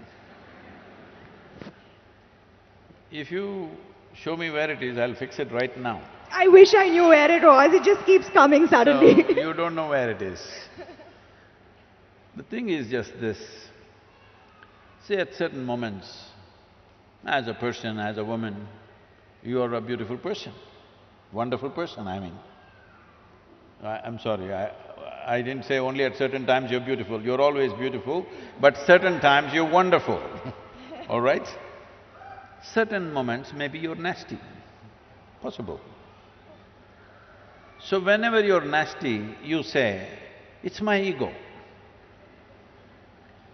If you show me where it is, I'll fix it right now. I wish I knew where it was, it just keeps coming suddenly. No, you don't know where it is. The thing is just this, see at certain moments, as a person, as a woman, you are a beautiful person, wonderful person, I mean. I'm sorry, I didn't say only at certain times you're beautiful, you're always beautiful, but certain times you're wonderful, all right? Certain moments maybe you're nasty, possible. So whenever you're nasty, you say, it's my ego.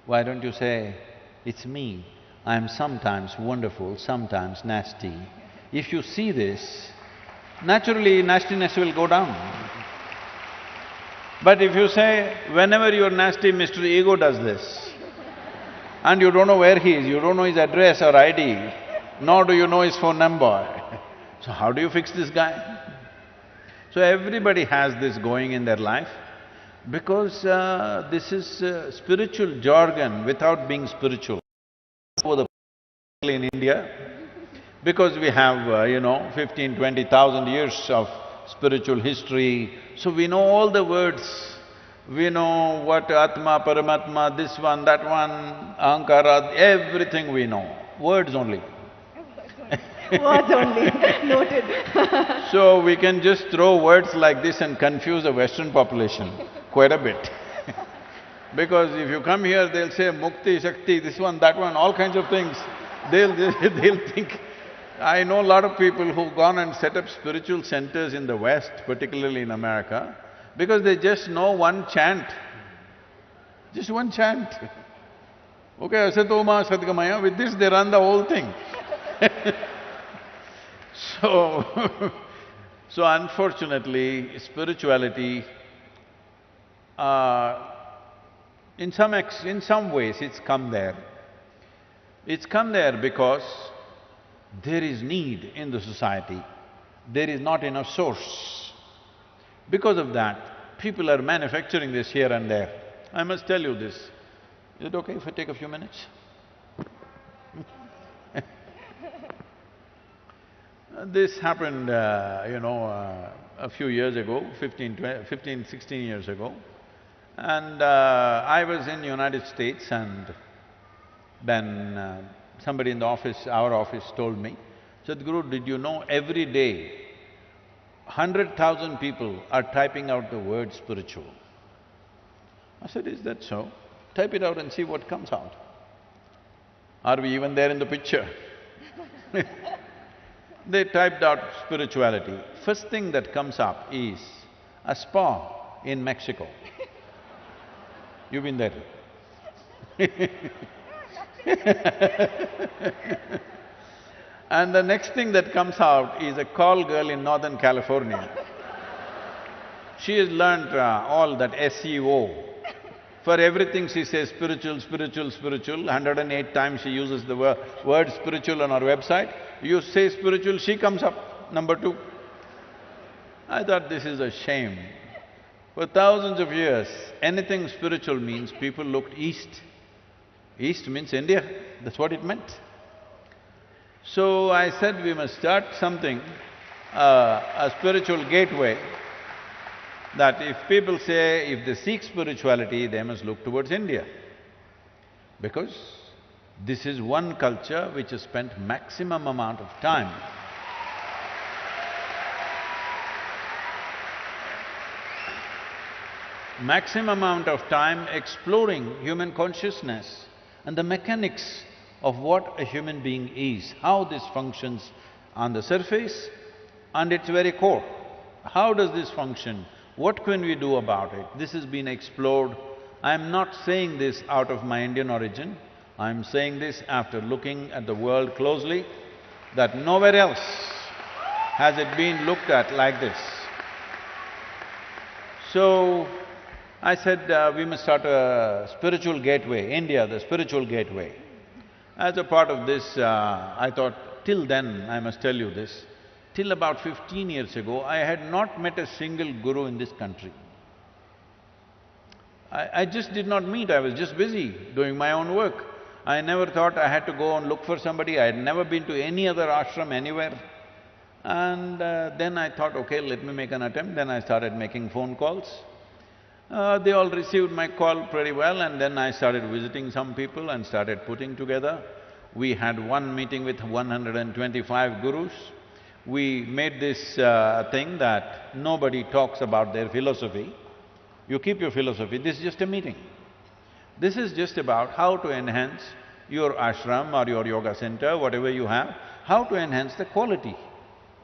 Why don't you say, it's me, I'm sometimes wonderful, sometimes nasty. If you see this, naturally nastiness will go down. But if you say, whenever you're nasty, Mr. Ego does this, and you don't know where he is, you don't know his address or ID, nor do you know his phone number, so how do you fix this guy? So everybody has this going in their life, because this is spiritual jargon without being spiritual. Over the in India, because we have, 15, 20,000 years of spiritual history, so we know all the words. We know what Atma, Paramatma, this one, that one, Ahankara, everything we know, words only. Words only, noted. So we can just throw words like this and confuse the Western population quite a bit. Because if you come here, they'll say Mukti, Shakti, this one, that one, all kinds of things. They'll think… I know a lot of people who've gone and set up spiritual centers in the West, particularly in America, because they just know one chant, just one chant. Okay, Asatoma Sadgamaya, with this they run the whole thing. So unfortunately, spirituality, in some ways it's come there. It's come there because there is need in the society, there is not enough source. Because of that, people are manufacturing this here and there. I must tell you this. Is it okay if I take a few minutes? This happened, a few years ago, 16 years ago. And I was in United States, and then somebody in the office, our office, told me, Sadhguru, did you know every day 100,000 people are typing out the word spiritual? I said, is that so? Type it out and see what comes out. Are we even there in the picture? They typed out spirituality. First thing that comes up is a spa in Mexico. You've been there. And the next thing that comes out is a call girl in Northern California. She has learnt all that SEO. For everything she says spiritual, spiritual, spiritual. 108 times she uses the word spiritual on her website. You say spiritual, she comes up, number 2. I thought this is a shame. For thousands of years, anything spiritual means people looked east. East means India, that's what it meant. So I said we must start something, a spiritual gateway, that if people say, if they seek spirituality, they must look towards India. Because this is one culture which has spent maximum amount of time exploring human consciousness and the mechanics of what a human being is, how this functions on the surface and its very core. How does this function? What can we do about it? This has been explored. I'm not saying this out of my Indian origin, I'm saying this after looking at the world closely, that nowhere else has it been looked at like this. So, I said, we must start a spiritual gateway, India, the spiritual gateway. As a part of this, I thought, till then, I must tell you this, till about 15 years ago, I had not met a single guru in this country. I just did not meet, I was just busy doing my own work. I never thought I had to go and look for somebody, I had never been to any other ashram anywhere. And then I thought, okay, let me make an attempt, then I started making phone calls. They all received my call pretty well, and then I started visiting some people and started putting together. We had one meeting with 125 gurus. We made this thing that nobody talks about their philosophy. You keep your philosophy, this is just a meeting. This is just about how to enhance your ashram or your yoga center, whatever you have, how to enhance the quality.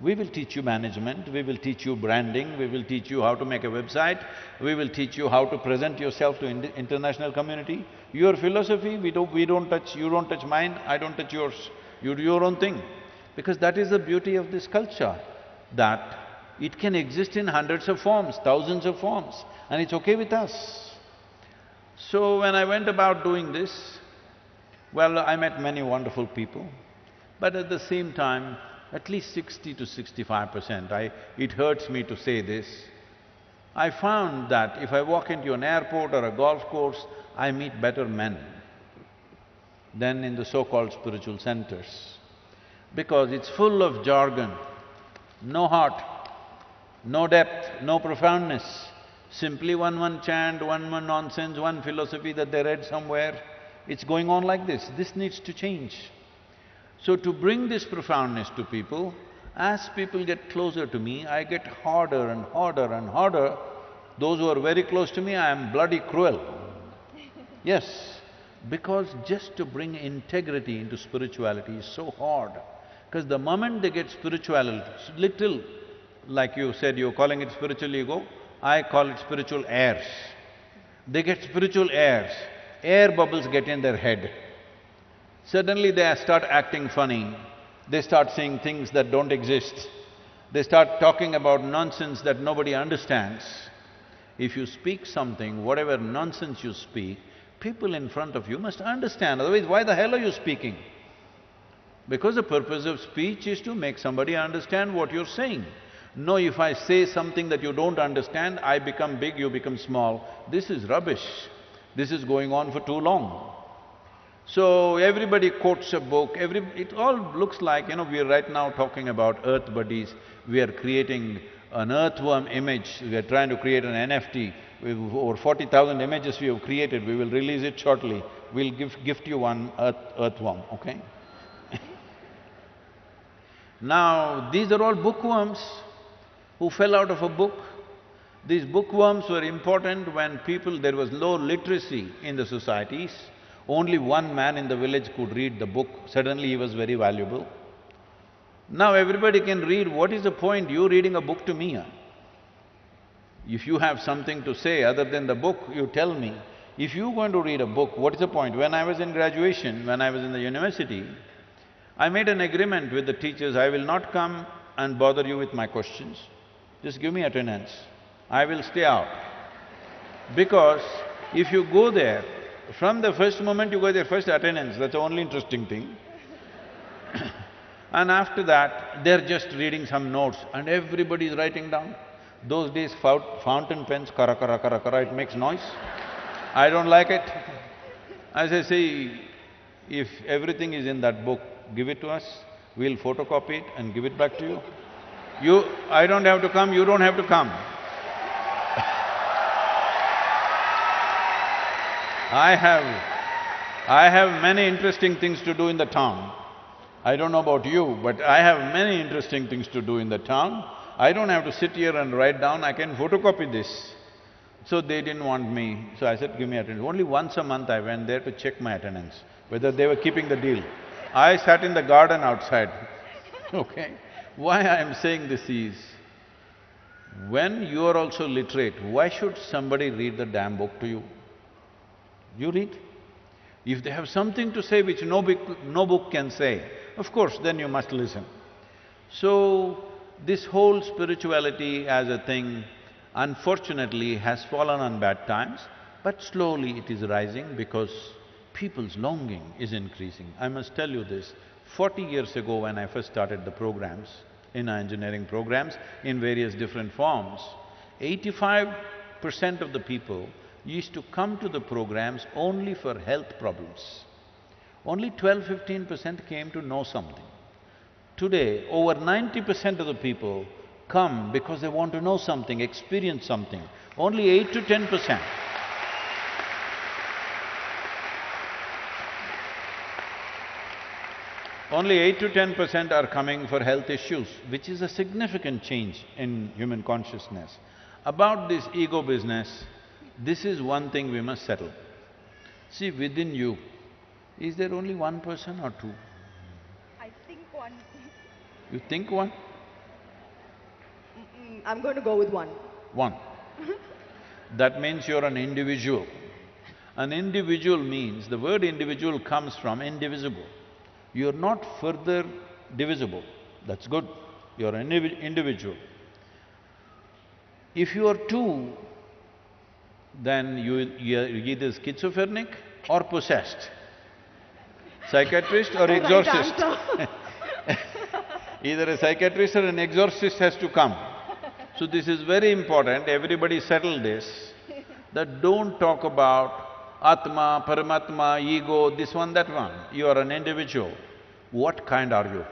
We will teach you management, we will teach you branding, we will teach you how to make a website, we will teach you how to present yourself to international community. Your philosophy, we don't touch, you don't touch mine, I don't touch yours. You do your own thing. Because that is the beauty of this culture, that it can exist in hundreds of forms, thousands of forms, and it's okay with us. So when I went about doing this, well, I met many wonderful people, but at the same time, at least 60 to 65%, it hurts me to say this, I found that if I walk into an airport or a golf course, I meet better men than in the so-called spiritual centers. Because it's full of jargon, no heart, no depth, no profoundness. Simply one chant, one nonsense, one philosophy that they read somewhere. It's going on like this. This needs to change. So to bring this profoundness to people, as people get closer to me, I get harder and harder and harder. Those who are very close to me, I am bloody cruel. Yes, because just to bring integrity into spirituality is so hard. Because the moment they get spirituality, little, like you said, you're calling it spiritual ego, I call it spiritual airs. They get spiritual airs, air bubbles get in their head. Suddenly they start acting funny, they start saying things that don't exist, they start talking about nonsense that nobody understands. If you speak something, whatever nonsense you speak, people in front of you must understand, otherwise why the hell are you speaking? Because the purpose of speech is to make somebody understand what you're saying. No, if I say something that you don't understand, I become big, you become small. This is rubbish. This is going on for too long. So everybody quotes a book, it all looks like, we are right now talking about earth buddies. We are creating an earthworm image, we are trying to create an NFT. With over 40,000 images we have created, we will release it shortly. We'll gift you one earthworm, okay? Now, these are all bookworms who fell out of a book. These bookworms were important when there was low literacy in the societies. Only one man in the village could read the book, suddenly he was very valuable. Now everybody can read, what is the point you reading a book to me? If you have something to say other than the book, you tell me. If you're going to read a book, what is the point? When I was in graduation, when I was in the university, I made an agreement with the teachers, I will not come and bother you with my questions. Just give me attendance. I will stay out. Because if you go there, from the first moment you go there, first attendance, that's the only interesting thing. And after that, they're just reading some notes and everybody's writing down. Those days, fountain pens, kara kara kara kara, it makes noise. I don't like it. As I say, if everything is in that book, give it to us, we'll photocopy it and give it back to you. I don't have to come, you don't have to come. I have many interesting things to do in the town. I don't know about you, but I have many interesting things to do in the town. I don't have to sit here and write down, I can photocopy this. So they didn't want me, so I said, give me attendance. Only once a month I went there to check my attendance, whether they were keeping the deal. I sat in the garden outside, okay? Why I am saying this is, when you are also literate, why should somebody read the damn book to you? You read. If they have something to say which no book can say, of course, then you must listen. So, this whole spirituality as a thing, unfortunately has fallen on bad times, but slowly it is rising because people's longing is increasing. I must tell you this, 40 years ago when I first started the programs, in our engineering programs, in various different forms, 85% of the people used to come to the programs only for health problems. Only 12–15% came to know something. Today, over 90% of the people come because they want to know something, experience something. Only 8 to 10%. Only 8 to 10% are coming for health issues, which is a significant change in human consciousness. About this ego business, this is one thing we must settle. See, within you, is there only one person or two? I think one. You think one? I'm going to go with one. One. That means you're an individual. An individual means, the word individual comes from indivisible. You're not further divisible, that's good, you're an individual. If you are two, then you're either schizophrenic or possessed, psychiatrist or exorcist. Either a psychiatrist or an exorcist has to come. So this is very important, everybody settle this, that don't talk about Atma, Paramatma, ego, this one, that one. You are an individual. What kind are you?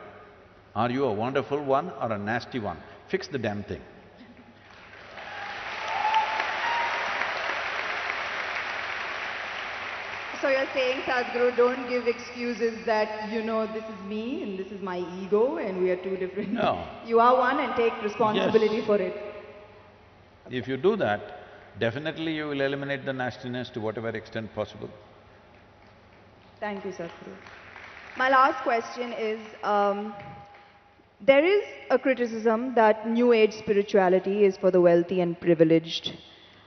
Are you a wonderful one or a nasty one? Fix the damn thing. So you're saying, Sadhguru, don't give excuses that, this is me and this is my ego and we are two different… No. You are one and take responsibility Yes. for it. If you do that, definitely you will eliminate the nastiness to whatever extent possible. Thank you, Satguru. My last question is, there is a criticism that New Age spirituality is for the wealthy and privileged.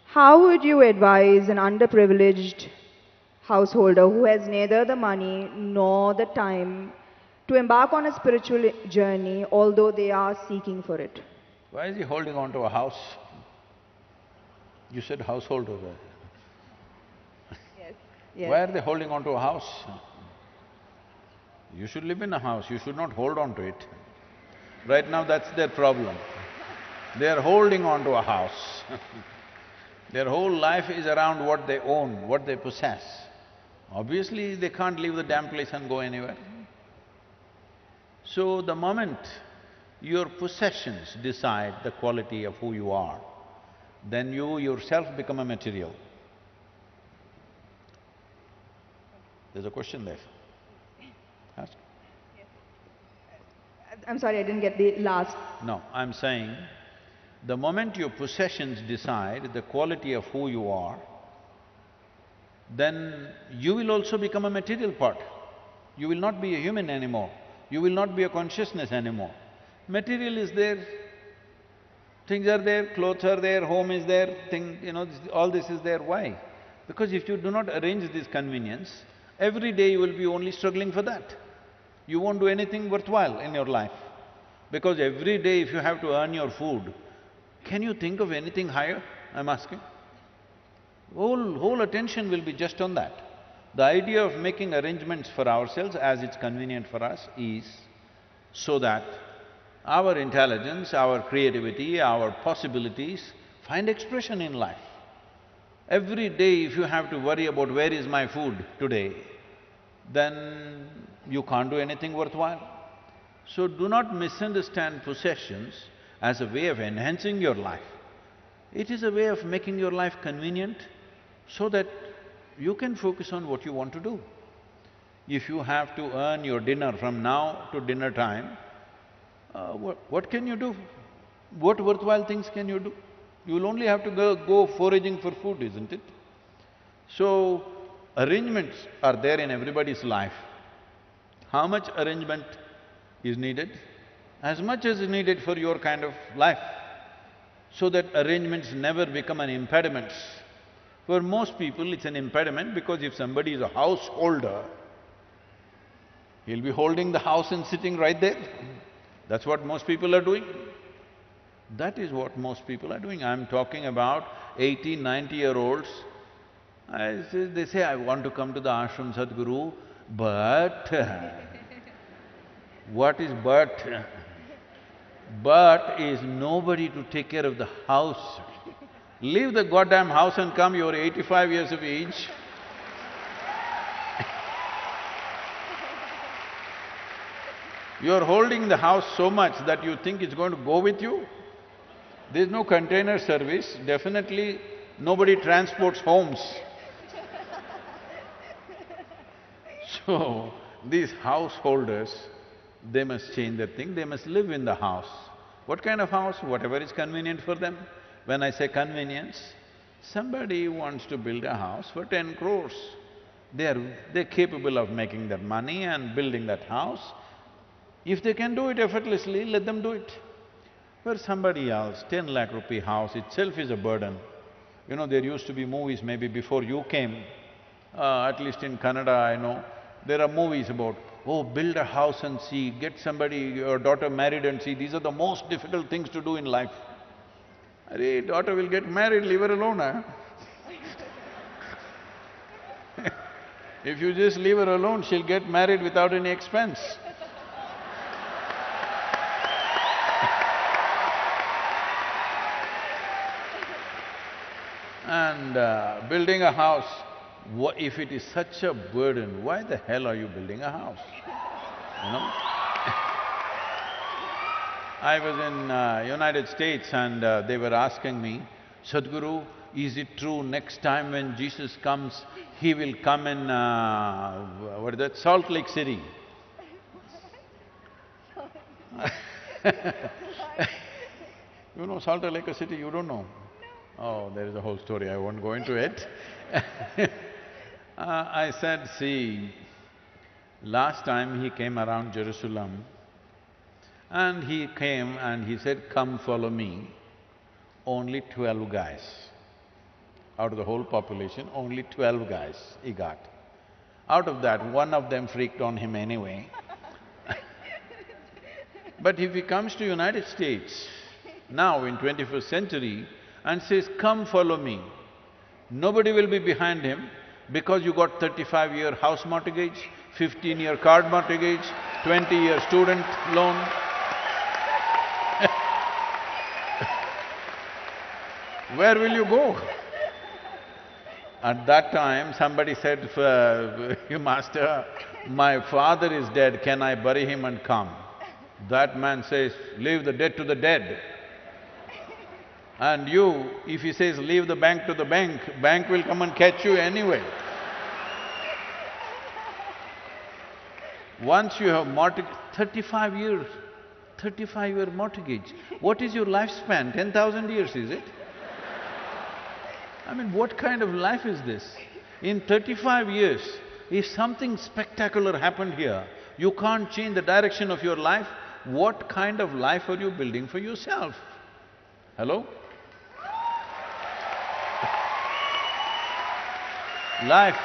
How would you advise an underprivileged householder who has neither the money nor the time to embark on a spiritual journey, although they are seeking for it? Why is he holding on to a house? You said householder. Yes. Yes. Why are they holding on to a house? You should live in a house, you should not hold on to it. Right now that's their problem. They are holding on to a house. Their whole life is around what they own, what they possess. Obviously, they can't leave the damn place and go anywhere. So the moment your possessions decide the quality of who you are, then you yourself become a material. There's a question there. Ask. I'm sorry, I didn't get the last… No, I'm saying, the moment your possessions decide the quality of who you are, then you will also become a material part. You will not be a human anymore. You will not be a consciousness anymore. Material is there, things are there, clothes are there, home is there, all this is there. Why? Because if you do not arrange this convenience, every day you will be only struggling for that. You won't do anything worthwhile in your life. Because every day if you have to earn your food, can you think of anything higher, I'm asking? Whole attention will be just on that. The idea of making arrangements for ourselves as it's convenient for us is so that our intelligence, our creativity, our possibilities find expression in life. Every day if you have to worry about where is my food today, then you can't do anything worthwhile. So do not misunderstand possessions as a way of enhancing your life. It is a way of making your life convenient so that you can focus on what you want to do. If you have to earn your dinner from now to dinner time, what can you do? What worthwhile things can you do? You will only have to go foraging for food, isn't it? So, arrangements are there in everybody's life. How much arrangement is needed? As much as is needed for your kind of life, so that arrangements never become an impediment. For most people, it's an impediment because if somebody is a householder, he'll be holding the house and sitting right there. That's what most people are doing. That is what most people are doing. I'm talking about 80, 90-year-olds. They say, I want to come to the ashram, Sadhguru, but… What is but? But is nobody to take care of the house. Leave the goddamn house and come, you're 85 years of age. You're holding the house so much that you think it's going to go with you. There's no container service, definitely nobody transports homes. So, these householders, they must change their thing, they must live in the house. What kind of house? Whatever is convenient for them. When I say convenience, somebody wants to build a house for 10 crores. They're capable of making that money and building that house. If they can do it effortlessly, let them do it. For somebody else, 10 lakh rupee house itself is a burden. You know, there used to be movies maybe before you came, at least in Kannada I know, there are movies about, oh, build a house and see, get somebody, your daughter married and see, these are the most difficult things to do in life. Arey, daughter will get married, leave her alone, huh? If you just leave her alone, she'll get married without any expense. And building a house, if it is such a burden, why the hell are you building a house? You know? I was in United States and they were asking me, Sadhguru, is it true next time when Jesus comes, he will come in, what is that, Salt Lake City? You know Salt Lake City, you don't know? Oh, there is a whole story, I won't go into it. I said, see, last time he came around Jerusalem and he came and he said, come follow me. Only 12 guys. Out of the whole population, only 12 guys he got. Out of that, one of them freaked on him anyway. But if he comes to United States, now in 21st century, and says, come follow me, nobody will be behind him because you got 35-year house mortgage, 15-year card mortgage, 20-year student loan. Where will you go? At that time, somebody said, Master, my father is dead, can I bury him and come? That man says, leave the dead to the dead. And you, if he says, leave the bank to the bank, bank will come and catch you anyway. Once you have mortgage… 35 years, 35-year mortgage, what is your lifespan? 10,000 years, is it? I mean, what kind of life is this? In 35 years, if something spectacular happened here, you can't change the direction of your life, what kind of life are you building for yourself? Hello? Life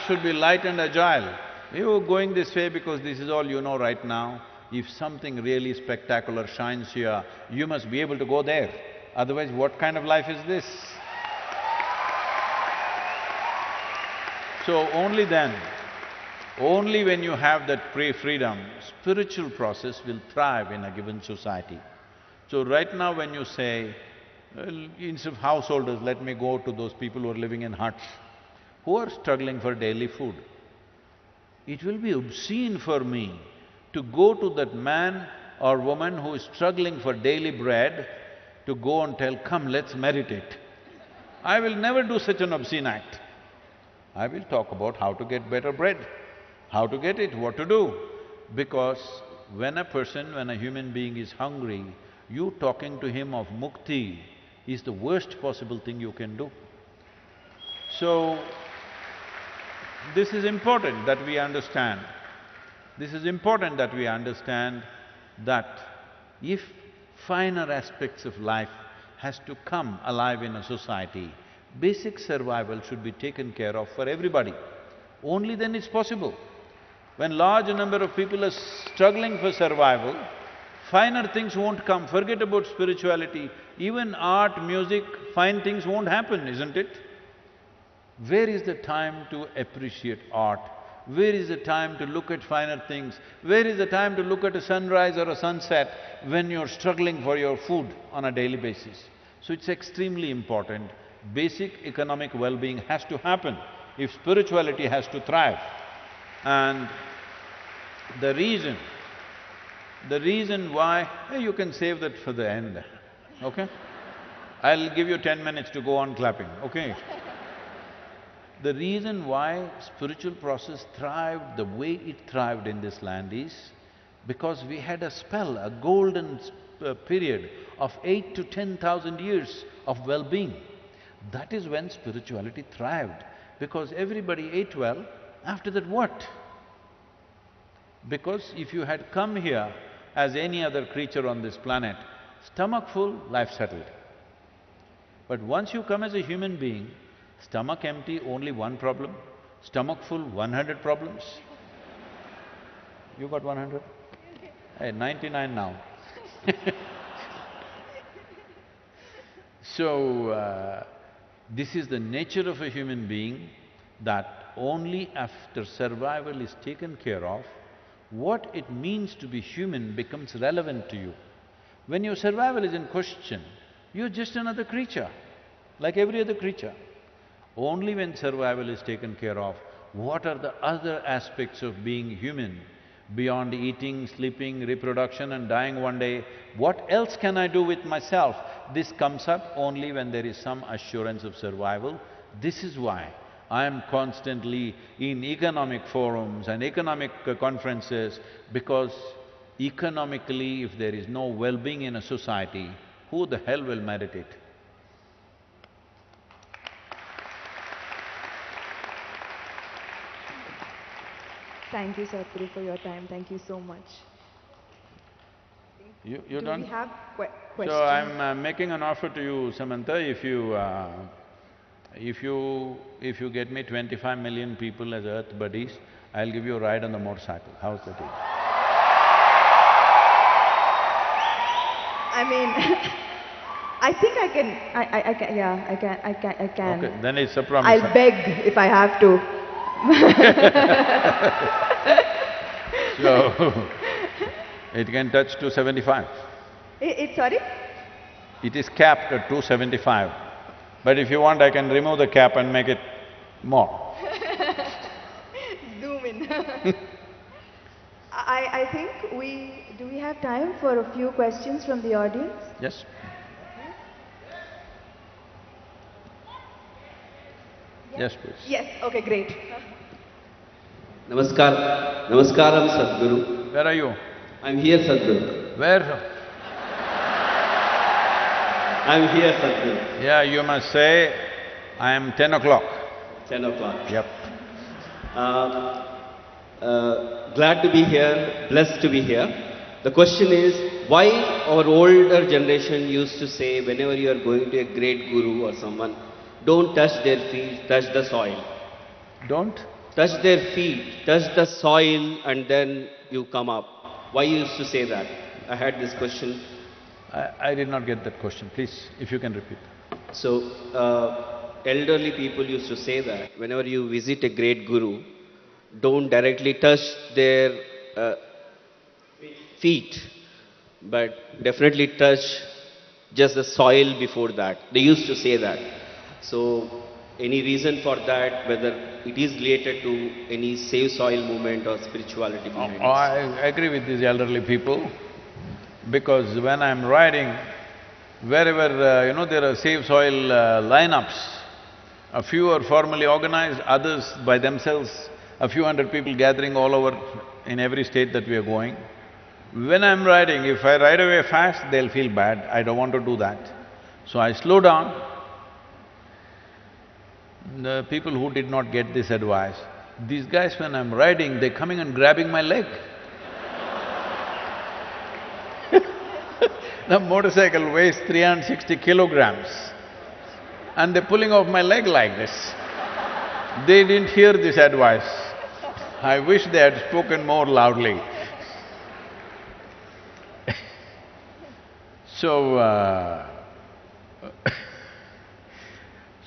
should be light and agile. You're going this way because this is all you know right now. If something really spectacular shines here, you must be able to go there. Otherwise, what kind of life is this? So only then, only when you have that freedom, spiritual process will thrive in a given society. So right now when you say, well, instead of householders, let me go to those people who are living in huts, who are struggling for daily food. It will be obscene for me to go to that man or woman who is struggling for daily bread to go and tell, come, let's meditate. I will never do such an obscene act. I will talk about how to get better bread, how to get it, what to do. Because when a human being is hungry, you talking to him of mukti is the worst possible thing you can do. So, this is important that we understand. This is important that we understand that if finer aspects of life has to come alive in a society, basic survival should be taken care of for everybody. Only then it's possible. When large number of people are struggling for survival, finer things won't come. Forget about spirituality. Even art, music, fine things won't happen, isn't it? Where is the time to appreciate art? Where is the time to look at finer things? Where is the time to look at a sunrise or a sunset when you're struggling for your food on a daily basis? So it's extremely important. Basic economic well-being has to happen if spirituality has to thrive. And the reason why… you can save that for the end, okay? I'll give you 10 minutes to go on clapping, okay? The reason why spiritual process thrived the way it thrived in this land is because we had a spell, a golden period of 8 to 10,000 years of well-being. That is when spirituality thrived, because everybody ate well. After that, what? Because if you had come here as any other creature on this planet, stomach full, life settled. But once you come as a human being, stomach empty, only one problem, stomach full, 100 problems. You got 100? Hey, 99 now. So, this is the nature of a human being, that only after survival is taken care of, what it means to be human becomes relevant to you. When your survival is in question, you're just another creature, like every other creature. Only when survival is taken care of, what are the other aspects of being human? Beyond eating, sleeping, reproduction and dying one day, what else can I do with myself? This comes up only when there is some assurance of survival. This is why I am constantly in economic forums and economic conferences, because economically, if there is no well-being in a society, who the hell will meditate? Thank you, Satguru, for your time. Thank you so much. You done? Do we have questions? So I'm making an offer to you, Samantha, if you get me 25 million people as Earth buddies, I'll give you a ride on the motorcycle. How's that? I mean, I think I can, I can. Okay, then it's a promise. I'll beg if I have to. So, it can touch 275. Sorry? It is capped at 275. But if you want, I can remove the cap and make it more. Zoom in. I think do we have time for a few questions from the audience? Yes. Yes, please. Yes, okay, great. Namaskaram, Sadhguru. Where are you? I'm here, Sadhguru. Where? I'm here, Sadhguru. Yeah, you must say, I am 10 o'clock. 10 o'clock. Yep. Glad to be here, blessed to be here. The question is, why our older generation used to say, whenever you are going to a great guru or someone, don't touch their feet, touch the soil. Don't? Touch their feet, touch the soil, and then you come up. Why you used to say that? I had this question. I did not get that question. Please, if you can repeat. So, elderly people used to say that whenever you visit a great guru, don't directly touch their feet, but definitely touch just the soil before that. They used to say that. So, any reason for that, whether it is related to any Save Soil movement or spirituality behind it? I agree with these elderly people, because when I'm riding, wherever, there are Save Soil lineups, a few are formally organized, others by themselves, a few hundred people gathering all over in every state that we are going. When I'm riding, if I ride away fast, they'll feel bad, I don't want to do that. So I slow down. The people who did not get this advice, these guys when I'm riding, they're coming and grabbing my leg. The motorcycle weighs 360 kilograms and they're pulling off my leg like this. They didn't hear this advice. I wish they had spoken more loudly. So,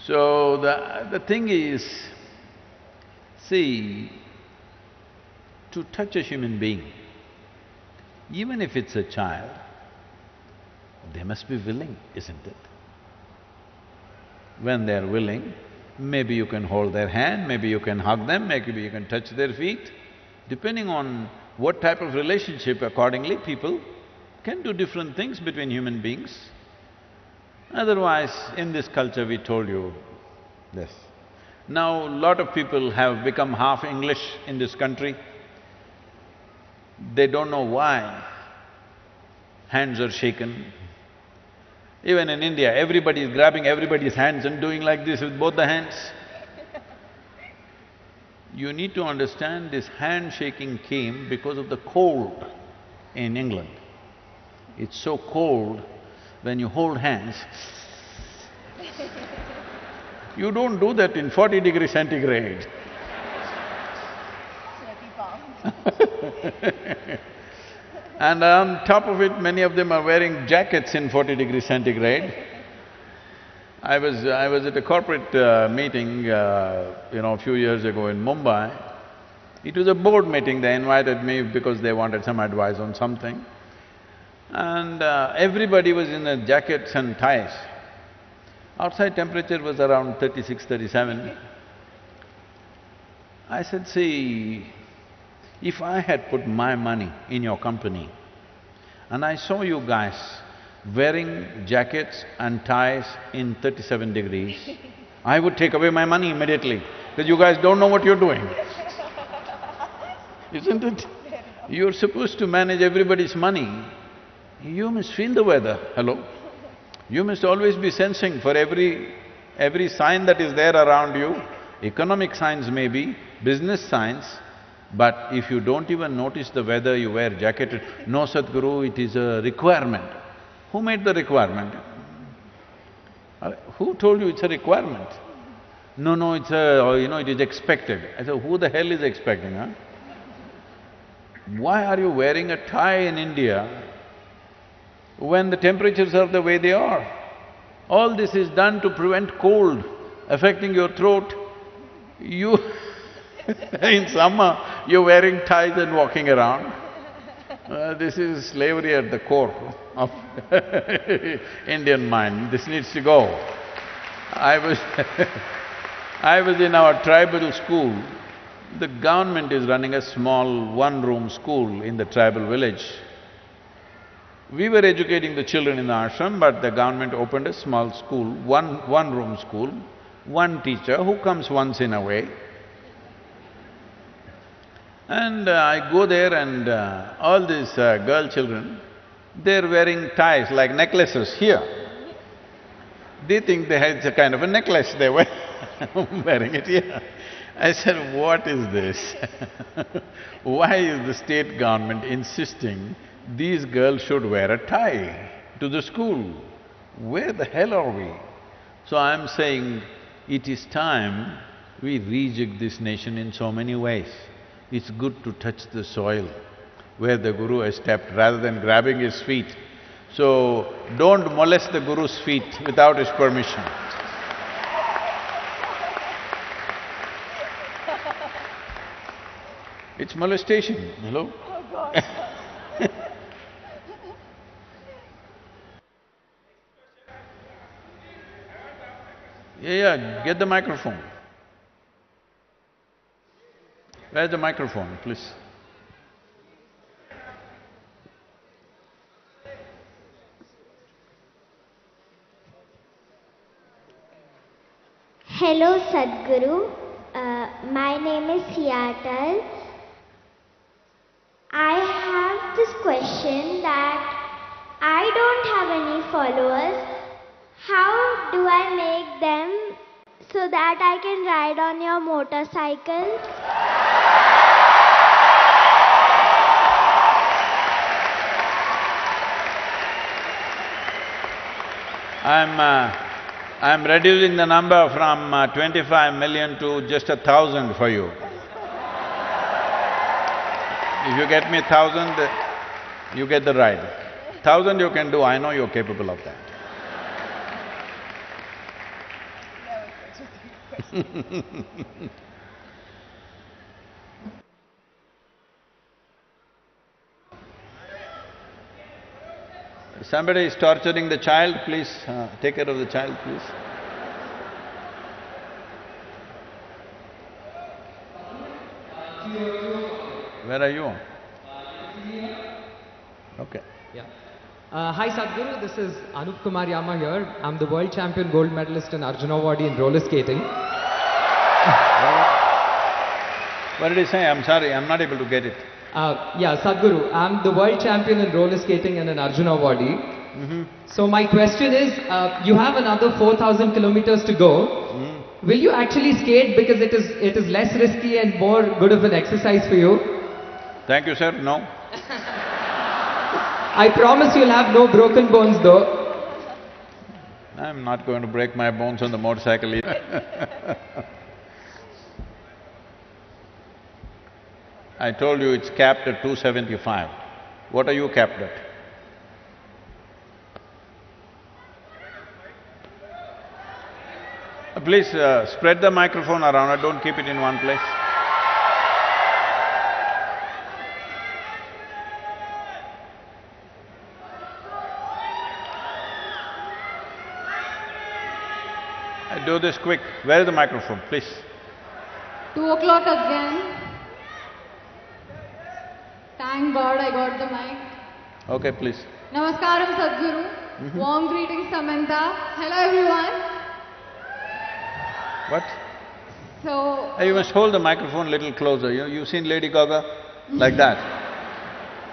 so the thing is, see, to touch a human being, even if it's a child, they must be willing, isn't it? When they're willing, maybe you can hold their hand, maybe you can hug them, maybe you can touch their feet. Depending on what type of relationship, accordingly people can do different things between human beings. Otherwise, in this culture we told you this. Now, lot of people have become half English in this country. They don't know why hands are shaken. Even in India, everybody is grabbing everybody's hands and doing like this with both the hands. You need to understand this handshaking came because of the cold in England. It's so cold, when you hold hands, you don't do that in 40 degrees centigrade. And on top of it, many of them are wearing jackets in 40 degrees centigrade. I was at a corporate meeting, a few years ago in Mumbai. It was a board meeting, they invited me because they wanted some advice on something. And everybody was in jackets and ties. Outside temperature was around 36, 37. I said, see, if I had put my money in your company and I saw you guys wearing jackets and ties in 37 degrees, I would take away my money immediately, because you guys don't know what you're doing. Isn't it? You're supposed to manage everybody's money. You must feel the weather, hello? You must always be sensing for every sign that is there around you, economic signs maybe, business signs, but if you don't even notice the weather, you wear jacket. No, Satguru, it is a requirement. Who made the requirement? Who told you it's a requirement? No, it's it is expected. I said, who the hell is expecting, huh? Why are you wearing a tie in India when the temperatures are the way they are? All this is done to prevent cold affecting your throat. You in summer, you're wearing ties and walking around. This is slavery at the core of Indian mind. This needs to go. I was in our tribal school. The government is running a small one-room school in the tribal village. We were educating the children in the ashram, but the government opened a small school, one-room school, one teacher who comes once in a way. And I go there and all these girl children, they're wearing ties like necklaces here. They think it's a kind of a necklace, they were wearing it here. I said, what is this? Why is the state government insisting these girls should wear a tie to the school? Where the hell are we? So I'm saying, it is time we rejig this nation in so many ways. It's good to touch the soil where the Guru has stepped rather than grabbing his feet. So, don't molest the Guru's feet without his permission. It's molestation, hello? Yeah, get the microphone. Where's the microphone, please? Hello Sadhguru, my name is Seattle. I have this question that I don't have any followers. How do I make them so that I can ride on your motorcycle? I'm reducing the number from 25 million to just 1,000 for you. If you get me 1,000, you get the ride. 1,000 you can do, I know you're capable of that. Somebody is torturing the child, please take care of the child, please. Where are you? Okay. Yeah. Hi Sadhguru, this is Anup Kumar Yama here. I'm the world champion gold medalist in Arjuna Award in roller skating. What did he say? I'm sorry, I'm not able to get it. Yeah, Sadhguru, I'm the world champion in roller skating and an Arjuna Awardee. So my question is, you have another 4,000 kilometers to go. Will you actually skate because it is less risky and more good of an exercise for you? Thank you, sir. No. I promise you'll have no broken bones though. I'm not going to break my bones on the motorcycle either. I told you it's capped at 275. What are you capped at? Please spread the microphone around, don't keep it in one place. Do this quick. Where is the microphone, please? 2 o'clock again. Thank God I got the mic. Okay, please. Namaskaram Sadhguru. Warm greetings Samantha. Hello everyone. What? So… You must hold the microphone a little closer. You've seen Lady Gaga? Like that.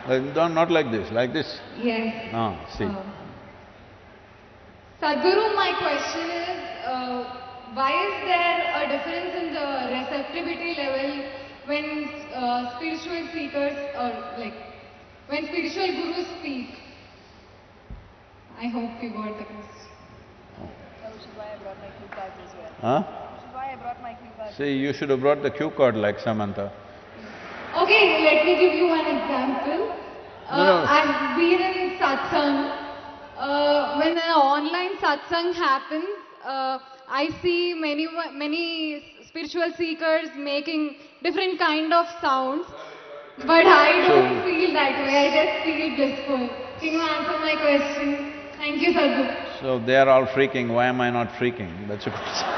Not like this, like this. Yes. Ah, see. Sadhguru, my question is, why is there a difference in the receptivity level when spiritual seekers or when spiritual gurus speak? I hope you got the question. Which is why I brought my cue cards as well. Huh? Which is why I brought my cue cards. See, you should have brought the cue card like Samantha. Okay, let me give you one example. I've been in satsang. When an online satsang happens, I see many spiritual seekers making different kind of sounds, but I don't feel that way. I just feel blissful. Can you answer my question? Thank you, Sadhguru. So they are all freaking, why am I not freaking? That's a question.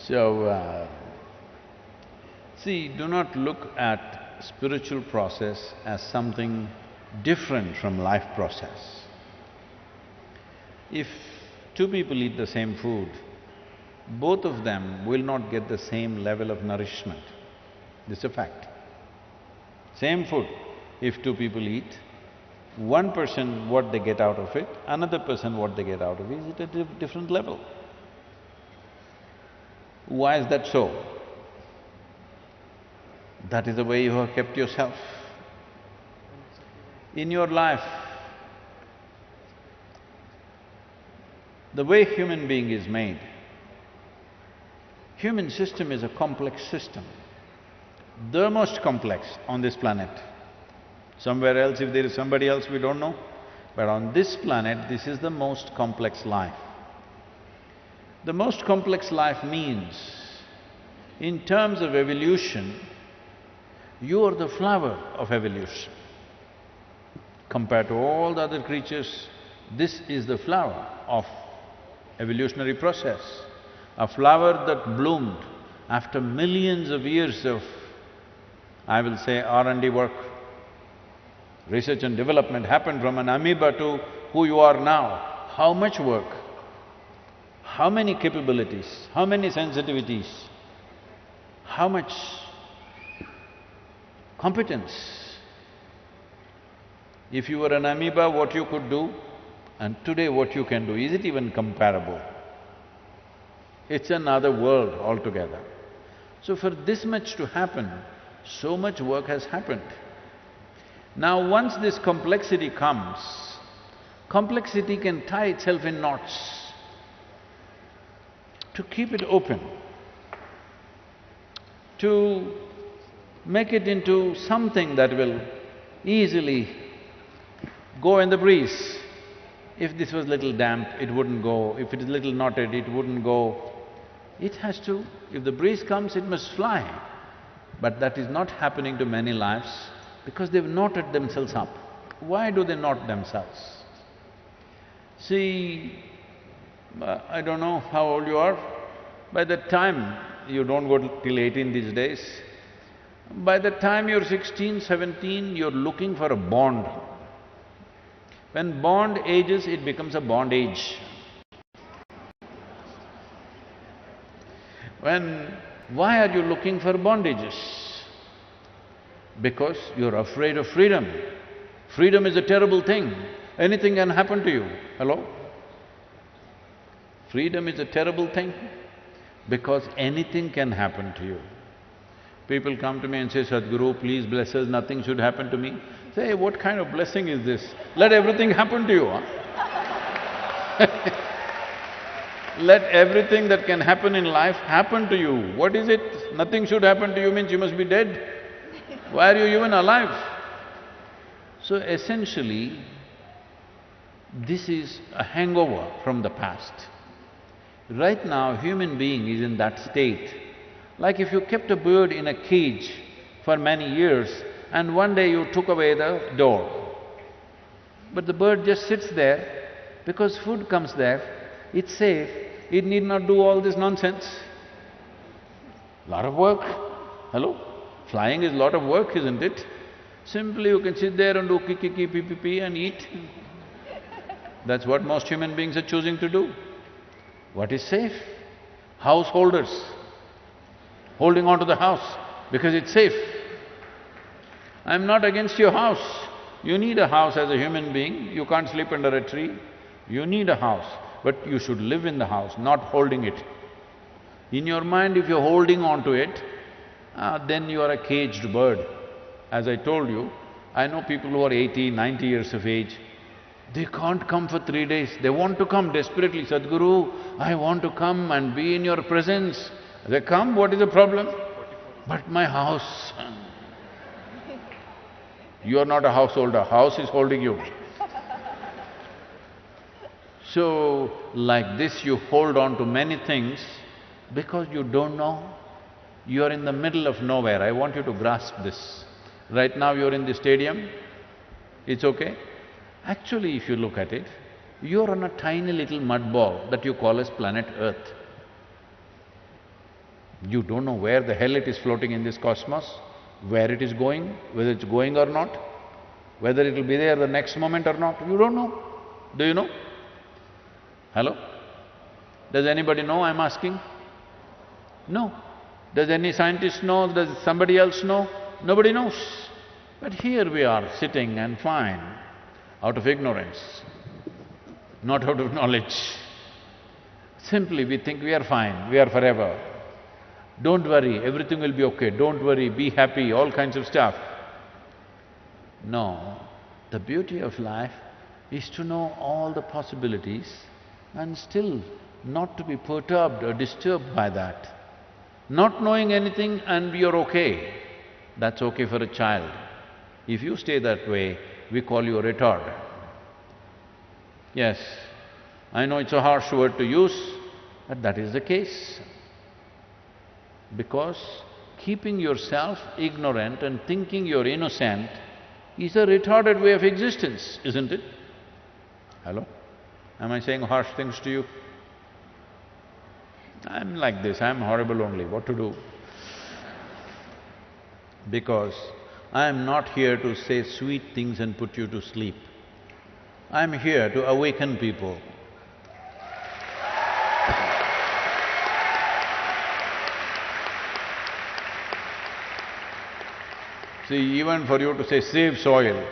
So, see, do not look at spiritual process as something different from life process. If two people eat the same food, both of them will not get the same level of nourishment. This is a fact. Same food, if two people eat, one person what they get out of it, another person what they get out of it is at a different level. Why is that so? That is the way you have kept yourself. In your life, the way human being is made, human system is a complex system, the most complex on this planet. Somewhere else, if there is somebody else, we don't know. But on this planet, this is the most complex life. The most complex life means, in terms of evolution, you are the flower of evolution. Compared to all the other creatures, this is the flower of evolutionary process. A flower that bloomed after millions of years of, I will say, R&D work. Research and development happened from an amoeba to who you are now. How much work? How many capabilities? How many sensitivities? How much competence? If you were an amoeba, what you could do, and today what you can do, is it even comparable? It's another world altogether. So for this much to happen, so much work has happened. Now once this complexity comes, complexity can tie itself in knots. To keep it open, to Make it into something that will easily go in the breeze. If this was little damp, it wouldn't go. If it is little knotted, it wouldn't go. It has to… if the breeze comes, it must fly. But that is not happening to many lives because they've knotted themselves up. Why do they knot themselves? See, I don't know how old you are. By the time… you don't go till 18 these days. By the time you're 16, 17, you're looking for a bond. When bond ages, it becomes a bondage. Why are you looking for bondages? Because you're afraid of freedom. Freedom is a terrible thing. Anything can happen to you. Hello? Freedom is a terrible thing because anything can happen to you. People come to me and say, Sadhguru, please bless us, nothing should happen to me. Say, hey, what kind of blessing is this? Let everything happen to you, huh? Let everything that can happen in life happen to you. What is it? Nothing should happen to you means you must be dead. Why are you even alive? So essentially, this is a hangover from the past. Right now, human being is in that state. Like if you kept a bird in a cage for many years and one day you took away the door. But the bird just sits there because food comes there, it's safe, it need not do all this nonsense. Lot of work, hello? Flying is lot of work, isn't it? Simply you can sit there and do kiki, pee, pee, pee and eat. That's what most human beings are choosing to do. What is safe? Householders, holding on to the house because it's safe. I'm not against your house. You need a house as a human being, you can't sleep under a tree. You need a house, but you should live in the house, not holding it. In your mind, if you're holding on to it, then you are a caged bird. As I told you, I know people who are 80, 90 years of age, they can't come for 3 days. They want to come desperately, Sadhguru, I want to come and be in your presence. They come, what is the problem? But my house… You are not a householder, house is holding you. So, like this you hold on to many things because you don't know. You are in the middle of nowhere, I want you to grasp this. Right now you're in the stadium, it's okay? Actually, if you look at it, you're on a tiny little mud ball that you call as planet Earth. You don't know where the hell it is floating in this cosmos, where it is going, whether it's going or not, whether it'll be there the next moment or not, you don't know. Do you know? Hello? Does anybody know, I'm asking? No. Does any scientist know? Does somebody else know? Nobody knows. But here we are sitting and fine, out of ignorance, not out of knowledge. Simply we think we are fine, we are forever. Don't worry, everything will be okay, don't worry, be happy, all kinds of stuff. No, the beauty of life is to know all the possibilities and still not to be perturbed or disturbed by that. Not knowing anything and you're okay, that's okay for a child. If you stay that way, we call you a retard. Yes, I know it's a harsh word to use, but that is the case. Because keeping yourself ignorant and thinking you're innocent is a retarded way of existence, isn't it? Hello? Am I saying harsh things to you? I'm like this, I'm horrible only, what to do? Because I'm not here to say sweet things and put you to sleep. I'm here to awaken people. See, even for you to say save soil,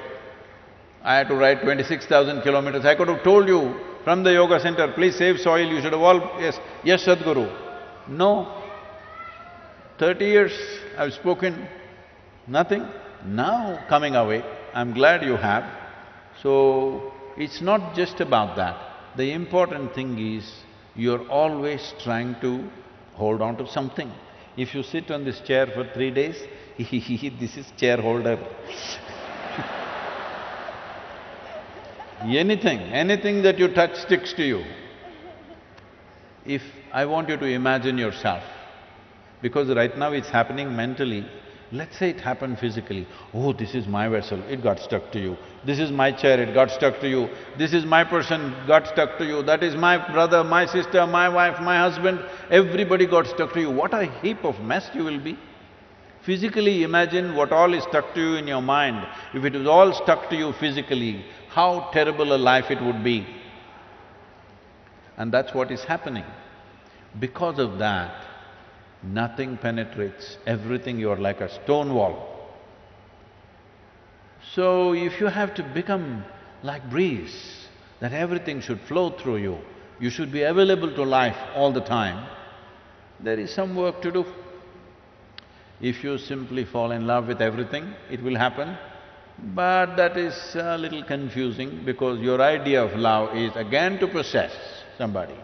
I had to ride 26,000 kilometers. I could have told you from the yoga center, please save soil, you should have all… yes, Sadhguru. No. 30 years I've spoken, nothing. Now coming away, I'm glad you have. So, it's not just about that. The important thing is, you're always trying to hold on to something. If you sit on this chair for 3 days, This is chair holder. Anything that you touch sticks to you. If I want you to imagine yourself, because right now it's happening mentally, let's say it happened physically. Oh, this is my vessel, it got stuck to you. This is my chair, it got stuck to you. This is my person, got stuck to you. That is my brother, my sister, my wife, my husband, everybody got stuck to you. What a heap of mess you will be. Physically imagine what all is stuck to you in your mind. If it was all stuck to you physically, how terrible a life it would be. And that's what is happening. Because of that, nothing penetrates, everything you are like a stone wall. So if you have to become like breeze, that everything should flow through you, you should be available to life all the time, there is some work to do. If you simply fall in love with everything, it will happen. But that is a little confusing because your idea of love is again to possess somebody.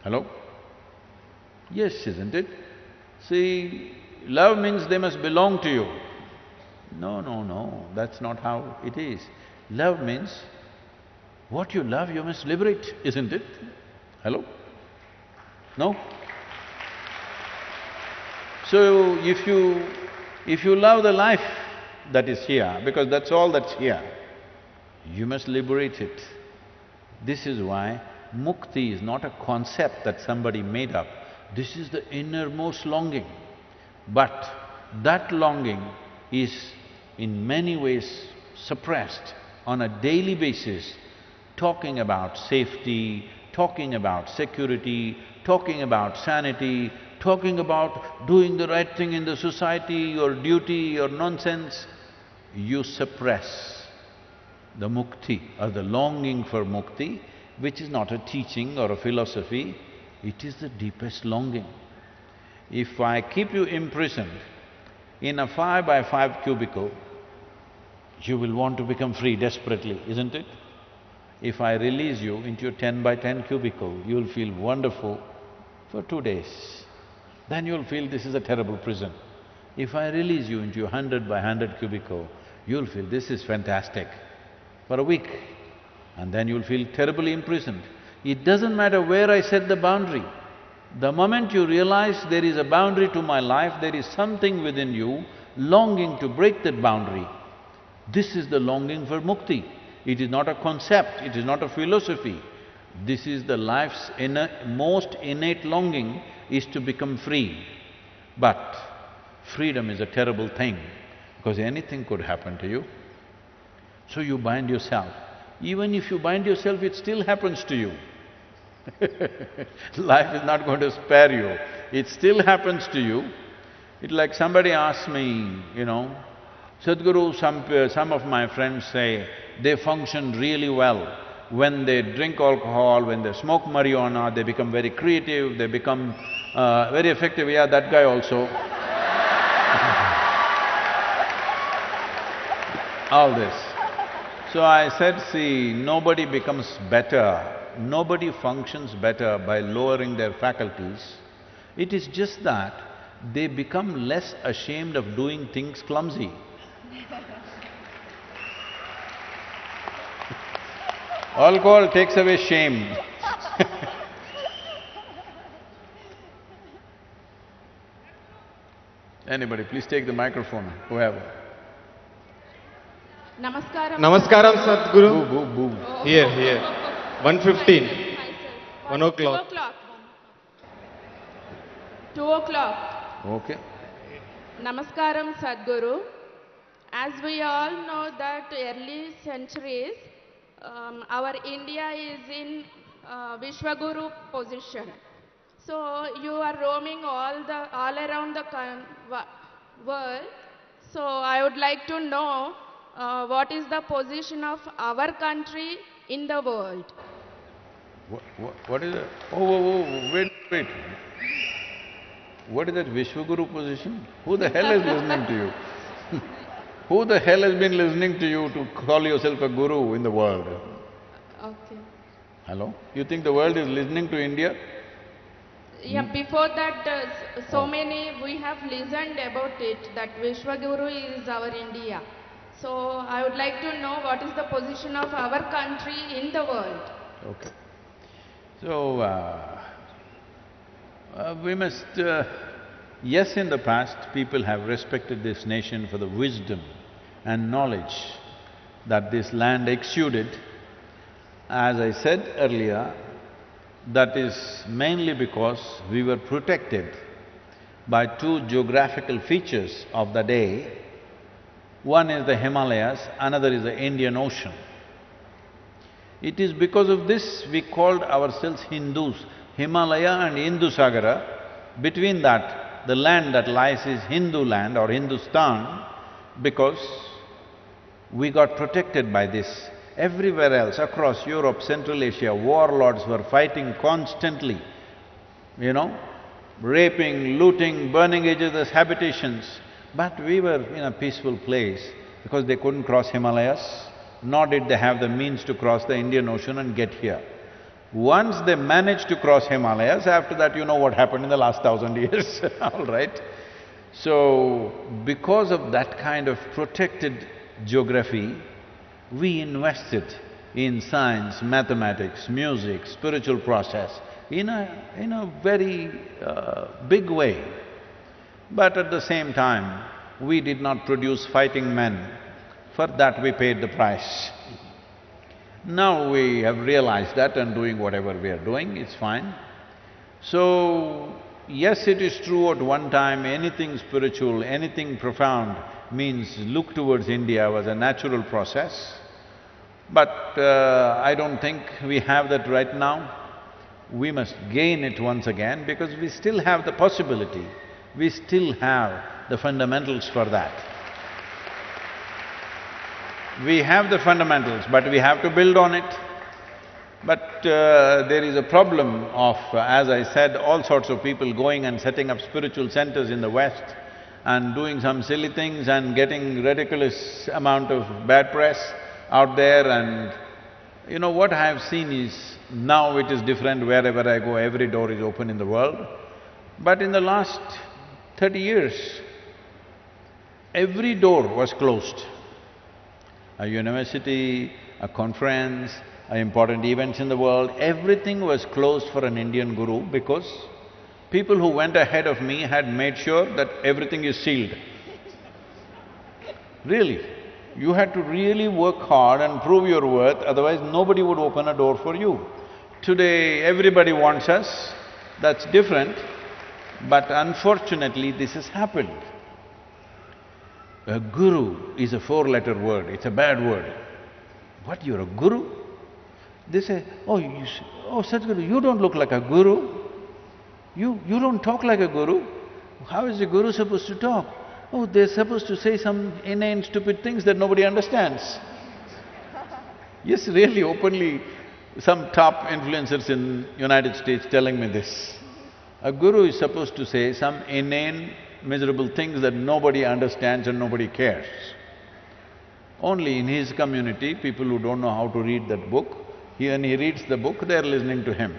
Hello? Yes, isn't it? See, love means they must belong to you. No, that's not how it is. Love means what you love you must liberate, isn't it? Hello? No? So if you love the life that is here, because that's all that's here, you must liberate it. This is why mukti is not a concept that somebody made up. This is the innermost longing. But that longing is in many ways suppressed on a daily basis, talking about safety, talking about security, talking about sanity, talking about doing the right thing in the society, your duty, your nonsense. You suppress the mukti or the longing for mukti, which is not a teaching or a philosophy, it is the deepest longing. If I keep you imprisoned in a 5x5 cubicle, you will want to become free desperately, isn't it? If I release you into a 10x10 cubicle, you'll feel wonderful for 2 days. Then you'll feel this is a terrible prison. If I release you into a 100x100 cubicle, you'll feel this is fantastic for a week, and then you'll feel terribly imprisoned. It doesn't matter where I set the boundary. The moment you realize there is a boundary to my life, there is something within you longing to break that boundary. This is the longing for mukti. It is not a concept, it is not a philosophy. This is the life's most innate longing, is to become free. But freedom is a terrible thing, because anything could happen to you. So you bind yourself. Even if you bind yourself, it still happens to you. Life is not going to spare you, it still happens to you. It's like somebody asked me, Sadhguru, some of my friends say they function really well. When they drink alcohol, when they smoke marijuana, they become very creative, they become very effective. Yeah, that guy also. All this. So I said, see, nobody becomes better, nobody functions better by lowering their faculties. It is just that they become less ashamed of doing things clumsy. Alcohol takes away shame. Anybody, please take the microphone, whoever. Namaskaram, Satguru. Boo. Here. 1:15. 1 o'clock. 2 o'clock. Okay. Namaskaram, Sadhguru. As we all know that early centuries, our India is in Vishwaguru position. So you are roaming all around the world. So I would like to know what is the position of our country in the world. What is that? Oh, wait. What is that Vishwaguru position? Who the hell is listening to you? Who the hell has been listening to you to call yourself a guru in the world? Okay. Hello? You think the world is listening to India? Yeah, before that, so many we have listened about it that Vishwaguru is our India. So I would like to know what is the position of our country in the world. Okay. So, we must… yes, in the past, people have respected this nation for the wisdom and knowledge that this land exuded. As I said earlier, that is mainly because we were protected by two geographical features of the day. One is the Himalayas, another is the Indian Ocean. It is because of this we called ourselves Hindus. Himalaya and Indusagara, between that, the land that lies is Hindu land or Hindustan, because we got protected by this. Everywhere else, across Europe, Central Asia, warlords were fighting constantly, you know, raping, looting, burning each other's habitations. But we were in a peaceful place because they couldn't cross Himalayas, nor did they have the means to cross the Indian Ocean and get here. Once they managed to cross Himalayas, after that you know what happened in the last 1,000 years, all right? So, because of that kind of protected geography, we invested in science, mathematics, music, spiritual process in a very big way. But at the same time, we did not produce fighting men. For that we paid the price. Now we have realized that and doing whatever we are doing, it's fine. So, yes, it is true, at one time anything spiritual, anything profound means look towards India was a natural process. But I don't think we have that right now. We must gain it once again because we still have the possibility, we still have the fundamentals for that. We have the fundamentals, but we have to build on it. But there is a problem of, as I said, all sorts of people going and setting up spiritual centers in the West and doing some silly things and getting ridiculous amount of bad press out there. And you know, what I have seen is, now it is different wherever I go, every door is open in the world. But in the last 30 years, every door was closed. A university, a conference, important events in the world, everything was closed for an Indian guru because people who went ahead of me had made sure that everything is sealed. Really, you had to really work hard and prove your worth, otherwise nobody would open a door for you. Today, everybody wants us, that's different, but unfortunately this has happened. A guru is a four-letter word, it's a bad word. What, you're a guru? They say, oh, Satguru, you don't look like a guru. You don't talk like a guru. How is a guru supposed to talk? Oh, they're supposed to say some inane stupid things that nobody understands. Yes, really, openly, some top influencers in United States telling me this. A guru is supposed to say some inane, miserable things that nobody understands and nobody cares. Only in his community, people who don't know how to read that book, when he reads the book, they're listening to him.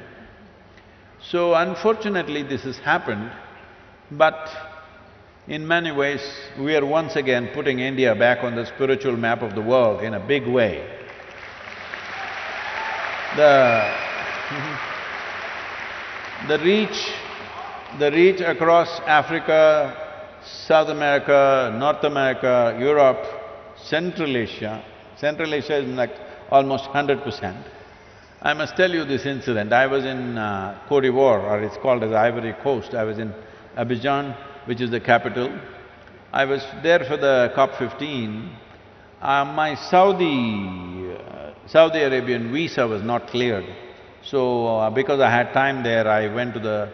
So unfortunately this has happened, but in many ways, we are once again putting India back on the spiritual map of the world in a big way. The reach across Africa, South America, North America, Europe, Central Asia is like almost 100%. I must tell you this incident. I was in Côte d'Ivoire, or it's called as Ivory Coast. I was in Abidjan, which is the capital. I was there for the COP15. My Saudi Arabian visa was not cleared. So, because I had time there, I went to the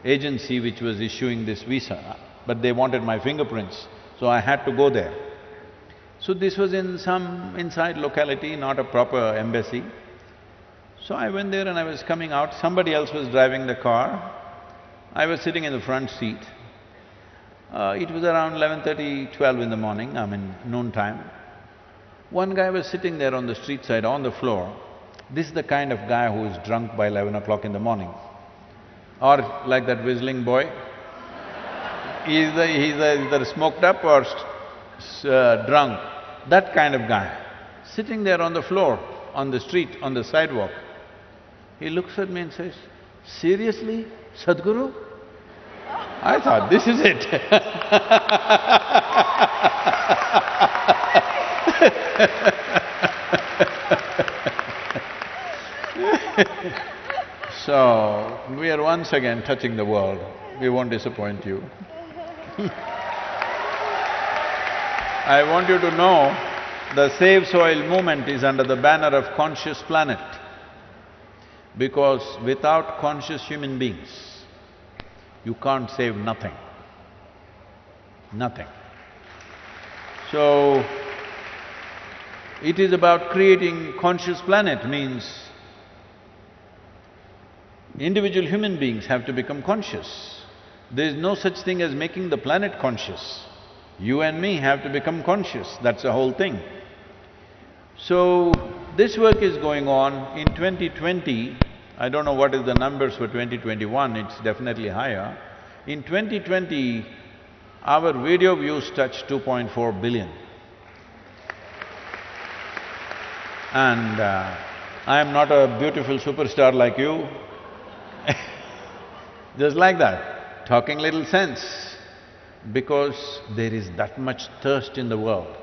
agency which was issuing this visa, but they wanted my fingerprints, so I had to go there. So this was in some inside locality, not a proper embassy. So I went there and I was coming out, somebody else was driving the car. I was sitting in the front seat. It was around 11:30, 12 in the morning, noon time. One guy was sitting there on the street side, on the floor. This is the kind of guy who is drunk by 11 o'clock in the morning. or like that whistling boy. He's either smoked up or drunk, that kind of guy, sitting there on the floor, on the street, on the sidewalk. He looks at me and says, "Seriously, Sadhguru?" I thought, this is it. So, we are once again touching the world. We won't disappoint you. I want you to know, the Save Soil movement is under the banner of Conscious Planet, because without conscious human beings, you can't save nothing. Nothing. So, it is about creating conscious planet, means individual human beings have to become conscious. There is no such thing as making the planet conscious. You and me have to become conscious, that's the whole thing. So, this work is going on. In 2020, I don't know what is the numbers for 2021, it's definitely higher. In 2020, our video views touched 2.4 billion. And I am not a beautiful superstar like you. Just like that, talking little sense, because there is that much thirst in the world.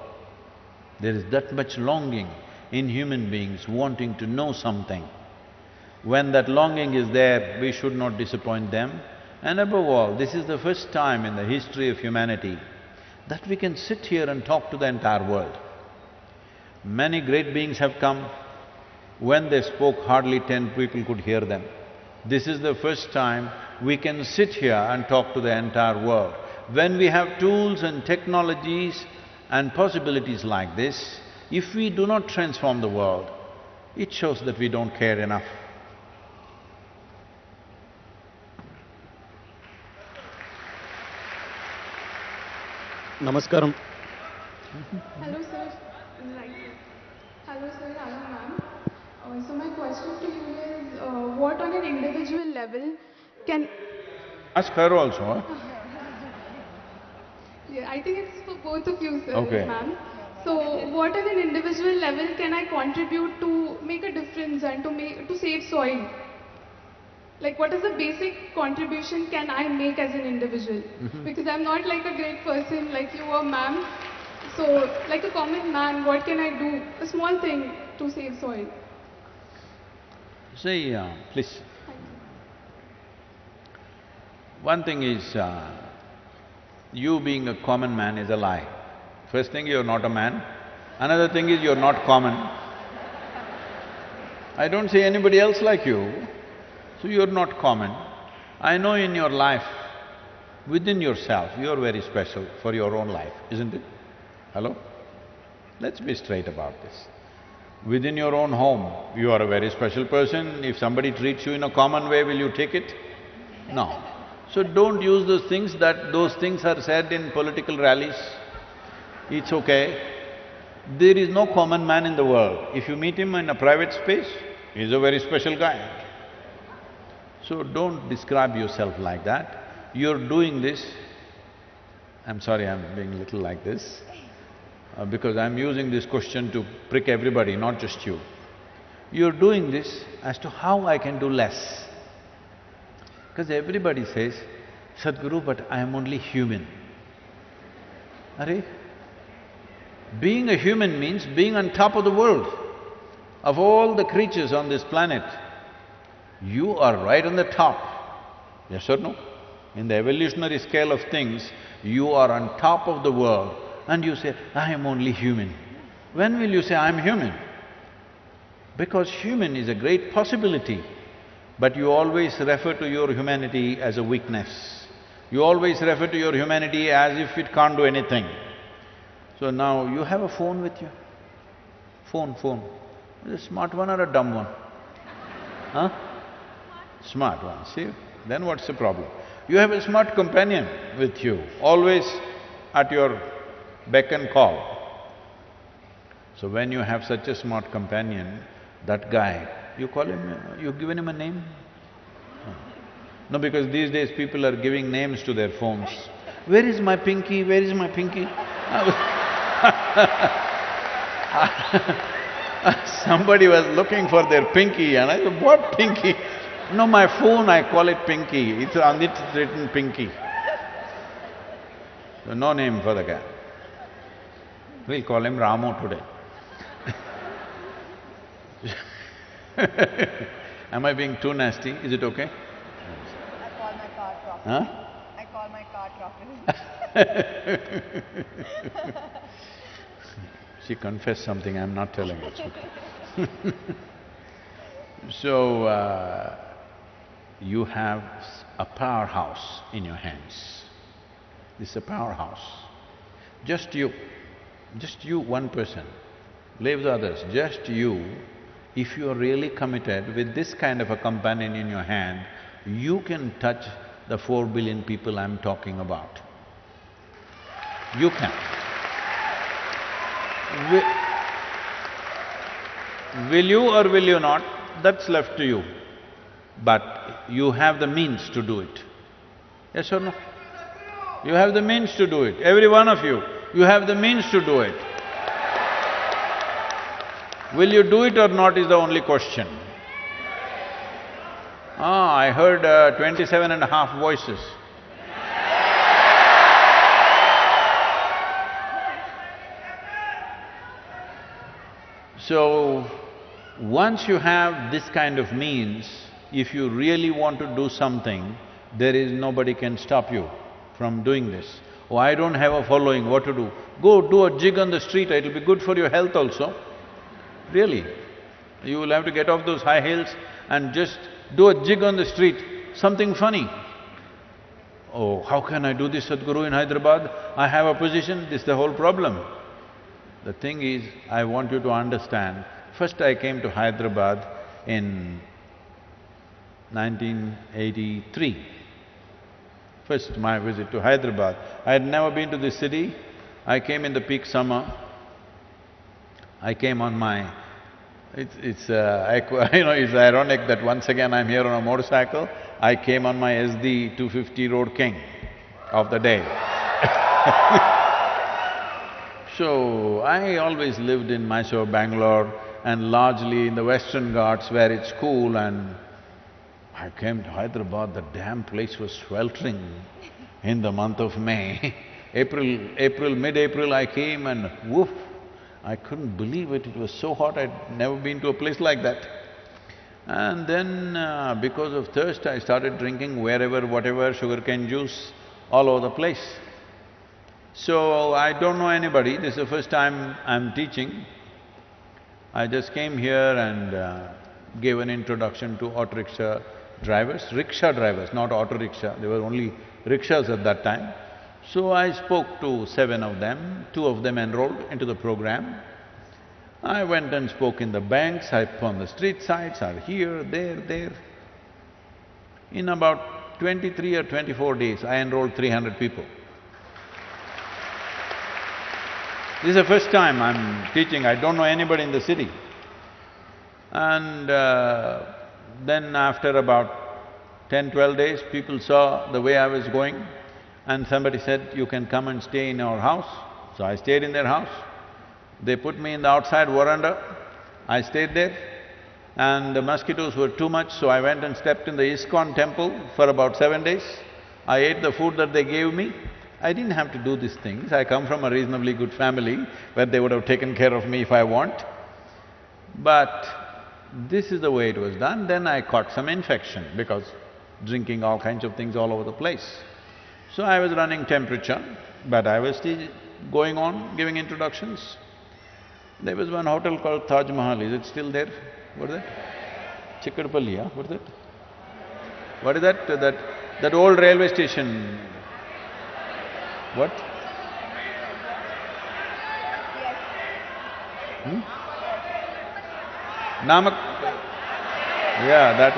There is that much longing in human beings wanting to know something. When that longing is there, we should not disappoint them. And above all, this is the first time in the history of humanity that we can sit here and talk to the entire world. Many great beings have come. When they spoke, hardly 10 people could hear them. This is the first time we can sit here and talk to the entire world. When we have tools and technologies and possibilities like this, if we do not transform the world, it shows that we don't care enough. Namaskaram. Hello sir, hello sir, hello ma'am. So my question to you is, what on an individual level can… Ask her also, huh? Yeah, I think it's for both of you, sir, Okay. ma'am. So, what on an individual level can I contribute to make a difference and to save soil? Like, what is the basic contribution can I make as an individual? Because I'm not like a great person like you or ma'am. So, like a common man, what can I do? A small thing to save soil. See, please. One thing is, you being a common man is a lie. First thing, you're not a man. Another thing is, you're not common. I don't see anybody else like you, so you're not common. I know in your life, within yourself, you're very special for your own life, isn't it? Hello? Let's be straight about this. Within your own home, you are a very special person. If somebody treats you in a common way, will you take it? No. So don't use those things are said in political rallies. It's okay. There is no common man in the world. If you meet him in a private space, he's a very special guy. So don't describe yourself like that. You're doing this… I'm sorry, I'm being a little like this, because I'm using this question to prick everybody, not just you. You're doing this as to how I can do less. Because everybody says, Sadhguru, but I am only human. Arey, being a human means being on top of the world. Of all the creatures on this planet, you are right on the top. Yes or no? In the evolutionary scale of things, you are on top of the world and you say, I am only human. When will you say, I am human? Because human is a great possibility, but you always refer to your humanity as a weakness. You always refer to your humanity as if it can't do anything. So now, you have a phone with you? Phone. Is it a smart one or a dumb one? Huh? Smart one, see? Then what's the problem? You have a smart companion with you, always at your beck and call. So when you have such a smart companion, that guy, you call him… you've given him a name? No, because these days people are giving names to their phones. Where is my pinky? Where is my pinky? Somebody was looking for their pinky and I said, what pinky? No, my phone, I call it pinky. It's on it written pinky. So no name for the guy. We'll call him Ramu today. Am I being too nasty? Is it okay? I call my car properly. Huh? I call my car properly. She confessed something, I'm not telling it. So, you have a powerhouse in your hands. This is a powerhouse. Just you, one person. Leave the others, just you. If you are really committed with this kind of a companion in your hand, you can touch the 4 billion people I'm talking about. You can. Will you or will you not? That's left to you. But you have the means to do it. Yes or no? You have the means to do it. Every one of you have the means to do it. Will you do it or not is the only question. I heard 27.5 voices. So, once you have this kind of means, if you really want to do something, there is nobody can stop you from doing this. Oh, I don't have a following, what to do? Go do a jig on the street, it'll be good for your health also. Really. You will have to get off those high heels and just do a jig on the street, something funny. Oh, how can I do this, Sadhguru, in Hyderabad? I have a position, this is the whole problem. The thing is, I want you to understand, first I came to Hyderabad in 1983. First my visit to Hyderabad. I had never been to this city. I came in the peak summer. I came on my… It's ironic that once again I'm here on a motorcycle. I came on my SD 250 Road King of the day. So, I always lived in Mysore, Bangalore and largely in the Western Ghats where it's cool, and I came to Hyderabad, the damn place was sweltering in the month of May. Mid-April I came and woof, I couldn't believe it, it was so hot, I'd never been to a place like that. And then because of thirst, I started drinking wherever, whatever, sugarcane juice, all over the place. So, I don't know anybody, this is the first time I'm teaching. I just came here and gave an introduction to auto rickshaw drivers, not auto rickshaw, there were only rickshaws at that time. So I spoke to 7 of them, 2 of them enrolled into the program. I went and spoke in the banks, on the street sides, or here, there. In about 23 or 24 days, I enrolled 300 people. This is the first time I'm teaching, I don't know anybody in the city. And then after about 10, 12 days, people saw the way I was going and somebody said, you can come and stay in our house. So I stayed in their house. They put me in the outside veranda, I stayed there and the mosquitoes were too much, so I went and stepped in the ISKCON temple for about 7 days. I ate the food that they gave me. I didn't have to do these things, I come from a reasonably good family where they would have taken care of me if I want. But this is the way it was done, then I caught some infection because drinking all kinds of things all over the place. So I was running temperature, but I was still going on giving introductions. There was one hotel called Taj Mahal, is it still there? What is that? Chikkarpalli, yeah? What is that? What is that? That old railway station. What? Namak… Yeah, that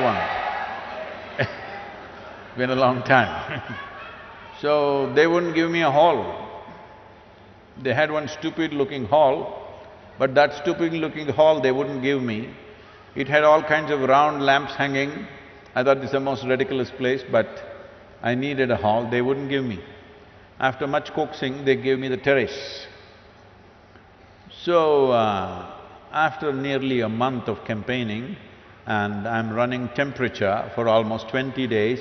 one. Been a long time. So, they wouldn't give me a hall. They had one stupid-looking hall, but that stupid-looking hall they wouldn't give me. It had all kinds of round lamps hanging I thought this is the most ridiculous place, but I needed a hall, they wouldn't give me. After much coaxing, they gave me the terrace. So, after nearly a month of campaigning, and I'm running temperature for almost 20 days,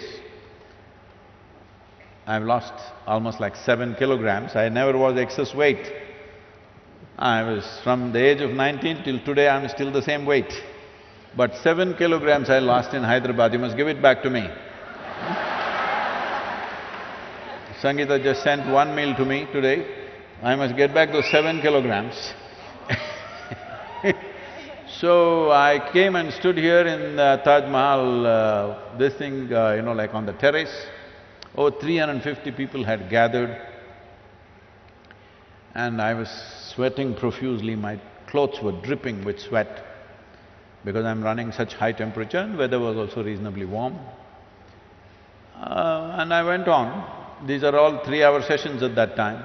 I've lost almost like 7 kilograms. I never was excess weight. I was… from the age of 19 till today, I'm still the same weight. But 7 kilograms I lost in Hyderabad, you must give it back to me. Sangeeta just sent one meal to me today, I must get back those 7 kilograms. So I came and stood here in Taj Mahal, this thing, like on the terrace. Over 350 people had gathered, and I was sweating profusely, my clothes were dripping with sweat because I'm running such high temperature and weather was also reasonably warm. And I went on. These are all 3-hour sessions at that time.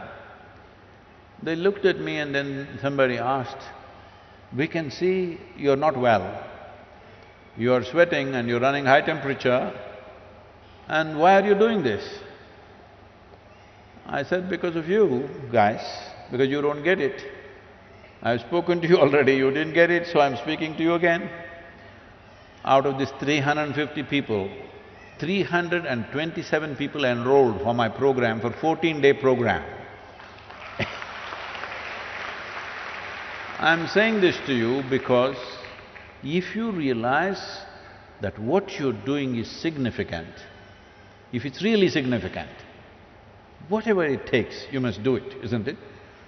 They looked at me and then somebody asked, "We can see you're not well. You're sweating and you're running high temperature, and why are you doing this?" I said, "Because of you guys, because you don't get it. I've spoken to you already, you didn't get it, so I'm speaking to you again." Out of these 350 people, 327 people enrolled for my program, for 14-day program. I'm saying this to you because if you realize that what you're doing is significant, if it's really significant, whatever it takes, you must do it, isn't it?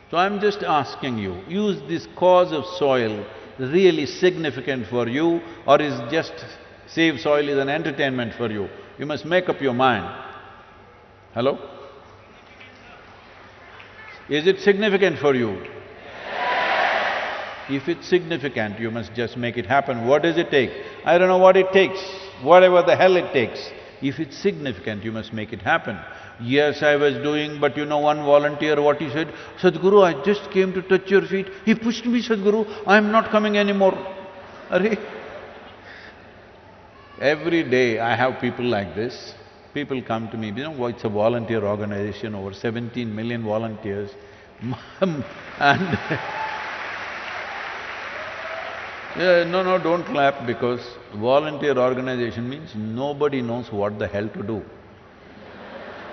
So I'm just asking you, is this cause of soil really significant for you, or is just save soil is an entertainment for you? You must make up your mind. Hello? Is it significant for you? If it's significant, you must just make it happen. What does it take? I don't know what it takes, whatever the hell it takes. If it's significant, you must make it happen. Yes, I was doing, but you know one volunteer, what he said, "Sadhguru, I just came to touch your feet. He pushed me, Sadhguru, I'm not coming anymore." Arre! Every day I have people like this. People come to me, it's a volunteer organization, over 17 million volunteers. And no, don't clap, because volunteer organization means nobody knows what the hell to do.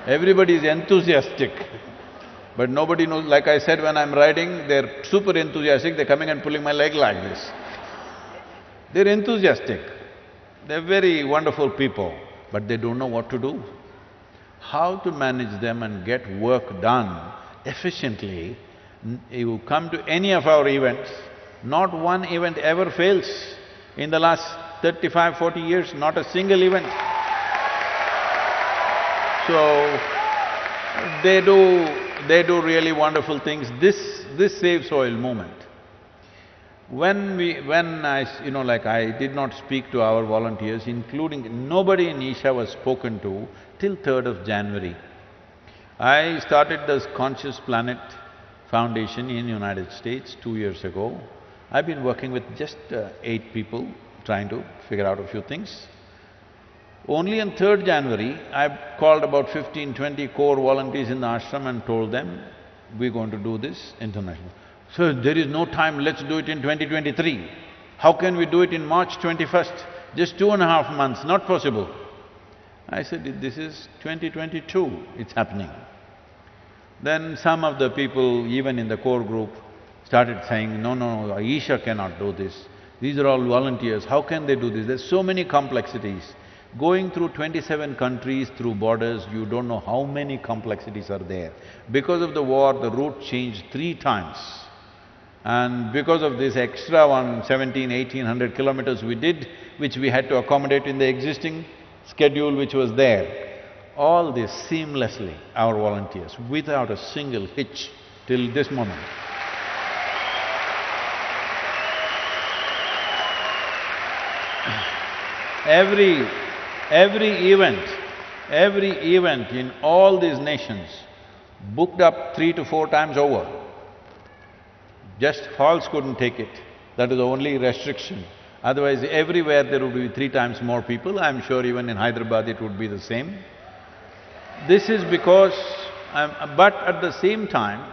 Everybody is enthusiastic, but nobody knows… like I said, when I'm riding, they're super enthusiastic, they're coming and pulling my leg like this. They're enthusiastic, they're very wonderful people, but they don't know what to do. How to manage them and get work done efficiently. You come to any of our events, not one event ever fails. In the last 35, 40 years, not a single event. So, they do really wonderful things. This Save Soil movement, I did not speak to our volunteers, including… nobody in Isha was spoken to till 3rd of January. I started this Conscious Planet Foundation in United States 2 years ago. I've been working with just 8 people, trying to figure out a few things. Only on 3rd January, I called about 15, 20 core volunteers in the ashram and told them, we're going to do this international. So, there is no time, let's do it in 2023. How can we do it in March 21st? Just 2.5 months, not possible. I said, this is 2022, it's happening. Then some of the people, even in the core group, started saying, no, Isha cannot do this. These are all volunteers, how can they do this? There's so many complexities. Going through 27 countries through borders, you don't know how many complexities are there. Because of the war, the route changed 3 times. And because of this extra 1,700–1,800 kilometers we did, which we had to accommodate in the existing schedule which was there, all this seamlessly, our volunteers, without a single hitch till this moment. Every event in all these nations booked up 3 to 4 times over. Just halls couldn't take it, that is the only restriction. Otherwise, everywhere there would be 3 times more people. I'm sure even in Hyderabad it would be the same. This is because but at the same time,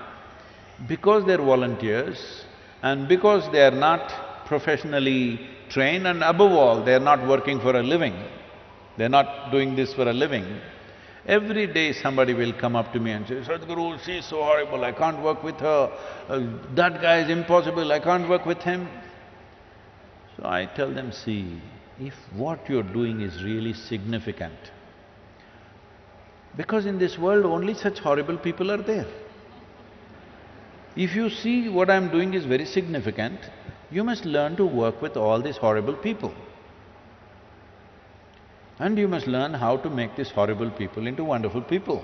because they're volunteers and because they are not professionally trained and above all, they're not working for a living, they're not doing this for a living, every day somebody will come up to me and say, Sadhguru, she's so horrible, I can't work with her, that guy is impossible, I can't work with him. So I tell them, see, if what you're doing is really significant, because in this world only such horrible people are there. If you see what I'm doing is very significant, you must learn to work with all these horrible people. And you must learn how to make these horrible people into wonderful people.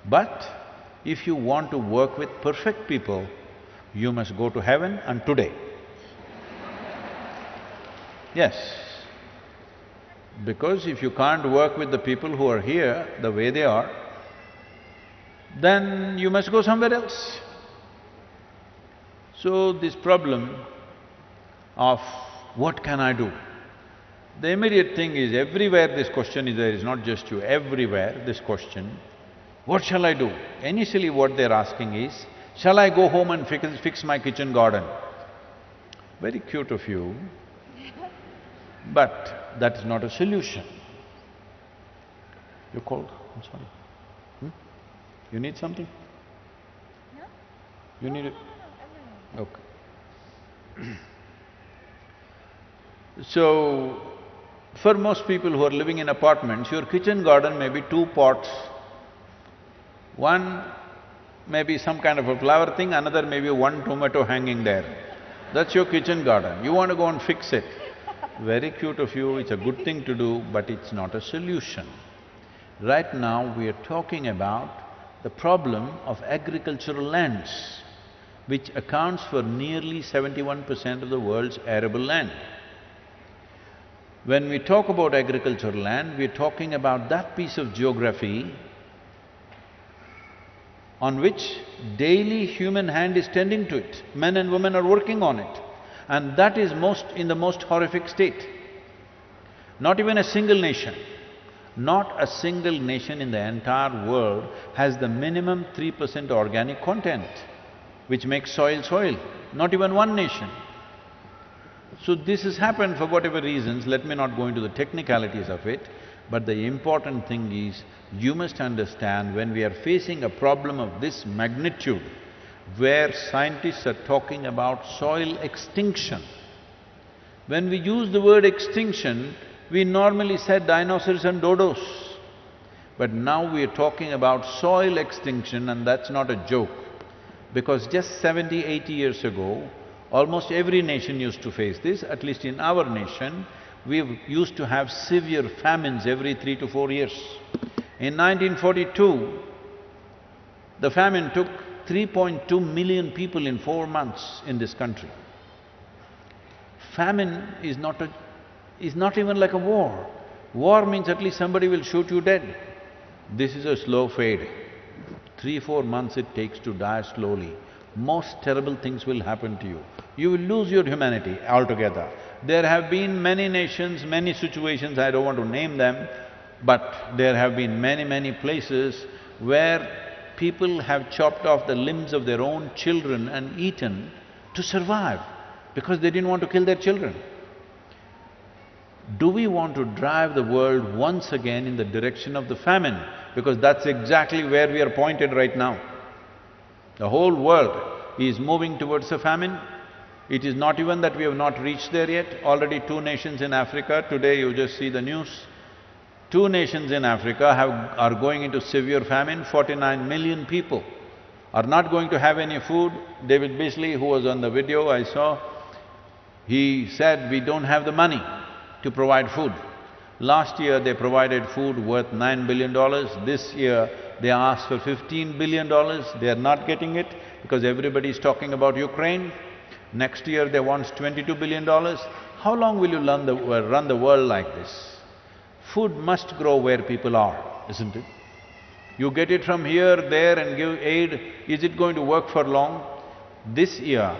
But if you want to work with perfect people, you must go to heaven and today. Yes. Because if you can't work with the people who are here the way they are, then you must go somewhere else. So this problem of what can I do? The immediate thing is, everywhere this question is there, it's not just you, everywhere this question, what shall I do? Initially what they're asking is, shall I go home and fix my kitchen garden? Very cute of you, but that is not a solution. You're cold? I'm sorry. You need something? No. You need it? Okay. So, for most people who are living in apartments, your kitchen garden may be 2 pots. One may be some kind of a flower thing, another may be 1 tomato hanging there. That's your kitchen garden. You want to go and fix it. Very cute of you, it's a good thing to do, but it's not a solution. Right now, we are talking about the problem of agricultural lands, which accounts for nearly 71% of the world's arable land. When we talk about agricultural land, we're talking about that piece of geography on which daily human hand is tending to it. Men and women are working on it. And that is in the most horrific state. Not even a single nation, not a single nation in the entire world has the minimum 3% organic content, which makes soil soil, not even one nation. So this has happened for whatever reasons, let me not go into the technicalities of it, but the important thing is, you must understand, when we are facing a problem of this magnitude, where scientists are talking about soil extinction. When we use the word extinction, we normally said dinosaurs and dodos. But now we are talking about soil extinction, and that's not a joke. Because just 70, 80 years ago, almost every nation used to face this. At least in our nation, we used to have severe famines every 3 to 4 years. In 1942, the famine took 3.2 million people in 4 months in this country. Famine is not even like a war. War means at least somebody will shoot you dead. This is a slow fade. 3-4 months it takes to die slowly. Most terrible things will happen to you. You will lose your humanity altogether. There have been many nations, many situations, I don't want to name them, but there have been many places where people have chopped off the limbs of their own children and eaten to survive, because they didn't want to kill their children. Do we want to drive the world once again in the direction of the famine? Because that's exactly where we are pointed right now. The whole world is moving towards a famine. It is not even that we have not reached there yet. Already 2 nations in Africa, today you just see the news, 2 nations in Africa are going into severe famine. 49 million people are not going to have any food. David Beasley, who was on the video I saw, he said, we don't have the money to provide food. Last year they provided food worth $9 billion. This year they asked for $15 billion. They are not getting it because everybody is talking about Ukraine. Next year they want $22 billion. How long will you run the world like this? Food must grow where people are, isn't it? You get it from here, there and give aid, is it going to work for long? This year,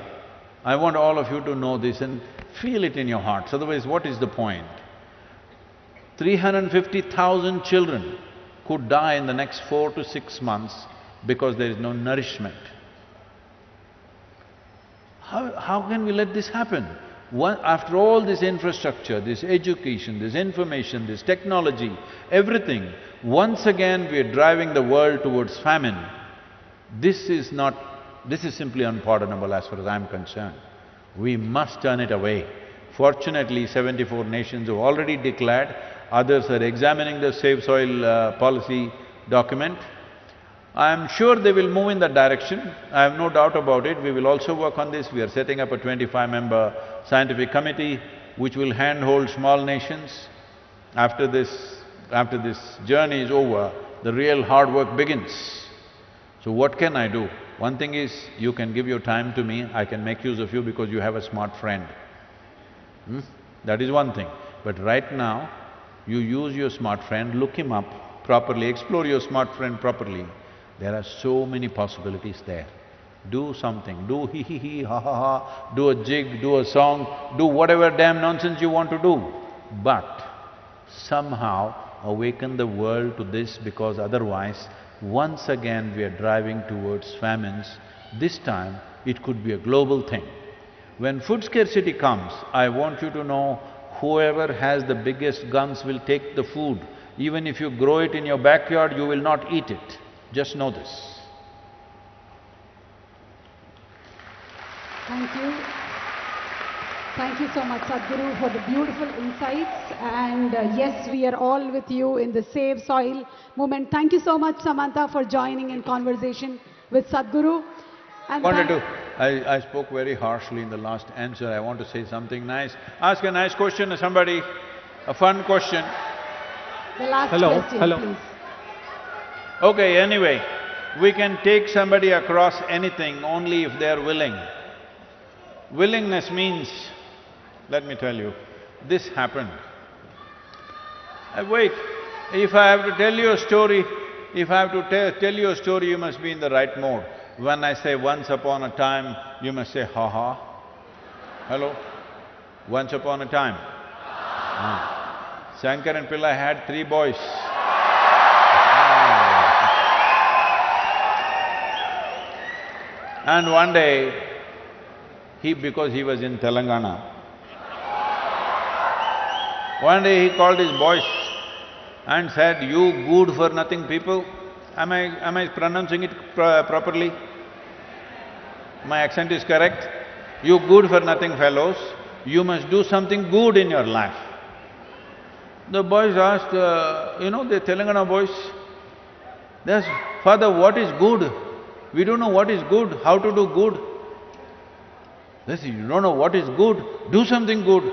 I want all of you to know this, and Feel it in your hearts, otherwise what is the point? 350,000 children could die in the next 4 to 6 months because there is no nourishment. How can we let this happen? After all this infrastructure, this education, this information, this technology, everything, once again we are driving the world towards famine. This is simply unpardonable as far as I'm concerned. We must turn it away. Fortunately, 74 nations have already declared, others are examining the Save Soil policy document. I'm sure they will move in that direction, I have no doubt about it. We will also work on this. We are setting up a 25-member scientific committee which will handhold small nations. After this journey is over, the real hard work begins. So what can I do? One thing is, you can give your time to me, I can make use of you because you have a smart friend. That is one thing. But right now, you use your smart friend, look him up properly, explore your smart friend properly. There are so many possibilities there. Do something, do hee, ha ha, do a jig, do a song, do whatever damn nonsense you want to do. But somehow awaken the world to this, because otherwise, once again we are driving towards famines. This time, it could be a global thing. When food scarcity comes, I want you to know, whoever has the biggest guns will take the food. Even if you grow it in your backyard, you will not eat it. Just know this. Thank you. Thank you so much, Sadhguru, for the beautiful insights. And yes, we are all with you in the Save Soil movement. Thank you so much, Samantha, for joining in conversation with Sadhguru. And I spoke very harshly in the last answer. I want to say something nice. Ask a nice question to somebody, a fun question. The last question, please. Okay, anyway, we can take somebody across anything only if they are willing. Willingness means, let me tell you, this happened. Wait, if I have to tell you a story, you must be in the right mode. When I say once upon a time, you must say ha ha. Hello? Once upon a time. Shankar and Pillai had 3 boys. And one day, because he was in Telangana, one day he called his boys and said, "You good for nothing people." Am I pronouncing it properly? My accent is correct? "You good for nothing fellows, you must do something good in your life." The boys asked, the Telangana boys, they asked, "Father, what is good? We don't know what is good, how to do good." They said, "You don't know what is good? Do something good."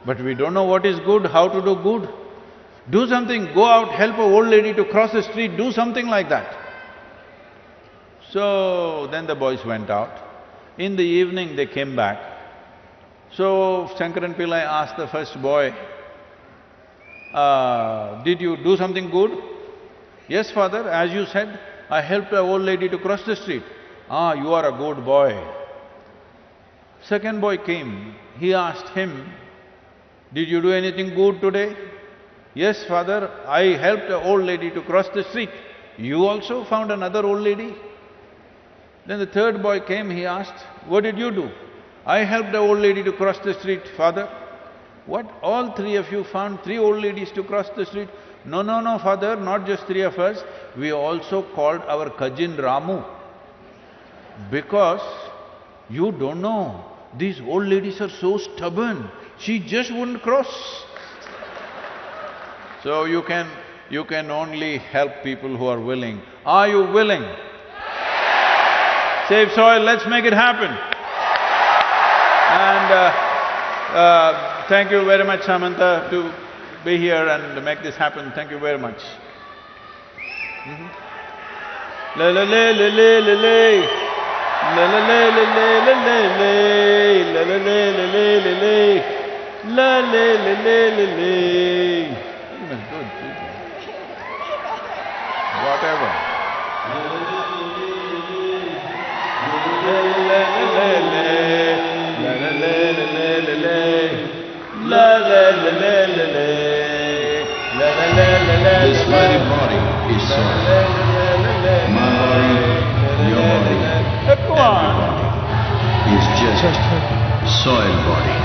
"But we don't know what is good, how to do good." "Do something, go out, help an old lady to cross the street, do something like that." So, then the boys went out. In the evening, they came back. So, Shankaran Pillai asked the first boy, "Did you do something good?" "Yes, father, as you said, I helped an old lady to cross the street." "Ah, you are a good boy." Second boy came, he asked him, "Did you do anything good today?" "Yes, father, I helped an old lady to cross the street." "You also found another old lady?" Then the third boy came, he asked, "What did you do?" "I helped an old lady to cross the street, father." "What, all 3 of you found 3 old ladies to cross the street?" No, father, not just 3 of us, we also called our cousin Ramu. Because you don't know, these old ladies are so stubborn, she just wouldn't cross. So you can only help people who are willing. Are you willing? Save soil, let's make it happen. And thank you very much, Samantha, to be here and make this happen. Thank you very much. La la la la la la la. La la la la la la la. La la la la la la la. La la la la la la. Even good people. Whatever. La la la la la la. La la la la la la. This very body is soil. My body, your body, everybody is just soil body.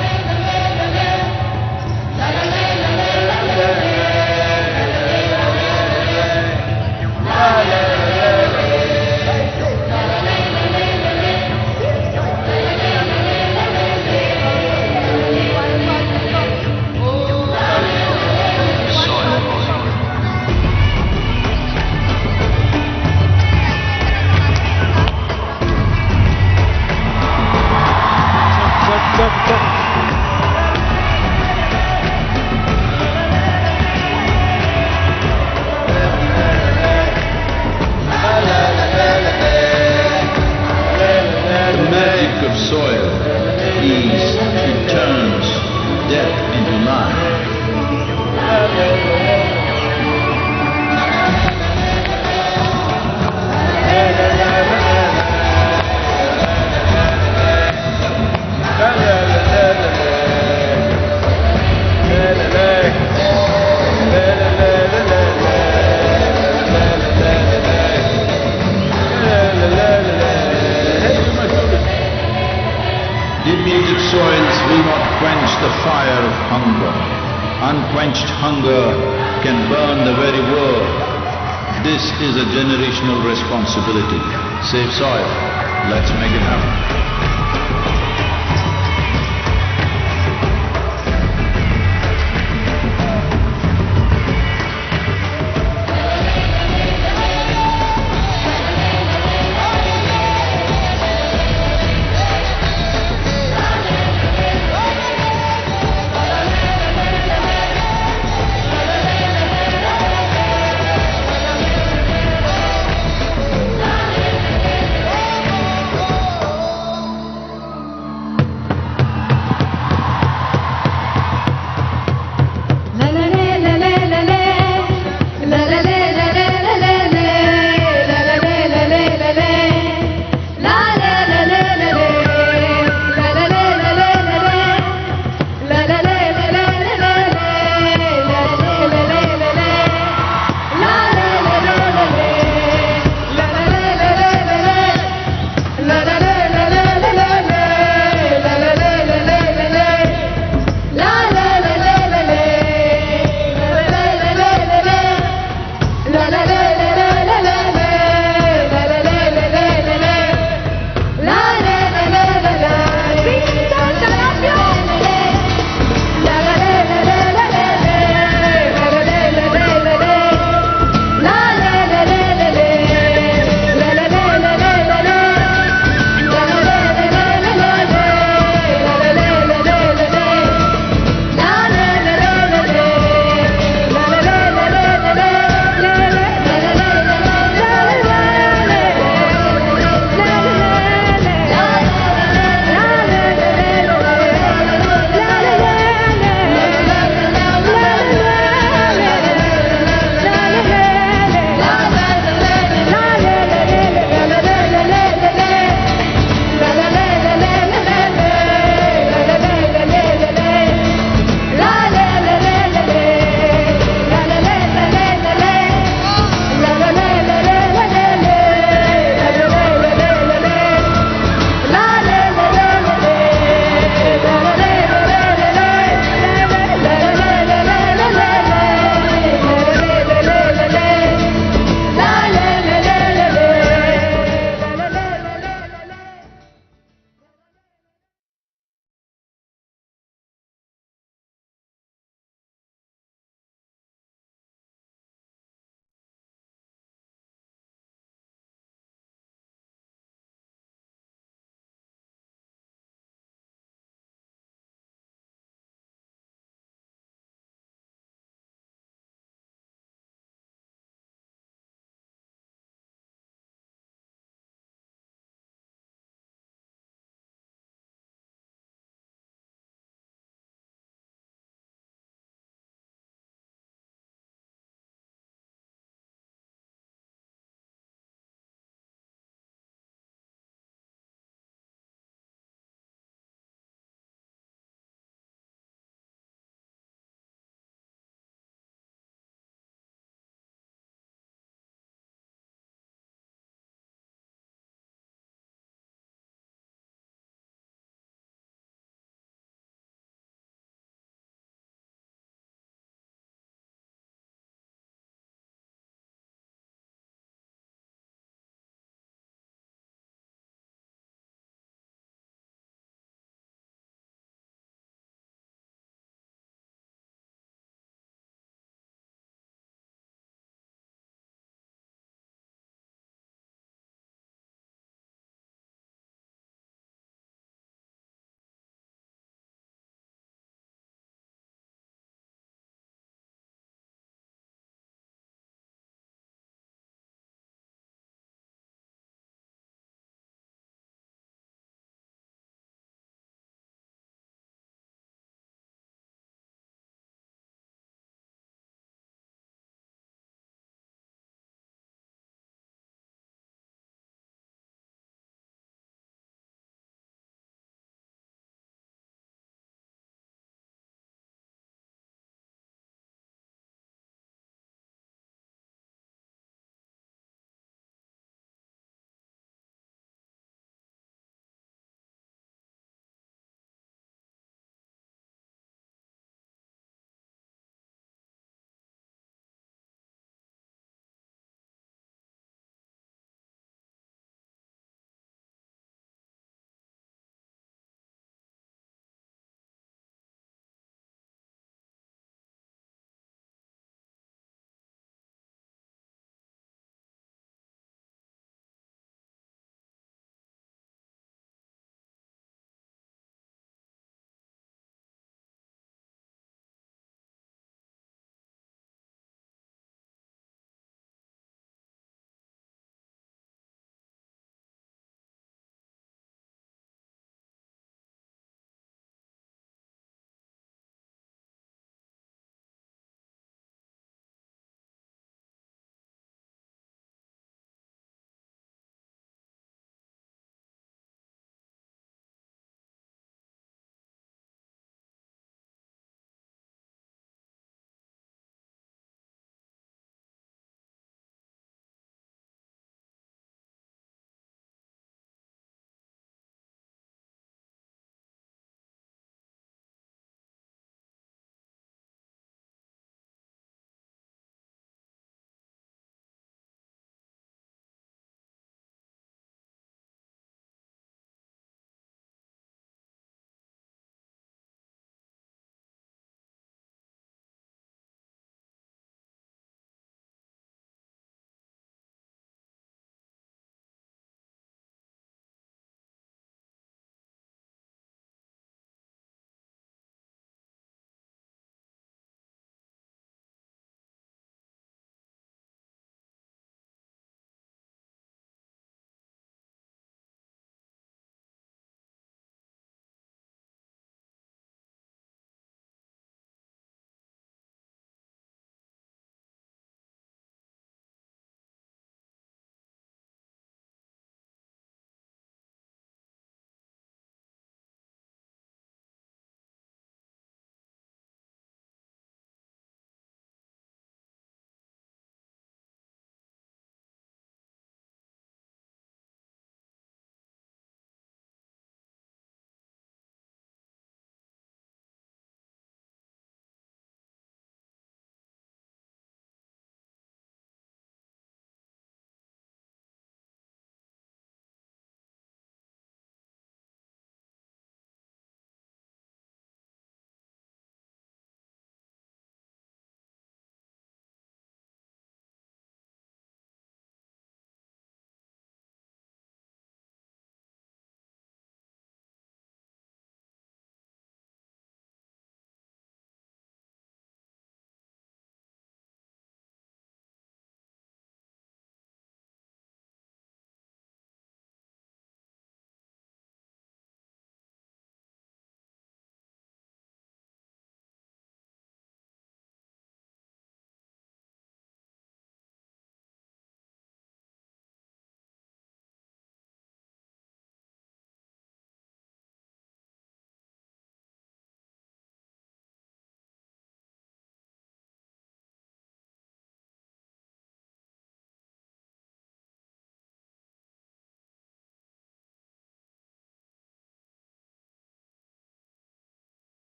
Soil is, it turns death into life. Depleted soils will not quench the fire of hunger. Unquenched hunger can burn the very world. This is a generational responsibility. Save soil. Let's make it happen.